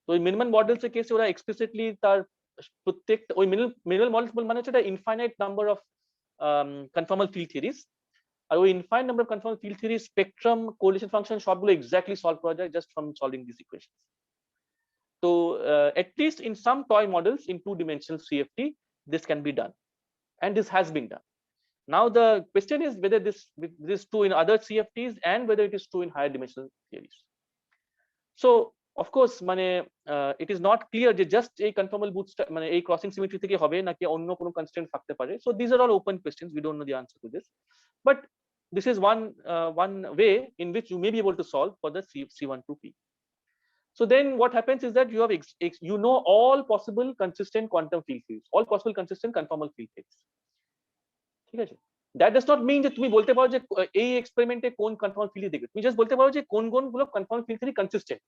তো ওই মিনিমাল মডেলস এর কেসে ওরা এক্সপ্লিসিটলি তার প্রত্যেকটা ওই মিনিমাল মডেলস মানে হচ্ছে এটা infinite number of conformal field theories, আর ওই infinite number of conformal field theory spectrum correlation function সবগুলো এক্স্যাক্টলি সলভ করা যায় just from solving this equation. So at least in some toy models in 2-dimensional CFT, this can be done, and this has been done. Now the question is whether this is true in other CFTs and whether it is true in higher dimensional theories. So of course, it is not clear যে just a conformal bootstrap এই crossing symmetry থেকে হবে নাকি অন্য কোনো constraint থাকতে পারে. So these are all open questions. We don't know the answer to this, but this is one way in which you may be able to solve for the C12P. So then what happens is that you have you know all possible consistent quantum field fields, all possible consistent conformal field fields. ঠিক আছে? That does not mean যে তুমি বলতে পারো যে এই এক্সপেরিমেন্টে কোন conformal field দেখবে, তুমি জাস্ট বলতে পারো যে কোন গুলো কনফর্মাল ফিল্ড থেকে কনসিস্টেন্ট,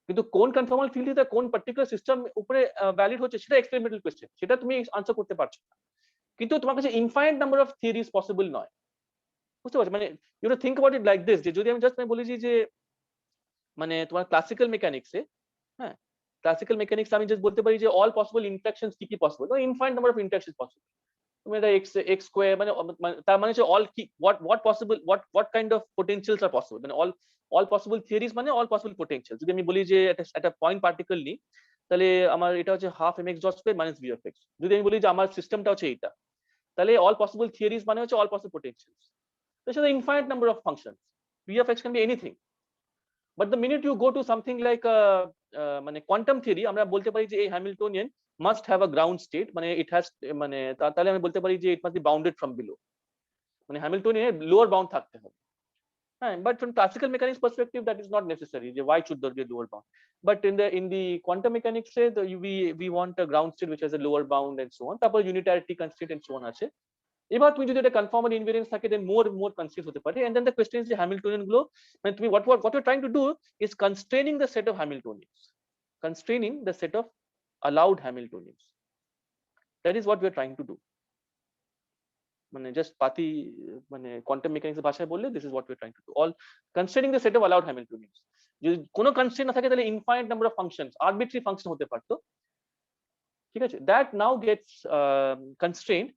কিন্তু কোন কনফর্মাল ফিল্ড কোন পার্টিকুলার সিস্টেম উপরে ভ্যালিড হচ্ছে সেটা এক্সপেরিমেন্টাল কোয়েশ্চেন, সেটা তুমি আনসার করতে পারছো না। কিন্তু তোমার কাছে infinite number of theories possible নয়, বুঝতে পারছো? You to think about it like this, যে যদি আমি জাস্ট বলি যে তোমার ক্লাসিক্যাল মেকানিক্সে, হ্যাঁ ক্লাসিক্যাল মেকানিক্স আমি জাস্ট বলতে পারি যে অল পসিবল ইন্টারঅ্যাকশনস কি কি possible, infinite number of interactions possible. তুমি এটা x স্কয়ার তার মানে হচ্ছে অল কি what possible what kind of potentials are possible, all possible theories all possible potentials। যদি আমি বলি যে একটা পয়েন্ট পার্টিকেল নিই, তাহলে আমার এটা হচ্ছে half mx dot square minus v of x। যদি আমি বলি যে আমার সিস্টেমটা হচ্ছে এইটা, তাহলে অল পসিবল থিওরিজ হচ্ছে all possible potentials. This is the infinite number of functions. V of x can be anything. But the minute you go to something like quantum theory, আমরা বলতে পারি যে এই Hamiltonian must have a ground state, it has তাহলে আমি বলতে পারি যে it must be bounded from below, হ্যামিল্টনিয়ানের লোয়ার বাউন্ড থাকতে হবে। হ্যাঁ, but from classical mechanics perspective that is not necessary, যে why should there be a lower bound, but in the quantum mechanics say we want a ground state which has a lower bound and so on, তারপর unitarity constraint and so on আছে। এবার তুমি যদি একটা conformal ইনভেরিয়েন্স থাকে দেন মোর consist হতে পারে। And then the question is যে হ্যামিল্টনিয়ান গুলো তুমি what you're trying to do is constraining the set of Hamiltonians, constraining the set of allowed Hamiltonians. That is what we are trying to do. Just পাতি quantum mechanics ভাষায় বললে this is what we are trying to do, all constraining the set of allowed Hamiltonians. যদি কোনো constrain না থাকে তাহলে infinite number of functions, arbitrary function হতে পারতো, ঠিক আছে? that now gets constrained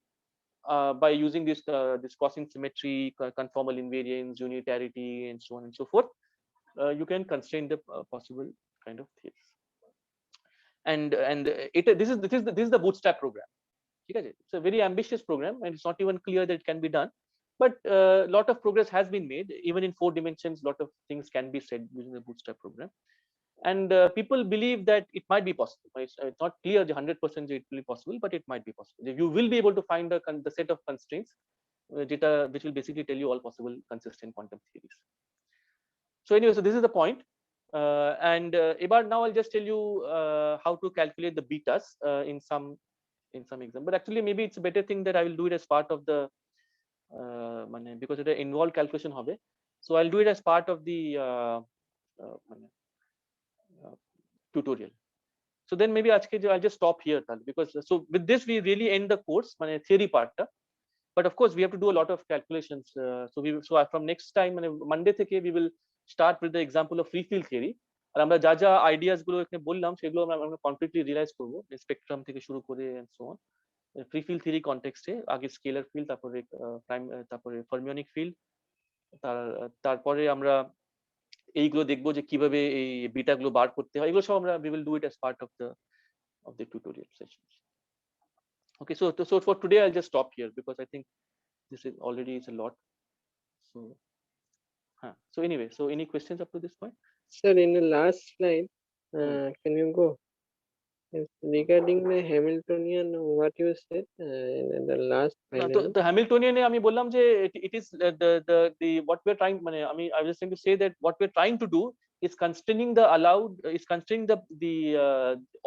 by using this crossing symmetry, conformal invariance, unitarity, and so on and so forth. You can constrain the possible kind of theories. And this is the bootstrap program. Okay? It's a very ambitious program, and it's not even clear that it can be done. But a lot of progress has been made. Even in 4 dimensions, a lot of things can be said using the bootstrap program. And people believe that it might be possible. It's not clear 100% it will be possible, but it might be possible. You will be able to find the set of constraints which will basically tell you all possible consistent quantum theories. So anyway, so this is the point. And now I'll just tell you how to calculate the betas in some exam. But actually, maybe it's a better thing that I will do it as part of the because it involved calculation hobe. So I'll do it as part of the tutorial. So then maybe I'll just stop here, because so with this we really end the course, theory part. But of course we have to do a lot of calculations. So from next time, Monday থেকে we will start with the example of free field theory. আর আমরা যা যা ideas গুলো এখানে বললাম সেগুলো আমরা completely realise করব, স্পেকট্রাম থেকে শুরু করে and so on. Free field theory কনটেক্সটে আগে স্কেলার ফিল্ড, তারপরে ফার্মিওনিক ফিল্ড, তারপরে আমরা এইগুলো দেখবো যে কিভাবে এই বিটা গুলো বার করতে হয়, এগুলো সব আমরা we will do it as part of the tutorial sessions. Okay, so for today I'll just stop here because I think this is already a lot. So anyway, so any questions up to this point? Sir, in the last slide, can you go? Yes, regarding the Hamiltonian, what you said in the last তো Hamiltonian আমি বললাম যে it is the what we are trying, I was just trying to say that what we are trying to do is constraining the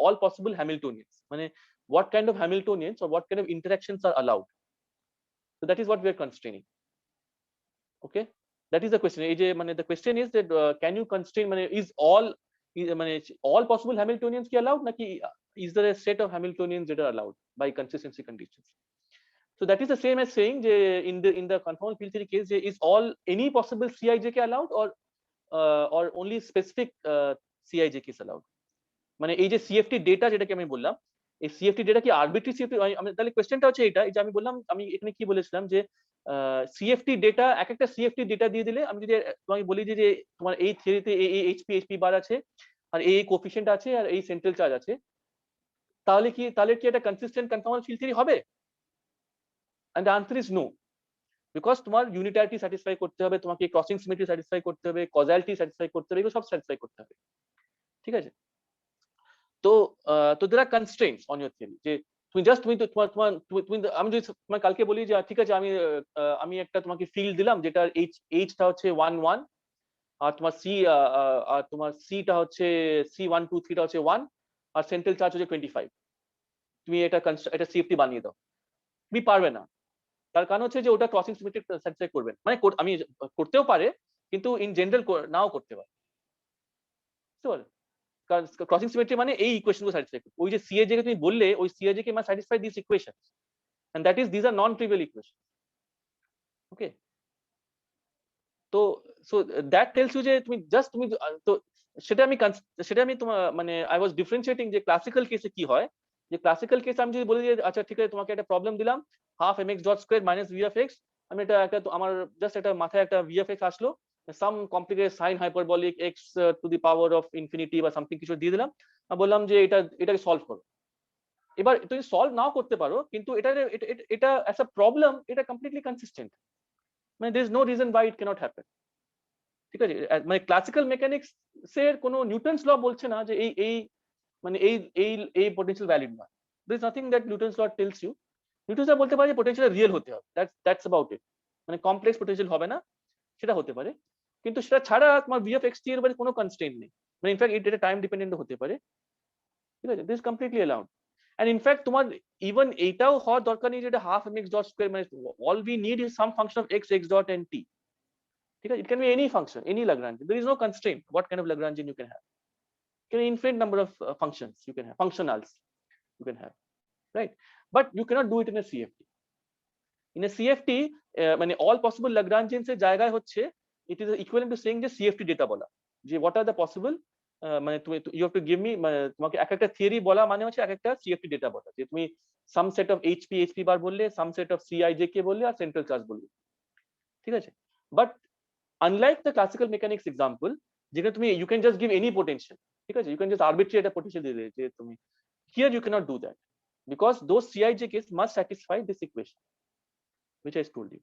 all possible Hamiltonians, what kind of Hamiltonians or what kind of interactions are allowed. So that is what we are constraining. Okay, that is the question. এই যে the question is that can you constrain is all possible Hamiltonians কি allowed নাকি is there a set of Hamiltonians that are allowed by consistency conditions? So that is the same as saying যে in the conformal field theory case, is all any possible Cijk allowed, or only specific Cijk is allowed? মানে এই যে CFT data যেটাকে আমি বললাম, এই CFT data কি arbitrary CFT? আমি তাহলে কোশ্চেনটা হচ্ছে এটা, এই যে আমি বললাম, আমি এখানে কি বলেছিলাম যে CFT ডেটা, এক একটা CFT ডেটা দিয়ে দিলে, আমি যদি তোমাকে বলি যে তোমার এই থিওরিতে এই HP বার আছে, আর এই কোএফিসিয়েন্ট আছে, আর এই সেন্ট্রাল চার্জ আছে, তাহলে কি এটা কনসিস্টেন্ট কনফর্মাল ফিল্ড থিওরি হবে? And the answer is no, because তোমার ইউনিটারিটি স্যাটিসফাই করতে হবে, তোমাকে ক্রসিং সিমেট্রি স্যাটিসফাই করতে হবে, কজালিটি স্যাটিসফাই করতে হবে, এগুলো সব স্যাটিসফাই করতে হবে, ঠিক আছে? তো there are constraints on your theory, যে তুমি আমি যদি তোমার কালকে বলি যে ঠিক আছে, আমি একটা তোমাকে ফিল্ড দিলাম যেটার এইচটা হচ্ছে 1 1, আর তোমার সিটা হচ্ছে C1 2 3টা হচ্ছে 1, আর সেন্ট্রাল চার্জ হচ্ছে 25, তুমি এটা সিএফটি বানিয়ে দাও, তুমি পারবে না। তার কারণ হচ্ছে যে ওটা ক্রসিং সিমেট্রি স্যাটিসফাই করবে না। মানে আমি করতেও পারে, কিন্তু ইন জেনারেল নাও করতে পারে, বুঝতে পারলে? কারণ ক্রসিং সিমেট্রি মানে এই ইকুয়েশন গুলো স্যাটিসফাই করবে। ওই যে সিএজে কে তুমি বললে, ওই সিএজে কে must satisfy this equation, and that is this আর নন ট্রিভিয়াল ইকুয়েশন। ওকে, তো সো দ্যাট টেলস ইউ যে তুমি তো সেটা আমি তোমার মানে আই ওয়াজ ডিফারেন্সিয়েটিং যে ক্লাসিক্যাল কেসে কি হয়, যে ক্লাসিক্যাল কেসে আমি যদি বলি যে আচ্ছা ঠিক আছে, তোমাকে একটা প্রবলেম দিলাম, half mx dot square minus V of x, আমি আমার জাস্ট একটা মাথায় একটা ভি অফ এক্স আসলো, some complicated sine hyperbolic x to the power of infinity বা সামথিং কিছু দিয়ে দিলাম, আমি বললাম যে এটাকে সলভ করো। এবার তুমি সলভ নাও করতে পারো, কিন্তু এটা অ্যাজ আ প্রবলেম এটা কমপ্লিটলি কনসিস্টেন্ট, মানে there is no reason why it cannot happen, ঠিক আছে? মানে ক্লাসিক্যাল মেকানিক্স এর কোনো নিউটনস ল বলছে না যে এই মানে এই পোটেনশিয়াল ভ্যালিড নয়। there is nothing that Newton's law tells you. Newton's law বলতে পারে যে পোটেনশিয়াল রিয়েল হতে হবে, that's about it, মানে কমপ্লেক্স পোটেনশিয়াল হবে না, সেটা হতে পারে, কিন্তু সেটা ছাড়া তোমার ভি অফ এক্স টি এর উপরে কোনো কনস্ট্রেইন্ট নেই, মানে ইনফ্যাক্ট এটা টাইম ডিপেন্ডেন্ট হতে পারে, ঠিক আছে? This completely allowed. and in fact তোমার ইভেন এইটাও হওয়ার দরকার নেই যেটা হাফ mx ডট স্কয়ার, মানে all we need is some function of x dot and t, ঠিক আছে? It can be any function, any Lagrangian, there is no constraint what kind of Lagrangian you can have. You can infinite number of functions you can have, functionals you can have, right? But you cannot do it in a CFT. In a CFT মানে all possible Lagrangians এর জায়গায় হচ্ছে, it is equivalent to saying যে CFT data বলা, যে what are the possible মানে তুমি you have to give me, মানে তোমাকে এক একটা থিওরি বলা মানে হচ্ছে এক একটা CFT ডেটা বলা, যে তুমি some set of HP বার বললে, some set of CIJK বললে, আর সেন্ট্রাল চার্জ বললে, ঠিক আছে? But unlike the classical mechanics example, যেখানে তুমি you can just give any potential, ঠিক আছে? You can just arbitrary একটা potential দিয়ে দিলে যে তুমি, here you cannot do that, because those CIJKs must satisfy this equation which I told you.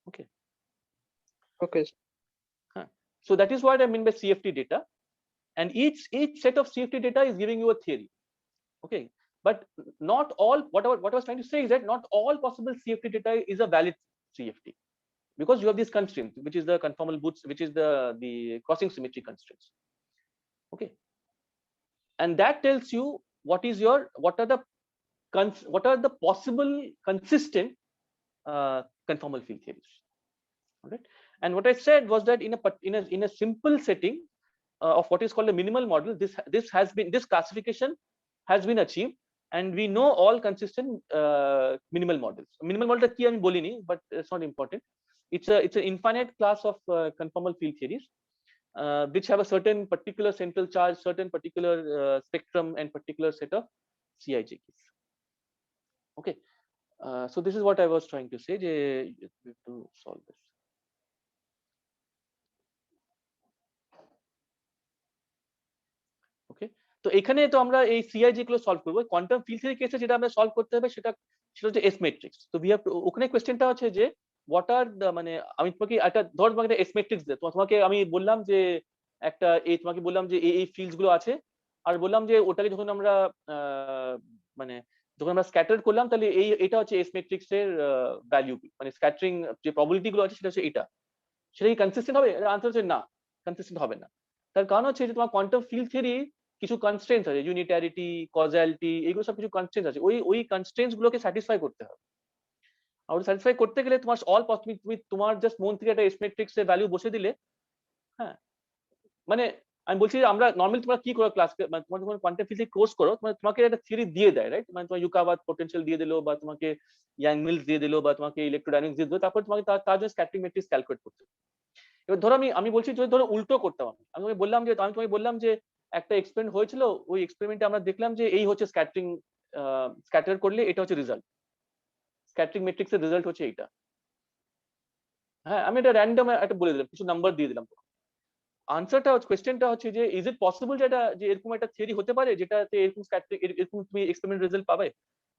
Okay, Okay. so that is what I mean by CFT data, and each set of CFT data is giving you a theory. Okay, but not all, what I was trying to say is that not all possible CFT data is a valid CFT, because you have these constraints, which is the conformal boots, which is the crossing symmetry constraints. Okay, and that tells you what are the possible consistent conformal field theories. All right, and what I said was that in a simple setting of what is called a minimal model, this classification has been achieved, and we know all consistent minimal models. Minimal model ki ami bolini, but it's not important. It's an infinite class of conformal field theories which have a certain particular central charge, certain particular spectrum, and particular set of CIJKs. Okay, so this is what I was trying to say, je you have to solve this. Okay, তো এখানে তো আমরা এই CIJ গুলো solve করব। Quantum field theory কেসে যেটা আমরা সলভ করতে হবে সেটা হচ্ছে এস ম্যাট্রিক্স। তো উই হ্যাভ টু, ওখানে কোশ্চেনটা হচ্ছে যে হোয়াট আর মানে আমি তোমাকে একটা তোমাকে একটা এস ম্যাট্রিক্স দিই, তোমাকে আমি বললাম যে তোমাকে বললাম যে এই ফিল্ডস গুলো আছে, আর বললাম যে ওটাকে যখন আমরা মানে যখন আমরা স্ক্যাটার করলাম, তাহলে এটা হচ্ছে এস ম্যাট্রিক্স এর ভ্যালু, মানে স্ক্যাটারিং যে প্রবাবিলিটি গুলো আছে সেটা হচ্ছে এটা। সেটা কি কনসিস্টেন্ট হবে? আনসার হচ্ছে না, কনসিস্টেন্ট হবে না। তার কারণ হচ্ছে যে তোমার কোয়ান্টাম ফিল্ড থিওরি কিছু কনস্ট্রেন্টস আছে, ইউনিটারিটি, কজালিটি, এগুলো সব কিছু কনস্ট্রেন্টস আছে, ওই কনস্ট্রেন্টস গুলোকে স্যাটিসফাই করতে হবে। আর স্যাটিসফাই করতে গেলে তোমার তুমি তোমার জাস্ট মন থেকে একটা এস ম্যাট্রিক্স এর ভ্যালু বসে দিলে, হ্যাঁ, মানে আমি বলছি যে আমরা নর্মালি তোমরা কি করো ক্লাস, মানে তোমার যখন কোয়ান্টাম ফিজিক্স কোর্স করো তোমাকে একটা থিওরি দিয়ে দেয়, রাইট? মানে তোমার ইউকাওয়াত পোটেনশিয়াল দিয়ে দিলো, বা তোমাকে ইয়াং মিলস দিয়ে দিলো, বা তোমাকে ইলেকট্রোডাইনামিক্স দিয়ে দিলো, তারপর তোমাকে তার জন্য স্ক্যাটারিং ম্যাট্রিক্স ক্যালকুলেট করতে হবে। এবার ধরো আমি বলছি যদি ধরো উল্টো করতাম, আমি তোমাকে বললাম যে একটা এক্সপেরিমেন্ট হয়েছিল, ওই এক্সপেরিমেন্টে আমরা দেখলাম যে এই হচ্ছে স্ক্যাটার করলে এটা হচ্ছে রেজাল্ট, স্ক্যাটারিং ম্যাট্রিক্স এর রেজাল্ট হচ্ছে এইটা। হ্যাঁ, আমি এটা র্যান্ডম একটা বলে দিলাম, কিছু নাম্বার দিয়ে দিলাম। আনসারটা কোয়েশ্চেনটা হচ্ছে যে ইজ ইট পসিবল যে এরকম একটা থিওরি হতে পারে যেটাতে এরকম তুমি এক্সপেরিমেন্ট রেজাল্ট পাবে?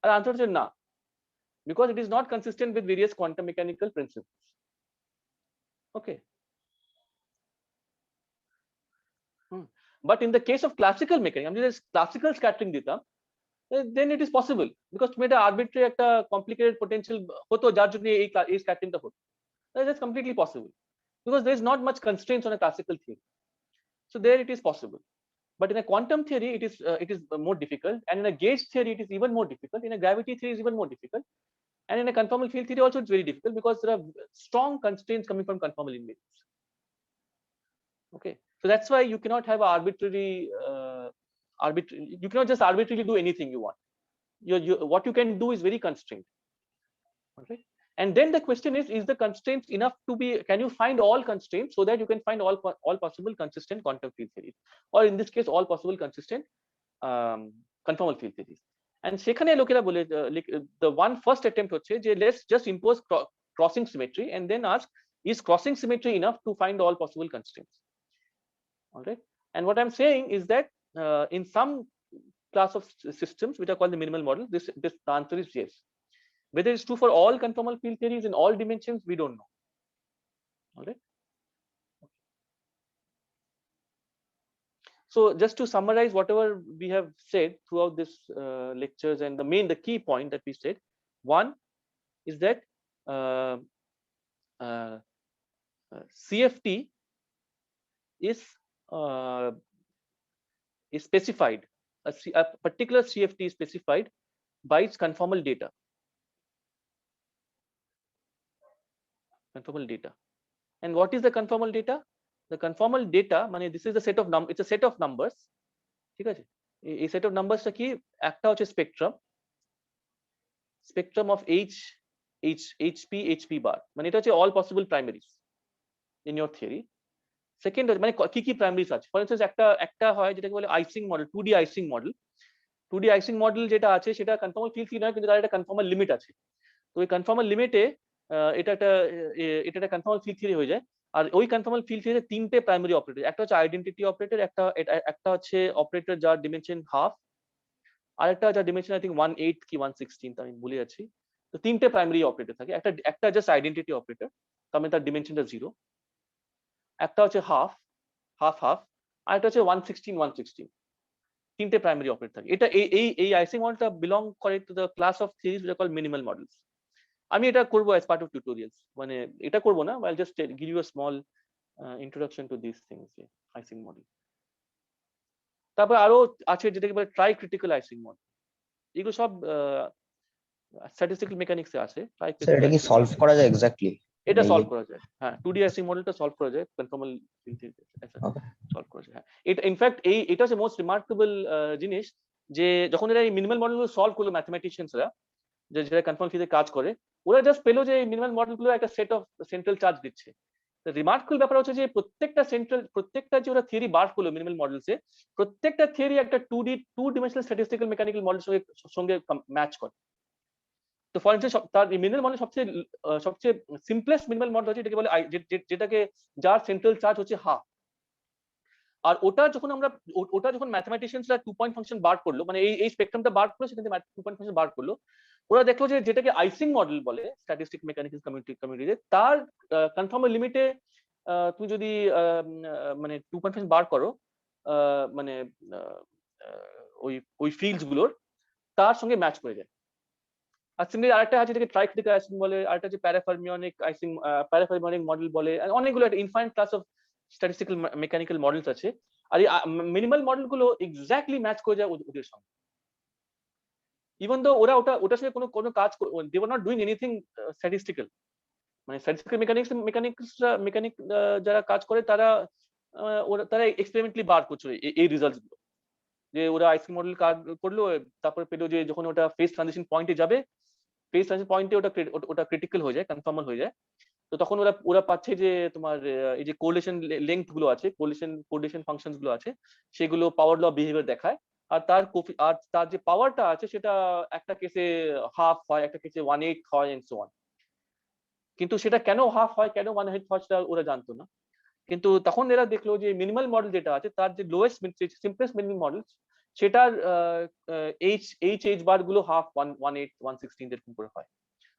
আর আনসার হচ্ছে না, because it is not consistent with various quantum mechanical principles. Okay, but in the case of classical mechanics, আমি যদি ক্লাসিক্যাল স্ক্যাটারিং দিতাম, then it is possible, because তুমি একটা আরবিট্রারি একটা কমপ্লিকেটেড পোটেনশিয়াল হতো যার জন্য এই স্ক্যাটারিংটা হতো। That's completely possible, because there is not much constraints on a classical theory. So there it is possible. But in a quantum theory, it is more difficult, and in a gauge theory, it is even more difficult. In a gravity theory, is even more difficult, and in a conformal field theory also it's very difficult, because there are strong constraints coming from conformal invariants. Okay, so that's why you cannot have an you cannot just arbitrarily do anything you want. What you can do is very constrained. Okay, and then the question is the constraints enough to be, can you find all constraints so that you can find all possible consistent quantum field theories, or in this case all possible consistent conformal field theories? And সেখানে লোকেরা বলে the one first attempt হচ্ছে যে let's just impose crossing symmetry and then ask, is crossing symmetry enough to find all possible constraints? All right, and what I'm saying is that in some class of systems which are called the minimal model, the answer is yes. Whether it's true for all conformal field theories in all dimensions, we don't know. All right, so just to summarize whatever we have said throughout this lectures, and the key point that we said, one is that CFT is specified, a particular CFT is specified by its conformal data. Conformal data. And what is the conformal data? The conformal data, this is a set of it's a set of numbers. ঠিক আছে, এই set of numbers টা কি, একটা হচ্ছে spectrum of HP bar, এটা হচ্ছে all possible primaries in your theory. Second, কি primaries আছে, for instance একটা হয় যেটাকে বলে Ising model, 2D Ising model. 2D Ising model যেটা আছে সেটা conformal field theory নয়, কিন্তু তার একটা conformal limit আছে। তো ওই conformal limit-এ এটা একটা conformal field theory হয়ে যায়। আর ওই conformal field theory তিনটে প্রাইমারি অপারেটর, একটা হচ্ছে আইডেন্টিটি অপারেটর, একটা হচ্ছে অপারেটর যার ডিমেনশন হাফ, আর একটা যার ডিমেনশন আই থিংক 1/8 কি 1/16, আমি ভুলে যাচ্ছি। তো তিনটে প্রাইমারি অপারেটর থাকে, একটা জাস্ট আইডেন্টিটি অপারেটর, তার ডিমেনশনটা 0, একটা হচ্ছে হাফ, আর একটা হচ্ছে 1/16 তিনটে প্রাইমারি অপারেটর থাকে। এটা এই আইসিং মডেলটা বিলং করে to the class of theories which are called minimal models. আমি এটা করব as part of tutorials, এটা করব না, I'll just give you a small introduction to these things, icing model. তারপর আরো আছে যেটাকে বলে ট্রাই ক্রিটিক্যাল আইসিং মডেল, এগুলো সব স্ট্যাটিস্টিক্যাল মেকানিক্সে আছে। স্যার এটা কি সলভ করা যায় এক্স্যাক্টলি? এটা সলভ করা যায়, হ্যাঁ, 2D আইসিং মডেলটা সলভ করা যায়, কনফর্মাল সলভ করা যায়। হ্যাঁ, এটা ইনফ্যাক্ট এটা হচ্ছে মোস্ট রিমার্কেবল জিনিস, যে যখন এরা এই মিনিমাল মডেলগুলো সলভ করলো ম্যাথমেটিশিয়ানসরা, যেটা কনফর্মাল ফিজিক্সে কাজ করে, ওরা জাস্ট পেলো যে এই মিনিমাল মডেলগুলো একটা সেট অফ সেন্ট্রাল চার্জ দিচ্ছে। রিমার্কেবল ব্যাপার হচ্ছে যে প্রত্যেকটা যে ওরা থিওরি বার করলো মিনিমাল মডেলসে, প্রত্যেকটা থিওরি একটা 2 ডিমেনশনাল স্ট্যাটিস্টিক্যাল মেকানিক্যাল মডেলের সঙ্গে ম্যাচ করে। তো ফর ইনস্টেন্স তার মিনিমাল মডেল সবচেয়ে সিম্পলেস্ট মিনিমাল মডেল হচ্ছে যেটাকে বলে যেটাকে যার সেন্ট্রাল চার্জ হচ্ছে হাফ। আর ওটা যখন ম্যাথমেটিশিয়ানসরা 2 পয়েন্ট ফাংশন বার করলো, এই স্পেকট্রামটা বার করলো, সেখানে 2 পয়েন্ট ফাংশন বার করলো, ওরা দেখলো যে যেটাকে আইসিং মডেল বলে স্ট্যাটিস্টিক মেকানিক্স কমিউনিটিতে, তার কনফর্মাল লিমিটে তুমি যদি 2 পয়েন্ট ফাংশন বার করো, ওই ফিল্ডস গুলোর তার সঙ্গে ম্যাচ করে যায়। আর সিমিলার আরেকটা আছে যেটাকে ট্রাই ক্রিটিক্যাল আইসিং বলে, আরেকটা হচ্ছে প্যারাফার্মিয়নিক আইসিং, প্যারাফার্মিয়নিক মডেল বলে, অনেকগুলো একটা infinite class of statistical mechanical models আছে। আর এই মিনিমাল মডেল গুলো এক্স্যাক্টলি ম্যাচ করে যায় ওদের সঙ্গে, ইভেন দো ওটার সঙ্গে কোনো কাজ, they were not doing anything statistical. Statistical mechanic যারা কাজ করে, তারা ওরা তারা এক্সপেরিমেন্টালি বার করছিল এই রেজাল্টস গুলো, যে ওরা আইসি মডেল কাজ করলো, তারপরে পেলো যে যখন ওটা ফেস ট্রানজিশন পয়েন্টে যাবে, ফেস ট্রানজিশন পয়েন্টে ওটা ক্রিটিক্যাল হয়ে যায়, কনফার্মাল হয়ে যায়। তো তখন ওরা পাচ্ছে যে তোমার এই যে কোরিলেশন লেংথ গুলো আছে, কোরিলেশন ফাংশনস গুলো আছে, সেগুলো পাওয়ার ল বিহেভিয়ার দেখায়। আর তার যে পাওয়ারটা আছে সেটা একটা কেসে হাফ হয়, একটা কেসে 1/8 হয়, এন্ড সো অন। কিন্তু সেটা কেন হাফ হয়, কেন 1/8 হয়, সেটা ওরা জানতো না। কিন্তু তখন এরা দেখলো যে মিনিমাল মডেল যেটা আছে, তার যে লোয়েস্ট সিম্পলেস্ট মিনিমাল মডেল, সেটার এইচ বার গুলো হাফ, 1/8, 1/16 এরকম করে হয়।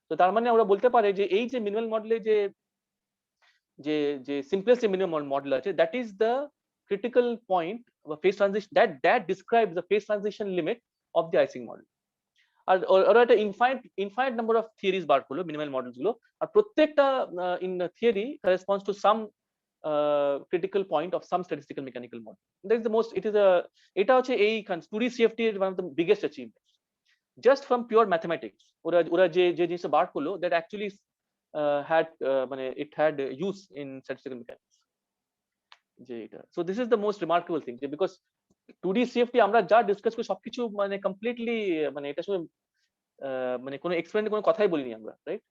তো তার মানে ওরা বলতে পারে যে এই যে মিনিমাল মডেলে যে যে যে সিম্পলেস্ট মিনিমাম মডেল আছে, that is the critical point বা phase transition, that describes the phase transition limit of the Ising model. আর ওরা একটা ইনফাইনাইট নাম্বার অফ থিওরিজ বার করলো মিনিমাল মডেলস গুলো, আর প্রত্যেকটা in theory corresponds to some critical point of some statistical mechanical model. That is the most, এটা হচ্ছে এই 2D CFT is one of the biggest achievements just from pure mathematics. ওরা যে জিনিসটা বার করলো, that actually had মানে it had use in statistical mechanics, যে এটা। So this is the most remarkable thing, because 2D CFT আমরা যা discuss করি সবকিছু মানে কমপ্লিটলি, মানে এটা শুধু মানে কোনো এক্সপেরিমেন্টের কোনো কথাই বলিনি আমরা, রাইট?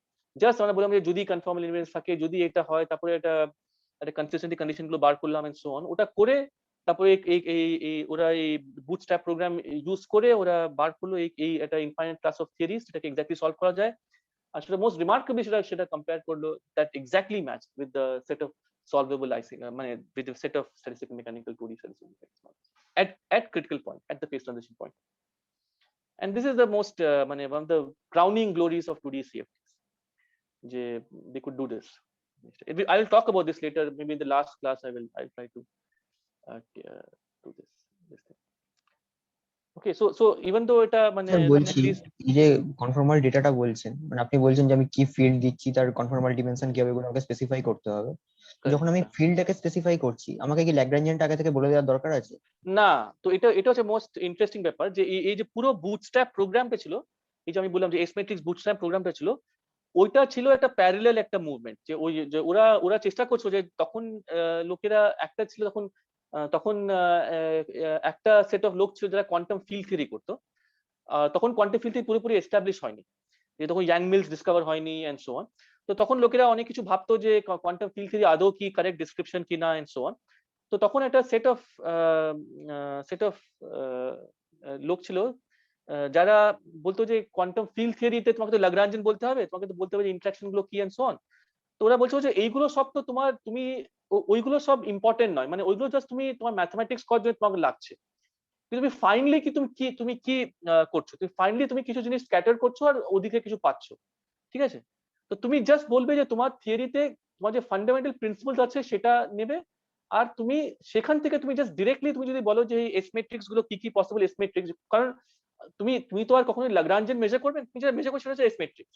জাস্ট আমরা বললাম যে যদি কনফার্মাল ইনভারিয়েন্স থাকে, যদি এটা হয়, তারপরে এটা একটা কনসিস্টেন্সি কন্ডিশন গুলো বার করলাম, এন্ড সো অন। ওটা করে তারপরে ওরা এই বুটস্ট্র্যাপ প্রোগ্রাম ইউজ করে ওরা বার করলো এই একটা ইনফাইনাইট ক্লাস অফ থিওরিজ, যেটাকে এক্স্যাক্টলি সলভ করা যায়। আর সেটা মোস্ট রিমার্কেবলি সেটা কম্পেয়ার করলো, that exactly match with the set of solvable Ising, মানে with the set of statistical mechanical 2D statistical mechanics models at critical point, at the phase transition point. And this is the most মানে one of the crowning glories of 2D CFTs, যে they could do this. I will talk about this later, maybe in the last class. I'll try to do this thing. Okay, so even though এটা মানে sir বলছি, at least এই যে conformal ডেটাটা বলছেন, মানে আপনি বলছেন যে আমি কি ফিল্ড দিচ্ছি, তার কনফর্মাল ডিমেনশন কি হবে, এগুলো আমাকে স্পেসিফাই করতে হবে। তো যখন আমি ফিল্ডটাকে স্পেসিফাই করছি, আমাকে কি ল্যাগ্রাঞ্জিয়ানটা আগে থেকে বলে দেওয়ার দরকার আছে? না, তো এটা হচ্ছে মোস্ট ইন্টারেস্টিং ব্যাপার, যে এই যে পুরো বুটস্ট্র্যাপ প্রোগ্রামটা ছিল, এই যে আমি বললাম যে এস ম্যাট্রিক্স বুটস্ট্র্যাপ প্রোগ্রামটা ছিল, ওইটা ছিল একটা প্যারালাল একটা মুভমেন্ট, যে ওই যে ওরা চেষ্টা করছো যে তখন লোকেরা একটা ছিল তখন একটা সেট অফ লোক ছিল যারা কোয়ান্টাম ফিল্ড থিওরি করতো। তখন কোয়ান্টাম ফিল্ড থিওরি পুরোপুরি এস্টাবলিশ হয়নি, যে তখন ইয়াং মিলস ডিসকভার হয়নি, এন্ড সো অন। তো তখন লোকেরা অনেক কিছু ভাবতো যে কোয়ান্টাম ফিল্ড থিওরি আদৌ কি কারেক্ট ডিসক্রিপশন কিনা, এন্ড সো অন। তো তখন একটা সেট অফ লোক ছিল যারা বলতো যে কোয়ান্টাম ফিল্ড থিওরিতে তোমাকে তো ল্যাগ্রাঞ্জিয়ান বলতে হবে, তোমাকে তো বলতে হবে যে ইন্টারাকশন গুলো কি, এন্ড সো অন। তো ওরা বলছো যে এইগুলো সব তো তুমি ওইগুলো সব ইম্পর্টেন্ট নয়, মানে ওইগুলো জাস্ট তোমার ম্যাথমেটিক্স করার জন্য তোমাকে লাগছে। তুমি ফাইনালি তুমি কি করছো, তুমি কিছু জিনিস স্ক্যাটার করছো আর ওদিকে কিছু পাচ্ছ, ঠিক আছে? তো তুমি জাস্ট বলবে যে তোমার থিওরিতে তোমার যে ফান্ডামেন্টাল প্রিন্সিপলস আছে সেটা নেবে, আর তুমি সেখান থেকে তুমি জাস্ট ডিরেক্টলি তুমি যদি বলো যে এই এস ম্যাট্রিক্স গুলো কি পসিবল এস ম্যাট্রিক্স, কারণ তুমি তো আর কখনোই ল্যাগ্রাঞ্জিয়ান মেজার করবে, তুমি যেটা মেজার করছো সেটা হচ্ছে এস ম্যাট্রিক্স।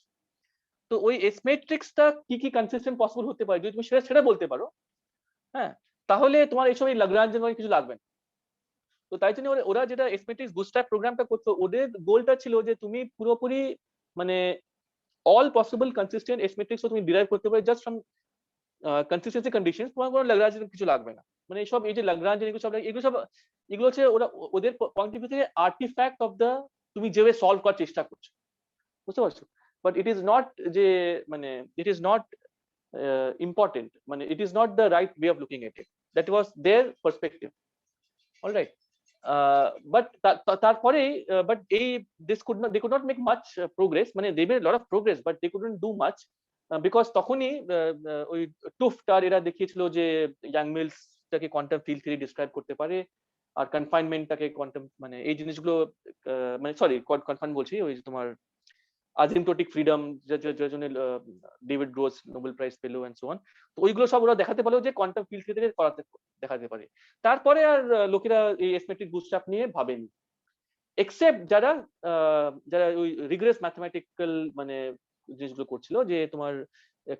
তো ওই এস ম্যাট্রিক্সটা কি কনসিস্টেন্ট পসিবল হতে পারে, যদি তুমি সেটা বলতে পারো, হ্যাঁ, তাহলে তোমার এইসব এই ল্যাগ্রাঞ্জিয়ান কিছু লাগবে না। তো তাই জন্য ওরা যেটা এস ম্যাট্রিক্স বুটস্ট্র্যাপ প্রোগ্রামটা করতো, ওদের গোলটা ছিল যে তুমি পুরোপুরি মানে all possible consistent S matrix তুমি ডিরাইভ করতে পারো জাস্ট ফ্রম কনসিস্টেন্সি কন্ডিশনস, তোমার কোনো ল্যাগ্রাঞ্জিয়ান কিছু লাগবে না। মানে এই যে ল্যাগ্রাঞ্জিয়ান এগুলো হচ্ছে ওদের পয়েন্ট অফ ভিউ থেকে আর্টিফ্যাক্ট অফ দ্য তুমি যেভাবে সলভ করার চেষ্টা করছো, বুঝতে পারছো? বাট ইট ইজ নট যে মানে ইট ইজ নট ইম্পর্টেন্ট, মানে it is not the right way of looking at it, that was their perspective, alright. But তারপরে but they could not make much progress, মানে they made a lot of progress but they couldn't do much, because তখনই ওই টুফট আর এরা দেখিয়েছিল যে young mills টাকে quantum field theory describe করতে পারে, আর কনফাইনমেন্টটাকে কোয়ান্টাম মানে এই জিনিসগুলো মানে সরি কনফাইন বলছি, ওই যে তোমার আজিমটোটিক ফ্রিডম যার জন্য ডেভিড গ্রোস নোবেল প্রাইজ পেলো, এন্ড সো অন। তো ওইগুলো সব ওরা দেখাতে পারলো যে কোয়ান্টাম ফিল্ড থিওরি দেখাতে পারে। তারপরে আর লোকেরা এই এস ম্যাট্রিক্স বুটস্ট্র্যাপ নিয়ে ভাবেনি, এক্সেপ্ট যারা ওই রিগ্রেস ম্যাথমেটিক্যাল মানে জিনিসগুলো করছিল, যে তোমার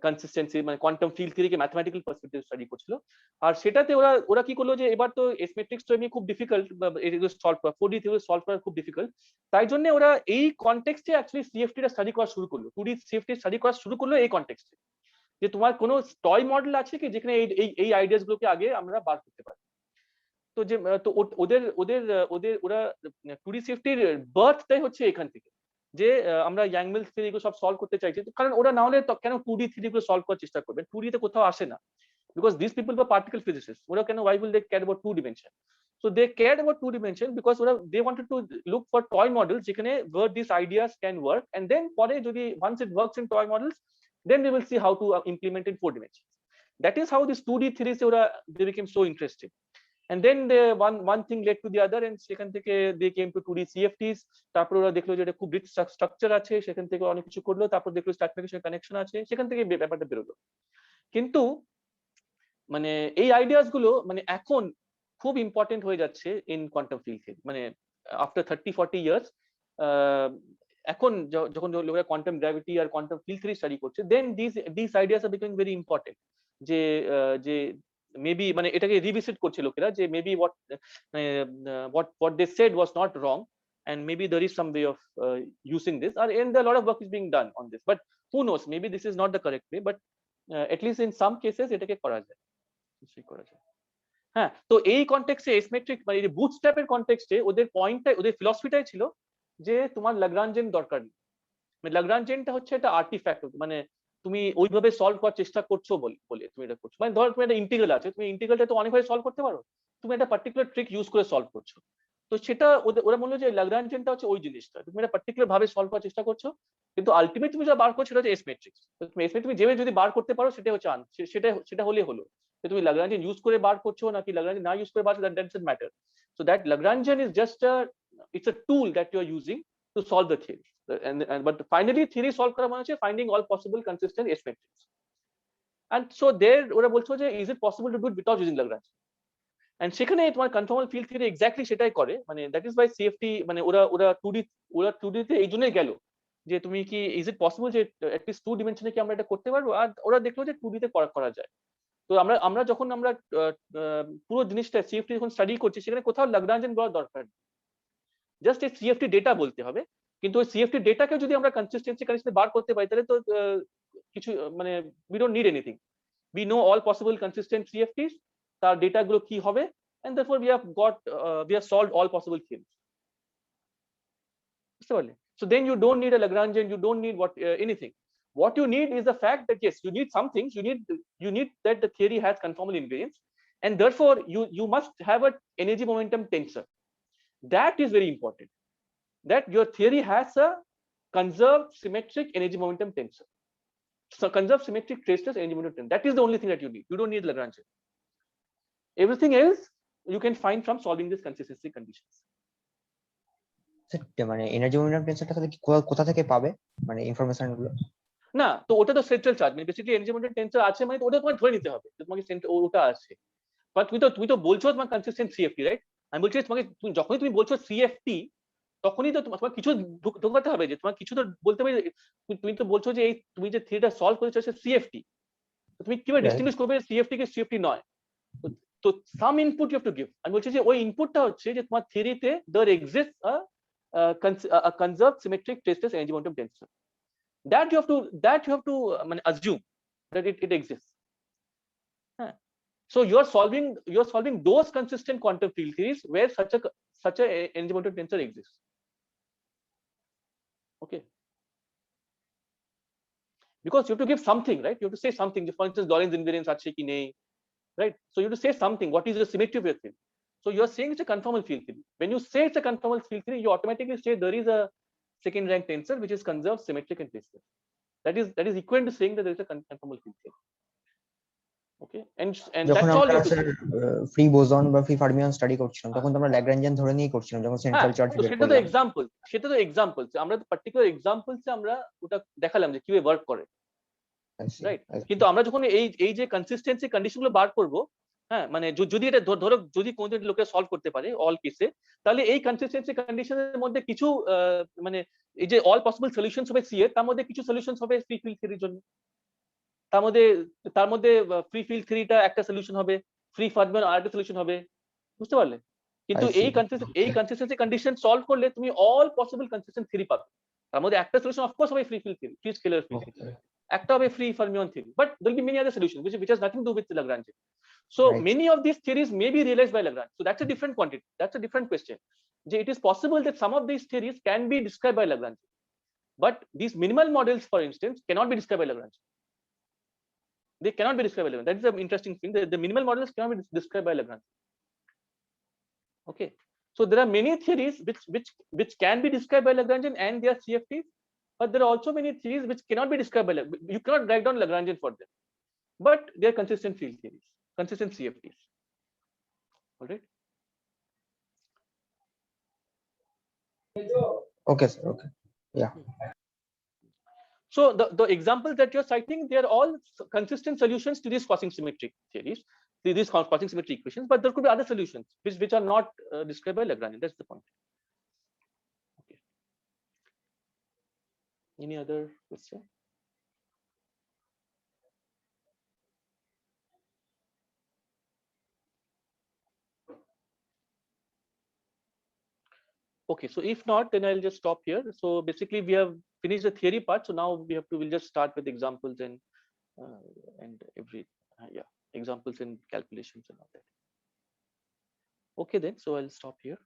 কনসিস্টেন্সি মানে কোয়ান্টাম ফিল্ড থিওরিকে ম্যাথমেটিক্যাল পার্সপেক্টিভ স্টাডি করছিল। আর সেটাতে ওরা কি করলো যে এবার তো এস ম্যাট্রিক্স তো এমনি খুব ডিফিকাল্ট, এগুলো সলভ করা 4D থিওরি সলভ করা খুব ডিফিকাল্ট, তাই জন্য ওরা এই কনটেক্সটে অ্যাকচুয়ালি সিএফটি টা স্টাডি করা শুরু করলো, 2D সিএফটি স্টাডি করা শুরু করলো এই কনটেক্সটে। যে তোমার কোনো টয় মডেল আছে কি যেখানে এই আইডিয়াস গুলোকে আগে আমরা বার করতে পারি। তো যে তো ওদের ওদের ওদের ওরা 2D সেফটির বার্থটাই হচ্ছে এখান থেকে, যে আমরা ইয়াং মিলস থিওরি গুলো সব সলভ করতে চাইছি, কারণ ওরা না হলে কেন 2D থিওরি গুলো সলভ করার চেষ্টা করবে, 2D তে কোথাও আসে না, because these people were particle physicists. ওরা কেন, why will they care about 2 dimension? So they cared about 2 dimension because they wanted to look for toy models যেখানে where these ideas can work, and then পরে যদি once it works in toy models, then we will see how to implement in 4 dimensions. That is how this 2D theories ওরা they became so interested. And then one thing led to the other, and সেখান থেকে they came to 2D CFTs. তারপর ওরা দেখলো যে এটা খুব rich structure আছে, সেখান থেকে অনেক কিছু করলো, তারপর দেখলো স্টার ট্রেকের কানেকশন আছে, সেখান থেকে ব্যাপারটা বেরোলো। কিন্তু মানে এই আইডিয়াস গুলো মানে এখন খুব ইম্পর্টেন্ট হয়ে যাচ্ছে ইন কোয়ান্টাম ফিল্ড থিওরি, মানে আফটার 30-40 ইয়ার্স এখন যখন লোকেরা কোয়ান্টাম গ্র্যাভিটি আর কোয়ান্টাম ফিল্ড থিওরি স্টাডি করছে, then this ideas are becoming very important, যে যে মেবি মানে এটাকে রিভিজিট করছে লোকেরা, যে maybe what they said was not wrong, and maybe there is some way of using this, and a lot of work is being done on this, but who knows, maybe this is not the correct way, but at least in some cases এটাকে করা যায়, নিশ্চয়ই করা যায়। হ্যাঁ, তো এই কনটেক্সটে এসমেট্রিক মানে এই বুটস্ট্র্যাপের কনটেক্সটে ওদের পয়েন্টটাই, ওদের ফিলসফিটাই ছিল যে তোমার ল্যাগ্রাঞ্জেন দরকার নেই, মানে ল্যাগ্রাঞ্জেনটা হচ্ছে একটা আর্টিফ্যাক্ট, মানে তুমি ওইভাবে সলভ করার চেষ্টা করছো বলে তুমি এটা করছো, মানে ধরো তুমি একটা ইন্টিগ্রাল আছে, তুমি ইন্টিগ্রালটা তো অনেকভাবে সলভ করতে পারো, তুমি একটা পার্টিকুলার ট্রিক ইউজ করে সলভ করছো, তো সেটা ওরা বললো যে ল্যাগ্রাঞ্জেনটা হচ্ছে ওই জিনিসটা, তুমি একটা পার্টিকুলার ভাবে সলভ করার চেষ্টা করছো, কিন্তু আলটিমেট তুমি যা বার করছো সেটা হচ্ছে এস ম্যাট্রিক্স। তুমি এস ম্যাট্রিক্স যেভাবে যদি বার করতে পারো সেটা হচ্ছে সেটা হলে হলো, তুমি Lagrangian ইউজ করে বার করছো নাকি Lagrangian না ইউজ করে বার করছো, that doesn't matter. So that Lagrangian is just it's a tool that you are using to solve the theory, and but finally theory solve করা মানে হচ্ছে finding all possible consistent S matrix. And so there ওরা বলছো যে is it possible to do it without using Lagrange, and সেখানে তোমার conformal field theory exactly সেটাই করে, মানে দ্যাট ইজ বাই সিএফটি, মানে ওরা 2D তে এই জন্যই গেল যে তুমি কি ইজ ইট পসিবল যে অ্যাটলিস্ট 2 ডিমেনশনে কি আমরা এটা করতে পারবো, আর ওরা দেখলো যে 2D তে করা যায়। তো আমরা যখন আমরা পুরো জিনিসটা সিএফটি যখন স্টাডি করছি, সেখানে কোথাও ল্যাগ্রাঞ্জিয়ান বলার দরকার নেই, জাস্ট এই সিএফটি ডেটা বলতে হবে, কিন্তু ওই সিএফটি ডেটাকে যদি আমরা কনসিস্টেন্সি কন্ডিশনে বার করতে পারি তাহলে তো কিছু মানে we don't need anything, we know all possible consistent CFTs, তার ডেটা গুলো কি হবে, and therefore we have solved all possible theories, বুঝতে পারলে? So then you don't need a Lagrangian, you don't need anything. What you need is the fact that yes, you need some things, you need that the theory has conformal invariance, and therefore you must have an energy momentum tensor. That is very important, that your theory has a conserved symmetric energy momentum tensor. So conserved symmetric traceless energy momentum tensor, that is the only thing that you need. You don't need Lagrangian. Everything else you can find from solving these consistency conditions. মানে energy momentum টেন্সরটা তাহলে কোথা থেকে পাবে, মানে information গুলো? না, তো ওটা তো সেন্ট্রাল চার্জ, মানে বেসিক্যালি এনার্জি মোমেন্টাম টেন্সর আছে, মানে ওটা তোমাকে ধরে নিতে হবে তোমাকে ওটা আছে, বাট তুমি তো বলছো তোমার কনসিস্টেন্ট সিএফটি, রাইট? আমি বলছি তোমাকে যখনই তুমি বলছো সিএফটি, তখনই তো তোমার কিছু ঢোকাতে হবে, যে তোমার কিছু তো বলতে হবে, তুমি তো বলছো যে এই তুমি যে থিওরিটা সলভ করেছো সে সিএফটি, তুমি কিভাবে ডিস্টিংগুইশ করবে সিএফটি কে সিএফটি নয়? তো some input you have to give. আমি বলছি যে ওই ইনপুটটা হচ্ছে যে তোমার থিওরিতে there exists a conserved symmetric traceless energy momentum tensor, that you have to assume that it exists. So you are solving those consistent quantum field theories where such a energy momentum tensor exists. Okay, because you have to give something, right? You have to say something, for instance Lorentz invariance ache ki nei, right? So you have to say something, what is the symmetry of your theory. So you are saying it's a conformal field theory. When you say it's a conformal field theory, you automatically say there is a second rank tensor which is conserved, symmetric, and traceless. That is equivalent to saying that there is a conformal field theory. Okay, and that's all you have to say. Free boson বা free fermion study করছিলাম, তখন তো আমরা Lagrangian ধরে নিয়ে করছিলাম, যখন central charge বের করলাম। সেটা তো এক্সাম্পল, আমরা তো পার্টিকুলার এক্সাম্পলসে আমরা ওটা দেখালাম যে কিভাবে ওয়ার্ক করে, রাইট? কিন্তু আমরা যখন এই যে কনসিস্টেন্সি কন্ডিশনগুলো বার করব, হ্যাঁ, মানে যদি এটা ধরো যদি কোনদিন লোকে সলভ করতে পারে অল কেসে, তাহলে এই কনসিস্টেন্সি কন্ডিশনের মধ্যে কিছু মানে এই যে অল পসিবল সলিউশনস হবে সি এর, তার মধ্যে কিছু সলিউশনস হবে ফ্রি ফিল্ড থিওরির জন্য, তার মধ্যে ফ্রি ফিল্ড থিওরিটা একটা সলিউশন হবে, ফ্রি ফার্মিয়ন আরেকটা সলিউশন হবে, বুঝতে পারলে? কিন্তু এই কনসিস্টেন্সি কন্ডিশন সলভ করলে তুমি অল পসিবল কনসিস্টেন্ট থিওরি পাবে, তার মধ্যে একটা সলিউশন অফকোর্স হবে free field theory, free scalar field theory. একটা হবে free fermion theory, but there will be many other solutions which has nothing to do with Lagrangian. So Right. many of these theories may be realized by Lagrange. So that's a different quantity. That's a different question. It is possible that some of these theories can be described by Lagrange, but these minimal models, for instance, cannot be described by Lagrange. They cannot be described by Lagrange. That is the interesting thing. The minimal models cannot be described by Lagrange. Okay. So there are many theories which can be described by Lagrangian and they are CFTs, but there are also many theories which cannot be described by Lagrangian. You cannot write down Lagrangian for them, but they are consistent field theories, consistent CFTs. All right. Okay, sir. Okay. Yeah. So the examples that you're citing, they are all consistent solutions to these Quasing symmetric theories, these Quasing symmetry equations, but there could be other solutions which are not described by Lagrangian. That's the point. Okay. Any other question? Okay, so if not, then I'll just stop here. So basically, we have finished the theory part. So now we'll just start with examples and examples and calculations and all that. Okay, then. So I'll stop here.